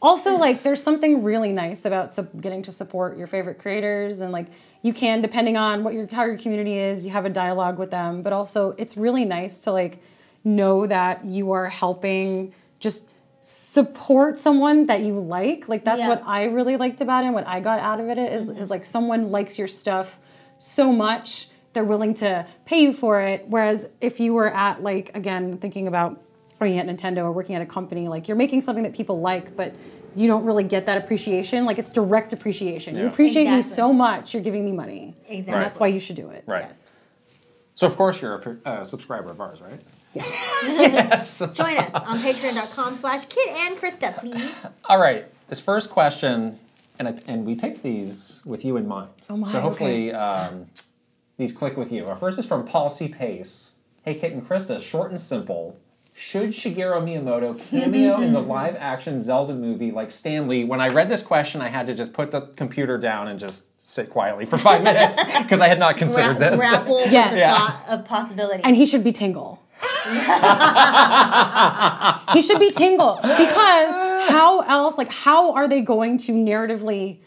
Also, like, there's something really nice about getting to support your favorite creators, and like, you can, depending on how your community is, you have a dialogue with them. But also, it's really nice to like know that you are helping just support someone that you like. Like, that's what I really liked about it, and what I got out of it is like, someone likes your stuff so much they're willing to pay you for it. Whereas if you were at, like, again, thinking about working at Nintendo or working at a company, like, you're making something that people like, but you don't really get that appreciation. Like, it's direct appreciation. You appreciate me so much, you're giving me money. Exactly. And that's why you should do it. Right. Yes. So, of course, you're a subscriber of ours, right? Yes. Join us on patreon.com/Kit and Krysta, please. All right. This first question, and we picked these with you in mind. Oh my, so hopefully these click with you. Our first is from Paul C. Pace. Hey, Kit and Krysta, short and simple. Should Shigeru Miyamoto cameo in the live-action Zelda movie like Stan Lee? When I read this question, I had to just put the computer down and just sit quietly for 5 minutes because I had not considered this. Grapple with the thought of possibility. And he should be Tingle. He should be Tingle. Because how else, like, how are they going to narratively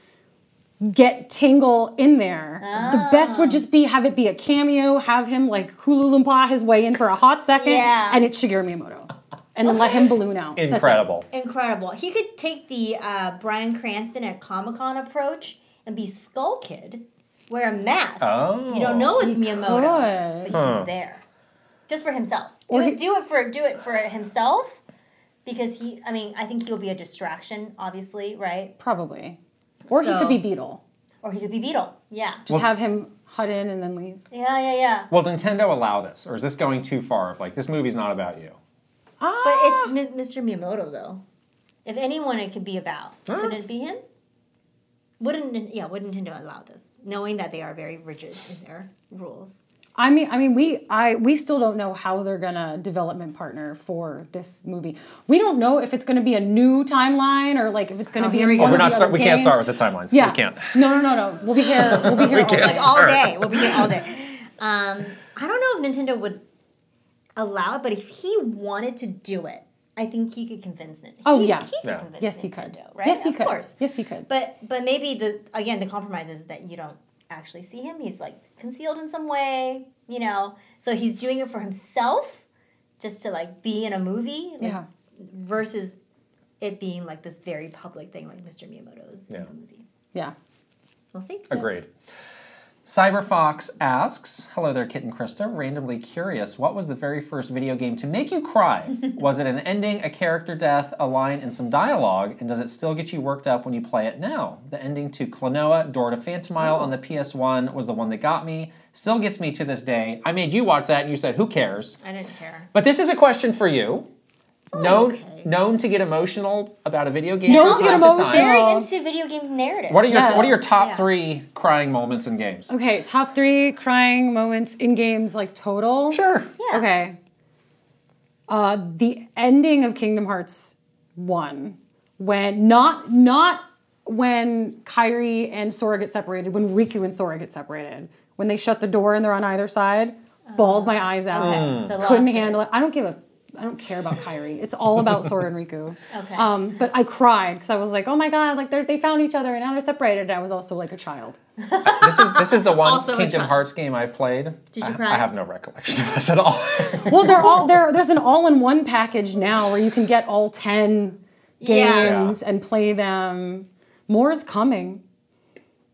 get Tingle in there? The best would just be have it be a cameo, have him like Hulu Loompa his way in for a hot second, and it's Shigeru Miyamoto. And then let him balloon out. Incredible. Incredible. He could take the Bryan Cranston at Comic-Con approach and be Skull Kid, wear a mask. Oh. You don't know it's Miyamoto, but he's there. Just for himself. Do it for himself, because I think he'll be a distraction, obviously, right? Probably. Or he could be Beetle. Yeah. Just have him hut in and then leave. Yeah. Will Nintendo allow this? Or is this going too far of like, this movie's not about you? But it's Mr. Miyamoto, though. If anyone it could be about, couldn't it be him? Wouldn't Nintendo allow this, knowing that they are very rigid in their rules? I mean, we still don't know how they're gonna development partner for this movie. We don't know if it's gonna be a new timeline or like if it's gonna be. We can't start with the timelines. Yeah. We can't. No. We'll be here. We'll be here all day. We'll be here all day. I don't know if Nintendo would allow it, but if he wanted to do it, I think he could convince it. He could convince yes, he Nintendo, could. Right? Yes, he could. Of course. Yes, he could. But maybe the compromise is that you don't actually see him. He's like concealed in some way, So he's doing it for himself, just to like be in a movie, versus it being like this very public thing, like Mr. Miyamoto's in the movie. Yeah, we'll see. Agreed. Cyberfox asks, hello there, Kit and Krysta. Randomly curious, what was the very first video game to make you cry? Was it an ending, a character death, a line, and some dialogue? And does it still get you worked up when you play it now? The ending to Klonoa, Door to Phantomile on the PS1 was the one that got me. Still gets me to this day. I made you watch that and you said, who cares? I didn't care. But this is a question for you. Known to get emotional about a video game. Known to get emotional. Very into video games narrative. What are your top 3 crying moments in games? Okay, top 3 crying moments in games, like total. Sure. Yeah. Okay. The ending of Kingdom Hearts 1, when not when Kairi and Sora get separated, when Riku and Sora get separated, when they shut the door and they're on either side, bawled my eyes out. Okay, so couldn't handle it. I don't care about Kairi. It's all about Sora and Riku. Okay. But I cried because I was like, oh my god, like they found each other and now they're separated. And I was also like a child. This is the one Kingdom Hearts game I've played. Did you cry? I have no recollection of this at all. Well, there's an all-in-one package now where you can get all 10 games and play them. More is coming.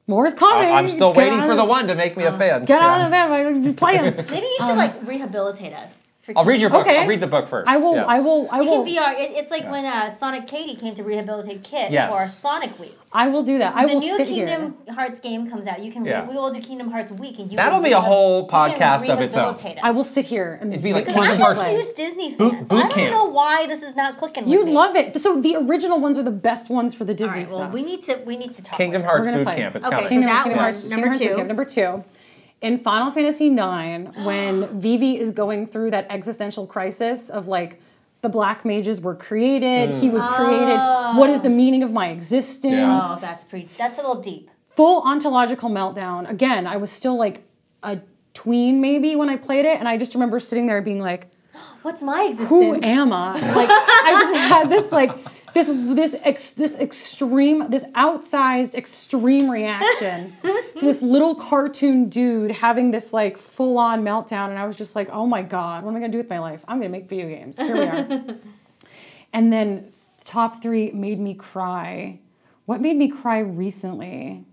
I'm still waiting for the one to make me a fan. Get out of the van, play them. Maybe you should rehabilitate us. I'll read your book. Okay. I'll read the book first. I will. You can be it's like when Sonic Katie came to rehabilitate Kit for Sonic Week. I will do that. I will sit here. The new Kingdom Hearts game comes out. You can. We will do Kingdom Hearts Week, and that'll be a whole podcast of its own. I will sit here and it'd be like Kingdom Hearts. I'm a huge Disney fan. I don't know why this is not clicking. You'd love it. So the original ones are the best ones for the Disney stuff. Well, we need to talk. Kingdom Hearts Boot Camp. It's coming. Okay, so that was number 2. Number 2. In Final Fantasy IX, when Vivi is going through that existential crisis of like, the black mages were created, he was created, what is the meaning of my existence? Yeah. Oh, that's a little deep. Full ontological meltdown. Again, I was still like a tween maybe when I played it, and I just remember sitting there being like, what's my existence? Who am I? Like, I just had this like, this outsized extreme reaction to this little cartoon dude having this like full-on meltdown, and I was just like, oh my god, what am I gonna do with my life? I'm gonna make video games. Here we are. And then top 3 made me cry. What made me cry recently?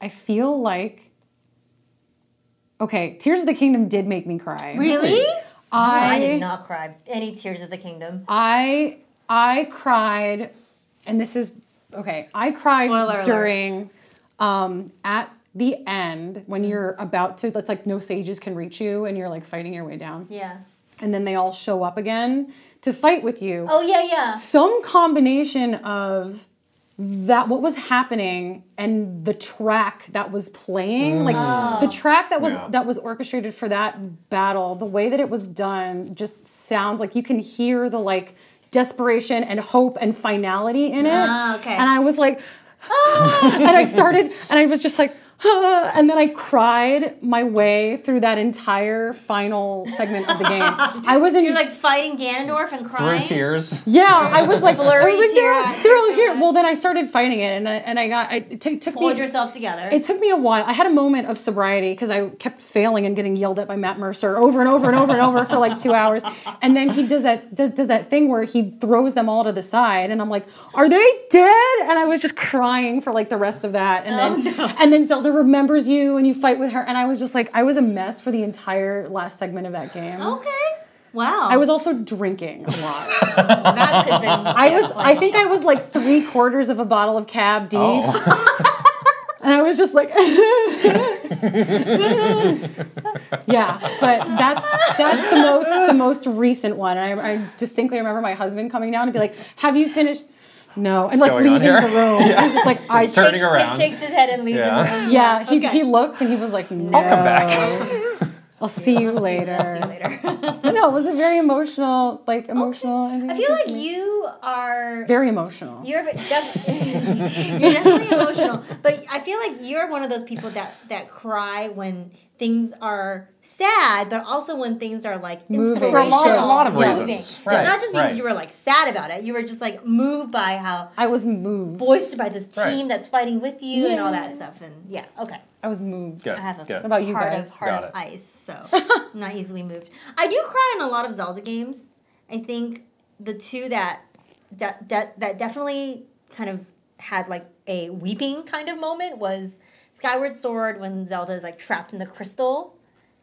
I feel like Tears of the Kingdom did make me cry. Really? I did not cry. Any Tears of the Kingdom. I cried, and this is I cried during at the end when you're about to. It's like no sages can reach you, and you're like fighting your way down. Yeah. And then they all show up again to fight with you. Oh yeah. Some combination of what was happening and the track that was playing, like the track that was orchestrated for that battle, the way that it was done just sounds like you can hear the like desperation and hope and finality in it. Okay. And I was like, and I was just like, and then I cried my way through that entire final segment of the game. You're like fighting Ganondorf and crying? Through tears? Yeah, I was like, blurry they're all here. Well, then I started fighting it, and it took Pulled yourself together. It took me a while. I had a moment of sobriety because I kept failing and getting yelled at by Matt Mercer over and over and over and over for like 2 hours. And then he does that thing where he throws them all to the side, and I'm like, are they dead? And I was just crying for like the rest of that, and then Zelda remembers you and you fight with her, and I was just like, I was a mess for the entire last segment of that game. Okay. Wow. I was also drinking a lot. That could have been. I think I was like 3/4 of a bottle of Cab D. Oh. And I was just like, yeah. But that's the most recent one. And I distinctly remember my husband coming down and be like, "Have you finished?" No, and like leaving the room. Yeah. I was just like, turning around. Shakes his head and leaves the room. Yeah, he looked and he was like, no. I'll come back. I'll see you later. But no, it was a very emotional. I feel like you are very emotional. You're definitely emotional, but I feel like you're one of those people that cry when things are sad, but also when things are like inspirational. For a lot of reasons. Right. It's not just because you were like sad about it. You were just like moved by how I was moved, boistered by this team that's fighting with you and all that stuff. And okay. I was moved. Good. I have a What about you guys? heart of ice, so I'm not easily moved. I do cry in a lot of Zelda games. I think the two that definitely kind of had like a weeping kind of moment was Skyward Sword when Zelda is like trapped in the crystal.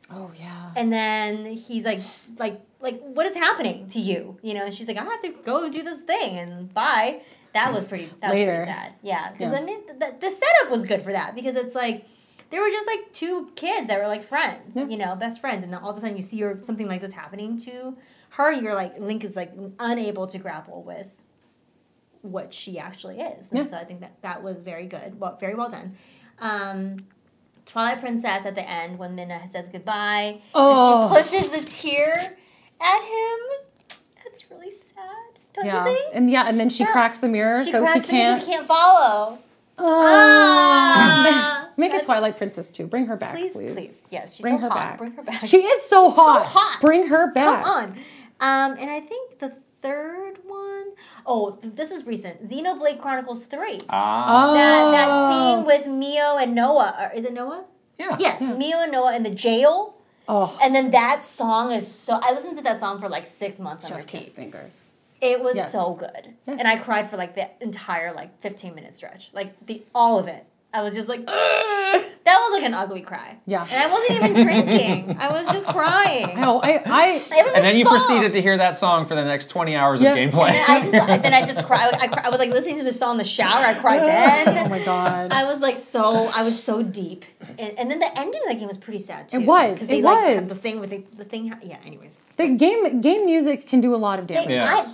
Oh yeah. And then he's like what is happening to you? You know, and she's like, I have to go do this thing and bye. That was pretty sad. Yeah, because I mean the setup was good for that because it's like they were just like two kids that were like friends, you know, best friends, and then all of a sudden you see something like this happening to her, you're like, Link is like unable to grapple with what she actually is. And so I think that was very good. Well, very well done. Twilight Princess at the end when Minna says goodbye. And she pushes the tear at him. That's really sad. Don't you think? And then she cracks the mirror so he can't follow. Make a Twilight Princess too. Bring her back, please. Yes, she's Bring so her hot. back. Bring her back. She is so hot. So hot. Bring her back. Come on. And I think the third one. Oh, this is recent. Xenoblade Chronicles 3. That scene with Mio and Noah. Is it Noah? Yeah. Yes, Mio and Noah in the jail. Oh. And then that song is so. I listened to that song for like 6 months on repeat. Fingers. It was so good. Yes. And I cried for like the entire like 15-minute stretch. Like all of it. I was just like, that was like an ugly cry. Yeah. And I wasn't even drinking. I was just crying. And then you proceeded to hear that song for the next 20 hours of gameplay. And then I just cried. I was like listening to the song in the shower. I cried then. Oh my God. I was so deep. And then the ending of that game was pretty sad too. It was. Because they had the thing with the thing. Yeah, anyways. The game music can do a lot of damage.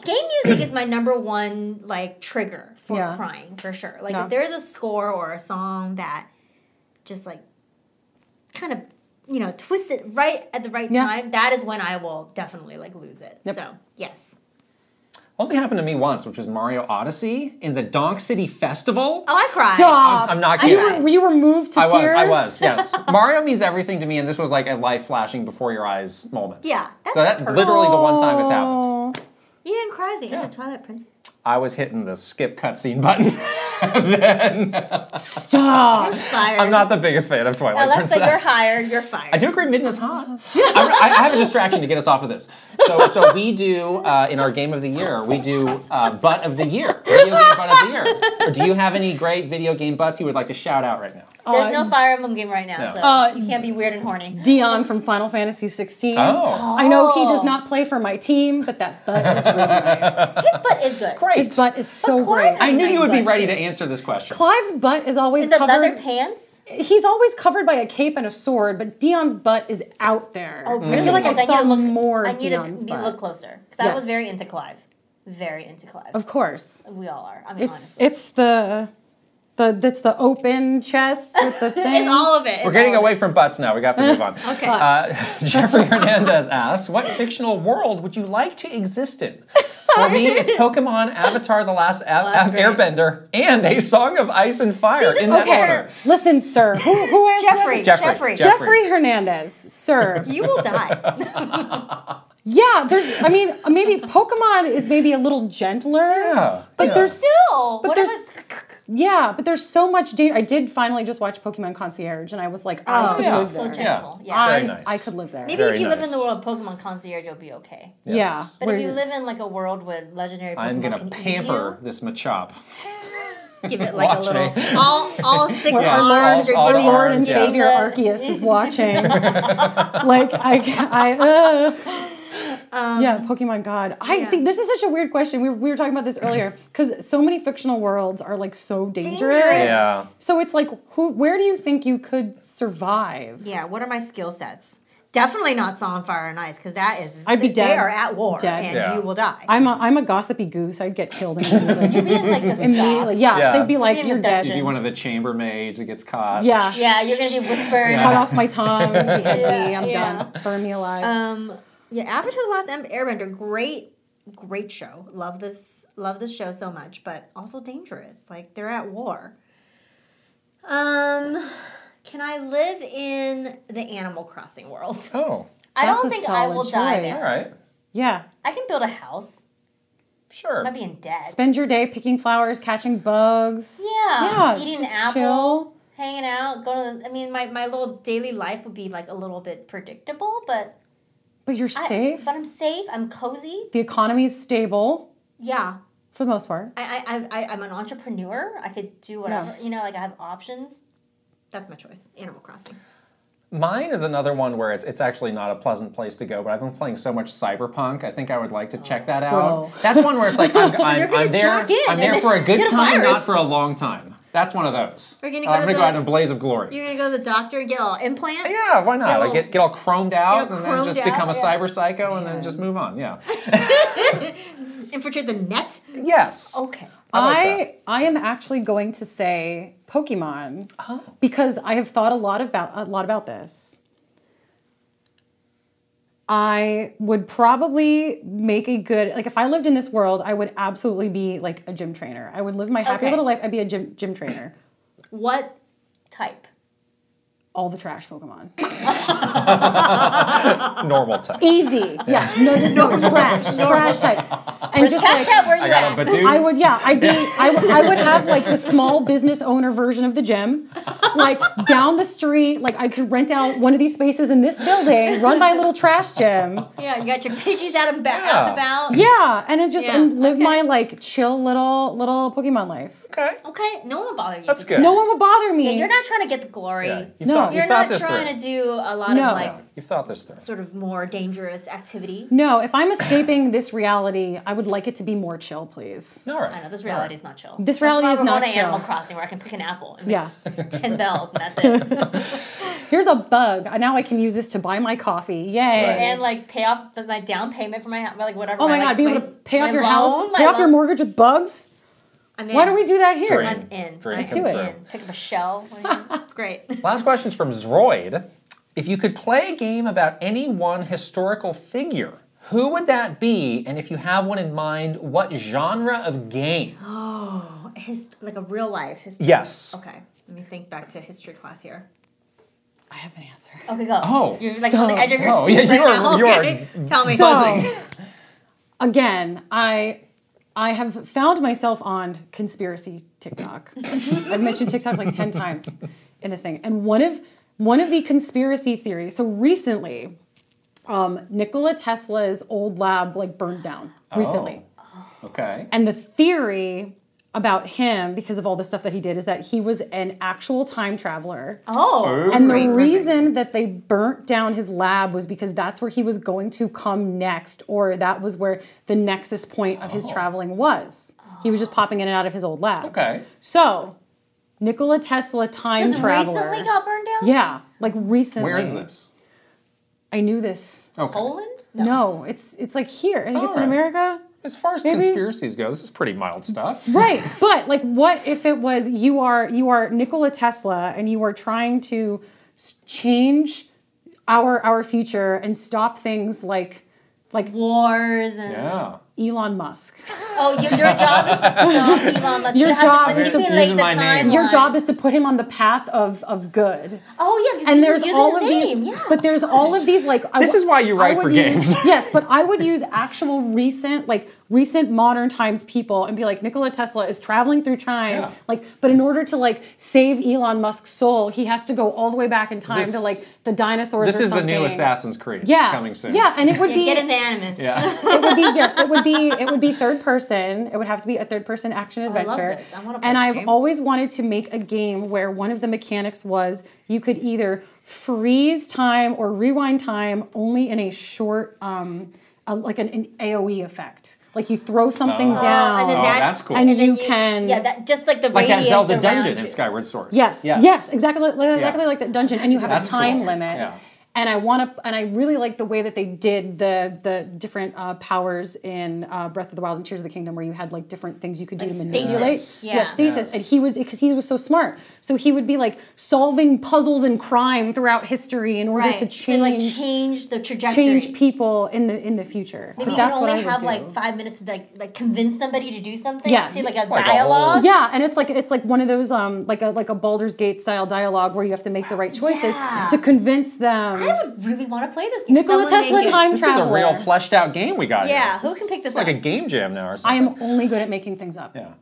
Game music is my number one like trigger for crying, for sure. Like, if there's a score or a song that just, like, kind of, you know, twists it right at the right time, that is when I will definitely, like, lose it. Yep. So, yes. Only happened to me once, which was Mario Odyssey in the Donk City Festival. Oh, I cried. Stop. I'm not kidding. You were moved to tears? I was, yes. Mario means everything to me, and this was, like, a life flashing before your eyes moment. Yeah. So that's literally the one time it's happened. You didn't cry at the end of Twilight Princess? I was hitting the skip cutscene button. Then stop. You're fired. I'm not the biggest fan of Twilight Princess. Alexa, you're hired. You're fired. I do agree. Midna's hot. I have a distraction to get us off of this. So we do in our game of the year. We do butt of the year. Video game butt of the year. Or do you have any great video game butts you would like to shout out right now? There's no Fire Emblem game right now, so you can't be weird and horny. Dion from Final Fantasy 16. Oh. I know he does not play for my team, but that butt is really nice. His butt is good. Great. His butt is so great. I knew you would be ready to answer this question. Clive's butt is always covered. covered. The leather pants? He's always covered by a cape and a sword, but Dion's butt is out there. Oh, really? I feel like I saw more Dion's butt. I need to look closer, because I was very into Clive. very into Clive. Of course. We all are. I mean, honestly. It's that's the open chest with the thing. It's all of it. We're getting away from butts now. We got to move on. Okay. Jeffrey Hernandez asks, what fictional world would you like to exist in? For me, it's Pokemon, Avatar: The Last Airbender, and A Song of Ice and Fire in that order. Listen, sir. Who answered? Jeffrey Hernandez, sir. You will die. Yeah, maybe Pokemon is maybe a little gentler. Yeah. But there's still. but there's so much danger. I did finally just watch Pokemon Concierge, and I was like, I could live there. So gentle. Yeah. Very nice. I could live there. Maybe if you live in the world of Pokemon Concierge, you'll be okay. Yes. Yeah. But if you live in like a world with legendary Pokemon, I'm gonna pamper this Machop. Give it like a little all 6 our arms. Our Lord and Savior Arceus is watching. Yeah, Pokemon God. I see. This is such a weird question. We were talking about this earlier because so many fictional worlds are like so dangerous. Yeah. So it's like, where do you think you could survive? Yeah. What are my skill sets? Definitely not Song, Fire, and Ice because that is. I'd be dead. They are at war and you will die. I'm a gossipy goose. I'd get killed immediately. You'd be in like the immediately. Yeah, they'd be like, you're dead. You'd be one of the chambermaids that gets caught. Yeah. Yeah, you're gonna be whispering. Cut off my tongue. Behead me. I'm done. Burn me alive. Yeah, Avatar: The Last Airbender, great show. Love this show so much, but also dangerous. Like they're at war. Can I live in the Animal Crossing world? Oh, I don't think I will die there. All right. Yeah. I can build a house. Sure. I'm not being dead. Spend your day picking flowers, catching bugs. Yeah. Eating an apple. Chill. Hanging out. My little daily life would be like a little bit predictable, but. But you're safe. But I'm safe. I'm cozy. The economy's stable. Yeah. For the most part. I'm an entrepreneur. I could do whatever. Yeah. I have options. That's my choice. Animal Crossing. Mine is another one where it's actually not a pleasant place to go, but I've been playing so much Cyberpunk. I think I would like to check that out. Bro. That's one where it's like I'm there for a good time, not for a long time. That's one of those. I'm gonna go out in a blaze of glory. You're gonna go to the doctor and get an implant? Yeah, why not? Get all chromed out and then just become a cyber psycho and then just move on. Yeah. Infiltrate the net? Yes. Okay. I am actually going to say Pokemon because I have thought a lot about this. I would probably make a good, like if I lived in this world, I would absolutely be like a gym trainer. I would live my happy little life. I'd be a gym trainer. What type? All the trash Pokemon. Normal type. Easy. Yeah. No trash type. And just like where you at. I would I would have like the small business owner version of the gym. Like down the street, like I could rent out one of these spaces in this building, run my little trash gym. Yeah, you got your Pidgeys out and about. Yeah, and live my like chill little Pokemon life. Okay, no one will bother you. That's good. No one will bother me. Yeah, you're not trying to get the glory. Yeah, you're not trying to do a lot of like. You've thought this through. Sort of more dangerous activity. No, if I'm escaping this reality, I would like it to be more chill, please. All right. I know this reality is not chill. This reality is not chill. Animal Crossing where I can pick an apple and make 10 bells and that's it. Here's a bug. Now I can use this to buy my coffee. Yay! Right. And like pay off my down payment for my house, like whatever. Oh my God! Be able to pay off your house, pay off your mortgage with bugs. Why don't we do that here? I'm in. Let's do it. Pick up a shell. It's great. Last question's from Zroid. If you could play a game about any one historical figure, who would that be? And if you have one in mind, what genre of game? Oh, like a real life history. Yes. Okay. Let me think back to history class here. I have an answer. Okay, go. Oh. You're like on the edge of your seat you are. Tell me. So, again, I have found myself on conspiracy TikTok. I've mentioned TikTok like 10 times in this thing. And one of the conspiracy theories, so recently, Nikola Tesla's old lab like burned down recently. Okay. And the theory about him, because of all the stuff that he did, is that he was an actual time traveler. Oh. And the reason that they burnt down his lab was because that's where he was going to come next, or that was where the nexus point of his traveling was. He was just popping in and out of his old lab. Okay. So, Nikola Tesla, time traveler. Recently got burned down? Yeah, like recently. Where is this? I knew this. Okay. Poland? No, it's like here. I think it's in America. As far as conspiracies go, this is pretty mild stuff. Right. But like, what if it was you are Nikola Tesla and you are trying to change our future and stop things like wars and Elon Musk. Oh, your job is to stop Elon Musk. Your job is to manipulate the timeline. Your job is to put him on the path of good. Oh yeah, and there's all of these. Yeah. But there's all of these like. This is why you write for games. Yes, but I would use actual recent modern times people and be like, Nikola Tesla is traveling through time, but in order to save Elon Musk's soul, he has to go all the way back in time to the dinosaurs. This is the new Assassin's Creed coming soon. Yeah, and it would be get in the Animus. Yeah. It would be third person. It would have to be a third person action adventure. I love this. I want to play and this I've game. always wanted to make a game where one of the mechanics was you could either freeze time or rewind time only in a short, like an AOE effect. Like you throw something down, and then that's cool. And you can just like the like that radius Zelda dungeon you. in Skyward Sword. Yes, exactly like that dungeon, and you have a time limit. Yeah. And I really like the way that they did the different powers in Breath of the Wild and Tears of the Kingdom, where you had like different things you could do to manipulate. Stasis. And he was because he was so smart, so he would be like solving puzzles and crime throughout history in order to change the trajectory, change people in the future. Maybe you that's can only what I have would do. like 5 minutes to like convince somebody to do something. Yeah. To like a like dialogue. And it's like one of those like a Baldur's Gate style dialogue where you have to make the right choices to convince them. I would really want to play this game. Nikola Tesla time traveler. This is a real fleshed out game we got. Yeah, here. who can pick this it's up? like a game jam now or something. I am only good at making things up. Yeah.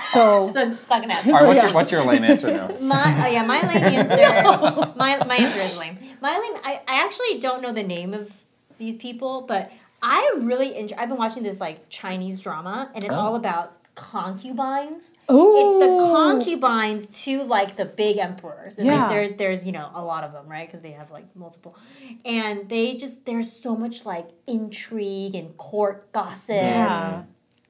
So it's not gonna happen. All right, what's your lame answer now? My lame answer. My answer is lame. I actually don't know the name of these people, but I really I've been watching this like Chinese drama, and it's all about concubines. Ooh. It's the concubines to like the big emperors. And like, there's a lot of them, right? Because they have like multiple. And there's so much like intrigue and court gossip. Yeah.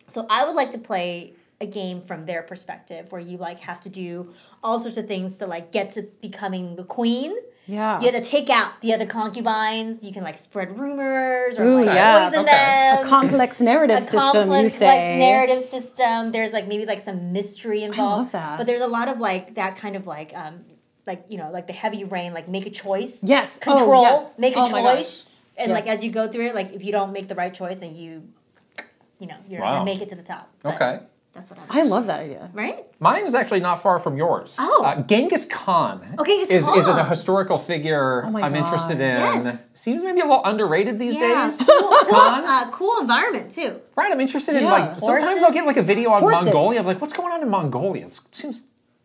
So I would like to play a game from their perspective where you like have to do all sorts of things to like get to becoming the queen. Yeah. You have to take out the other concubines. You can like spread rumors or poison them. A complex narrative system, you say. Narrative system. There's like maybe like some mystery involved. I love that. But there's a lot of like that kind of like the heavy rain, like make a choice. Yes. Control. Make a choice. My gosh. And like as you go through it, like if you don't make the right choice, then you're gonna make it to the top. Okay. That's what I love that idea. Right? Mine is actually not far from yours. Oh. Genghis Khan is a historical figure I'm interested in. Yes. Seems maybe a little underrated these days. Cool environment too. Right, I'm interested in like sometimes I'll get like a video on Horses. Mongolia. I'm like, what's going on in Mongolia? It seems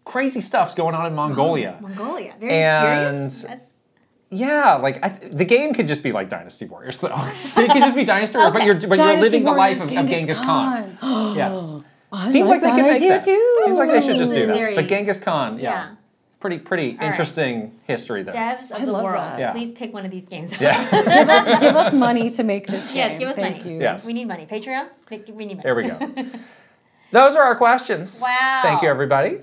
crazy stuff's going on in Mongolia. Mongolia. Very mysterious. Yeah, like the game could just be like Dynasty Warriors though. It could just be Dynasty Warriors, but you're living the life of Genghis Khan. Yes. Seems like they can make that. Seems like they should just do that. Very, But Genghis Khan, pretty interesting history there. Devs of the world, please pick one of these games. Yeah. Give us money to make this game. Yes, give us Thank money. You. Yes. We need money. Patreon? We need money. There we go. Those are our questions. Wow. Thank you, everybody.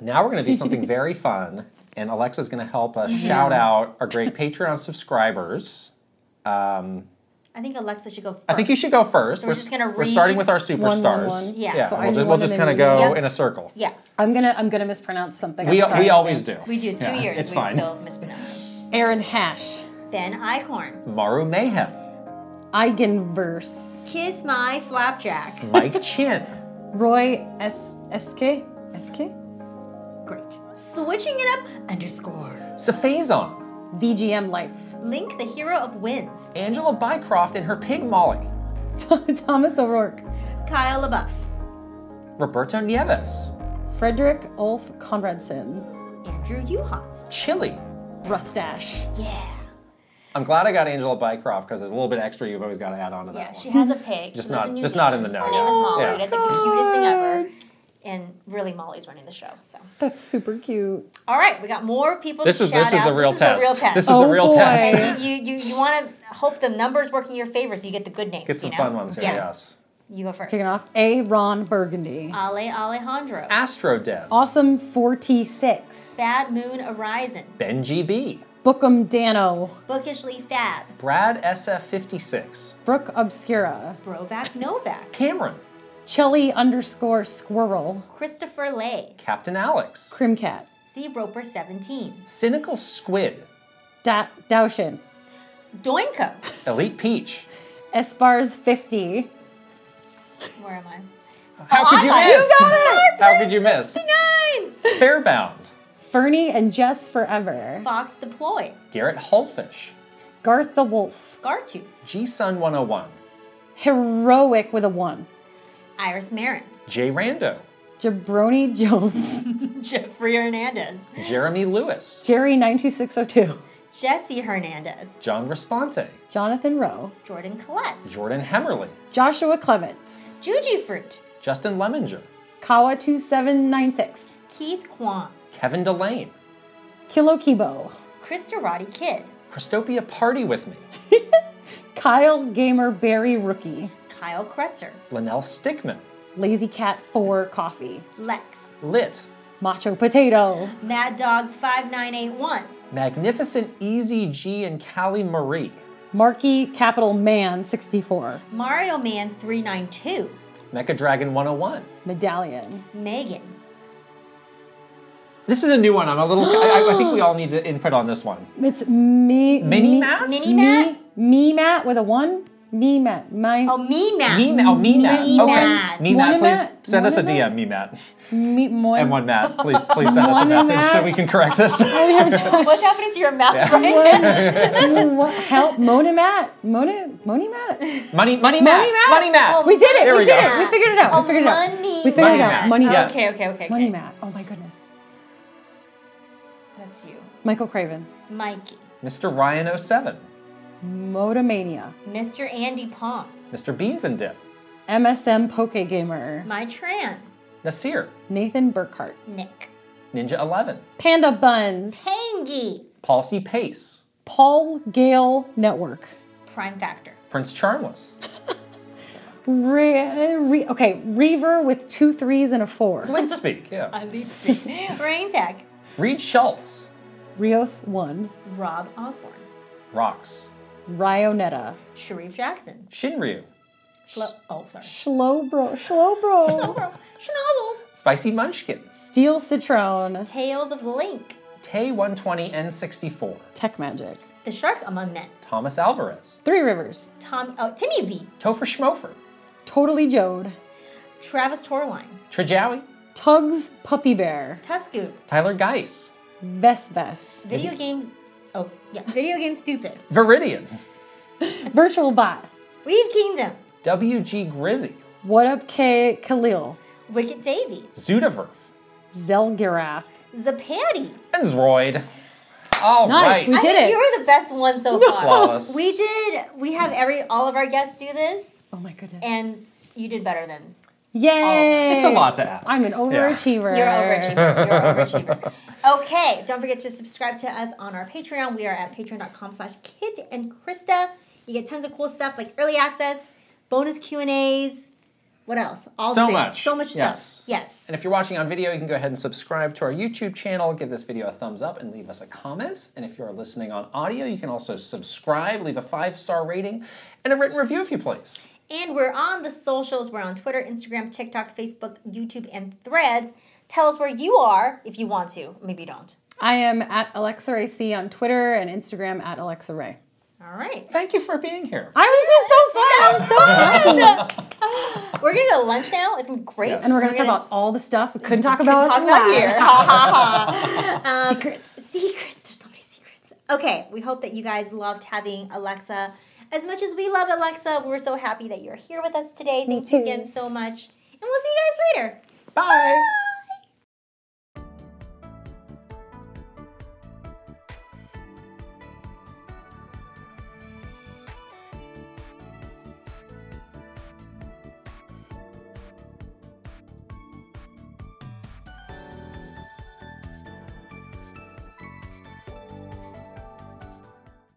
Now we're going to do something very fun, and Alexa's going to help us shout out our great Patreon subscribers. I think Alexa should go first. I think you should go first. So we're just going to read. We're starting with our superstars. One. Yeah. So we'll just kind of go in a circle. Yeah. I'm gonna mispronounce something. We always do. We do. 2 years. It's we fine. Still mispronounce it. Aaron Hash. Ben Eichhorn. Maru Mayhem. Eigenverse. Kiss My Flapjack. Mike Chin. Roy SK. Great. Switching it up _ Safazon. VGM Life. Link, the hero of wins. Angela Bycroft and her pig Molly. Thomas O'Rourke. Kyle LaBeouf. Roberto Nieves. Frederick Ulf Conradson. Andrew Uhas. Chili. Rustache. Yeah. I'm glad I got Angela Bycroft because there's a little bit extra you've always got to add on to that one. Yeah, she has a pig. Just She lives in New not in Zealand. the know Her name yet. is Molly. Yeah. That's like the cutest thing ever. And really, Molly's running the show. So. That's super cute. All right, we got more people. This to is shout out. the real test. This is Oh, the real boy. test. You want to hope the numbers work in your favor so you get the good names. Get some fun ones here. Yes. You go first. Kicking off. A. Ron Burgundy. Ale Alejandro. Astro Dev. Awesome 46. Bad Moon Horizon. Benji B. Bookum Dano. Bookishly Fab. Brad SF56. Brooke Obscura. Brovac Novak. Cameron. Chelly_Squirrel. Christopher Lay. Captain Alex. Crimcat. C. Roper 17. Cynical Squid. Daushin. Doinko. Elite Peach. Espars 50. Where am I? How could you miss? You got it! How could you miss? 69. Fairbound. Fernie and Jess Forever. Fox Deploy. Garrett Hullfish. Garth the Wolf. Gartooth. G-Sun 101. Heroic with a 1. Iris Marin. Jay Rando. Jabroni Jones. Jeffrey Hernandez. Jeremy Lewis. Jerry 92602. Jesse Hernandez. John Responte. Jonathan Rowe. Jordan Collette. Jordan Hemmerly. Joshua Clements. Juji Fruit. Justin Lemminger. Kawa 2796. Keith Kwan. Kevin Delane. Kilo Kibo. Krista Roddy Kidd. Christopia Party With Me. Kyle Gamer Berry Rookie. Kyle Kretzer. Linnell Stickman. Lazy Cat 4 Coffee. Lex. Lit. Macho Potato. Mad Dog 5981. Magnificent Easy G and Callie Marie. Marky Capital Man 64. Mario Man 392. Mecha Dragon 101. Medallion. Megan. This is a new one. I'm a little. I think we all need to input on this one. It's me. Mini Matt? Mini Matt? Me Matt with a 1. Me Matt. Oh, Me Matt. Me Matt. Me Okay. Matt. Me Matt, please Matt? send us a One DM, Me Matt. And one Matt. Please send us a message so we can correct this. What's happening to your math brain? What? Help. Moni Matt? Money Matt? Money Matt. Money Matt? Money Matt. Oh, We did it. There we go. We figured it out. We figured it out. Money We figured Money it out. Matt. Money Yes. Matt. Okay. Money Matt. Oh my goodness. That's you. Michael Cravens. Mikey. Mr. Ryan 07. Motomania. Mr. Andy Pong. Mr. Beans and Dip. MSM Poke Gamer. My Tran. Nasir. Nathan Burkhart. Nick. Ninja 11. Panda Buns. Pangy. Paul C. Pace. Paul Gale Network. Prime Factor. Prince Charmless. Reaver with 2 3s and a 4. Lead Speak, yeah. I lead speak. Rain Tech. Reed Schultz. Rioth 1. Rob Osborne. Rocks. Ryonetta. Sharif Jackson. Shinryu. Sorry. Slowbro. Schnozzle. Spicy Munchkin. Steel Citron. Tales of Link. Tay 120 N64. Tech Magic. The Shark Among Men. Thomas Alvarez. 3 Rivers. Timmy V. Topher Schmofer. Totally Jode. Travis Torline. Trajawi. Tugs Puppy Bear. Tuscoop. Tyler Geis. Vesves. Video Game Stupid. Viridian. Virtual Bot. Weave Kingdom. WG Grizzy. What Up K Khalil. Wicked Davy. Zudaverf. Zelgirath. Zapatty. And Zroid. All Nice, right. we I did think it. you were the best one so far. Flawless. We have all of our guests do this, Oh my goodness. and you did better than Yay! It's a lot to ask. I'm an overachiever. You're an overachiever. Okay, don't forget to subscribe to us on our Patreon. We are at patreon.com/Kit and Krysta. You get tons of cool stuff like early access, bonus Q&As. What else? So much stuff. Yes. And if you're watching on video, you can go ahead and subscribe to our YouTube channel, give this video a thumbs up, and leave us a comment. And if you're listening on audio, you can also subscribe, leave a 5-star rating, and a written review if you please. And we're on the socials. We're on Twitter, Instagram, TikTok, Facebook, YouTube, and Threads. Tell us where you are if you want to. Maybe you don't. I am at Alexa Ray C on Twitter and Instagram at Alexa Ray. All right. Thank you for being here. I was just so fun. We're going to go to lunch now. It's going to be great. And we're going to talk about all the stuff we couldn't talk about here. Secrets. Secrets. There's so many secrets. Okay. We hope that you guys loved having Alexa as much as we love Alexa. We're so happy that you're here with us today. Thanks again so much. And we'll see you guys later. Bye.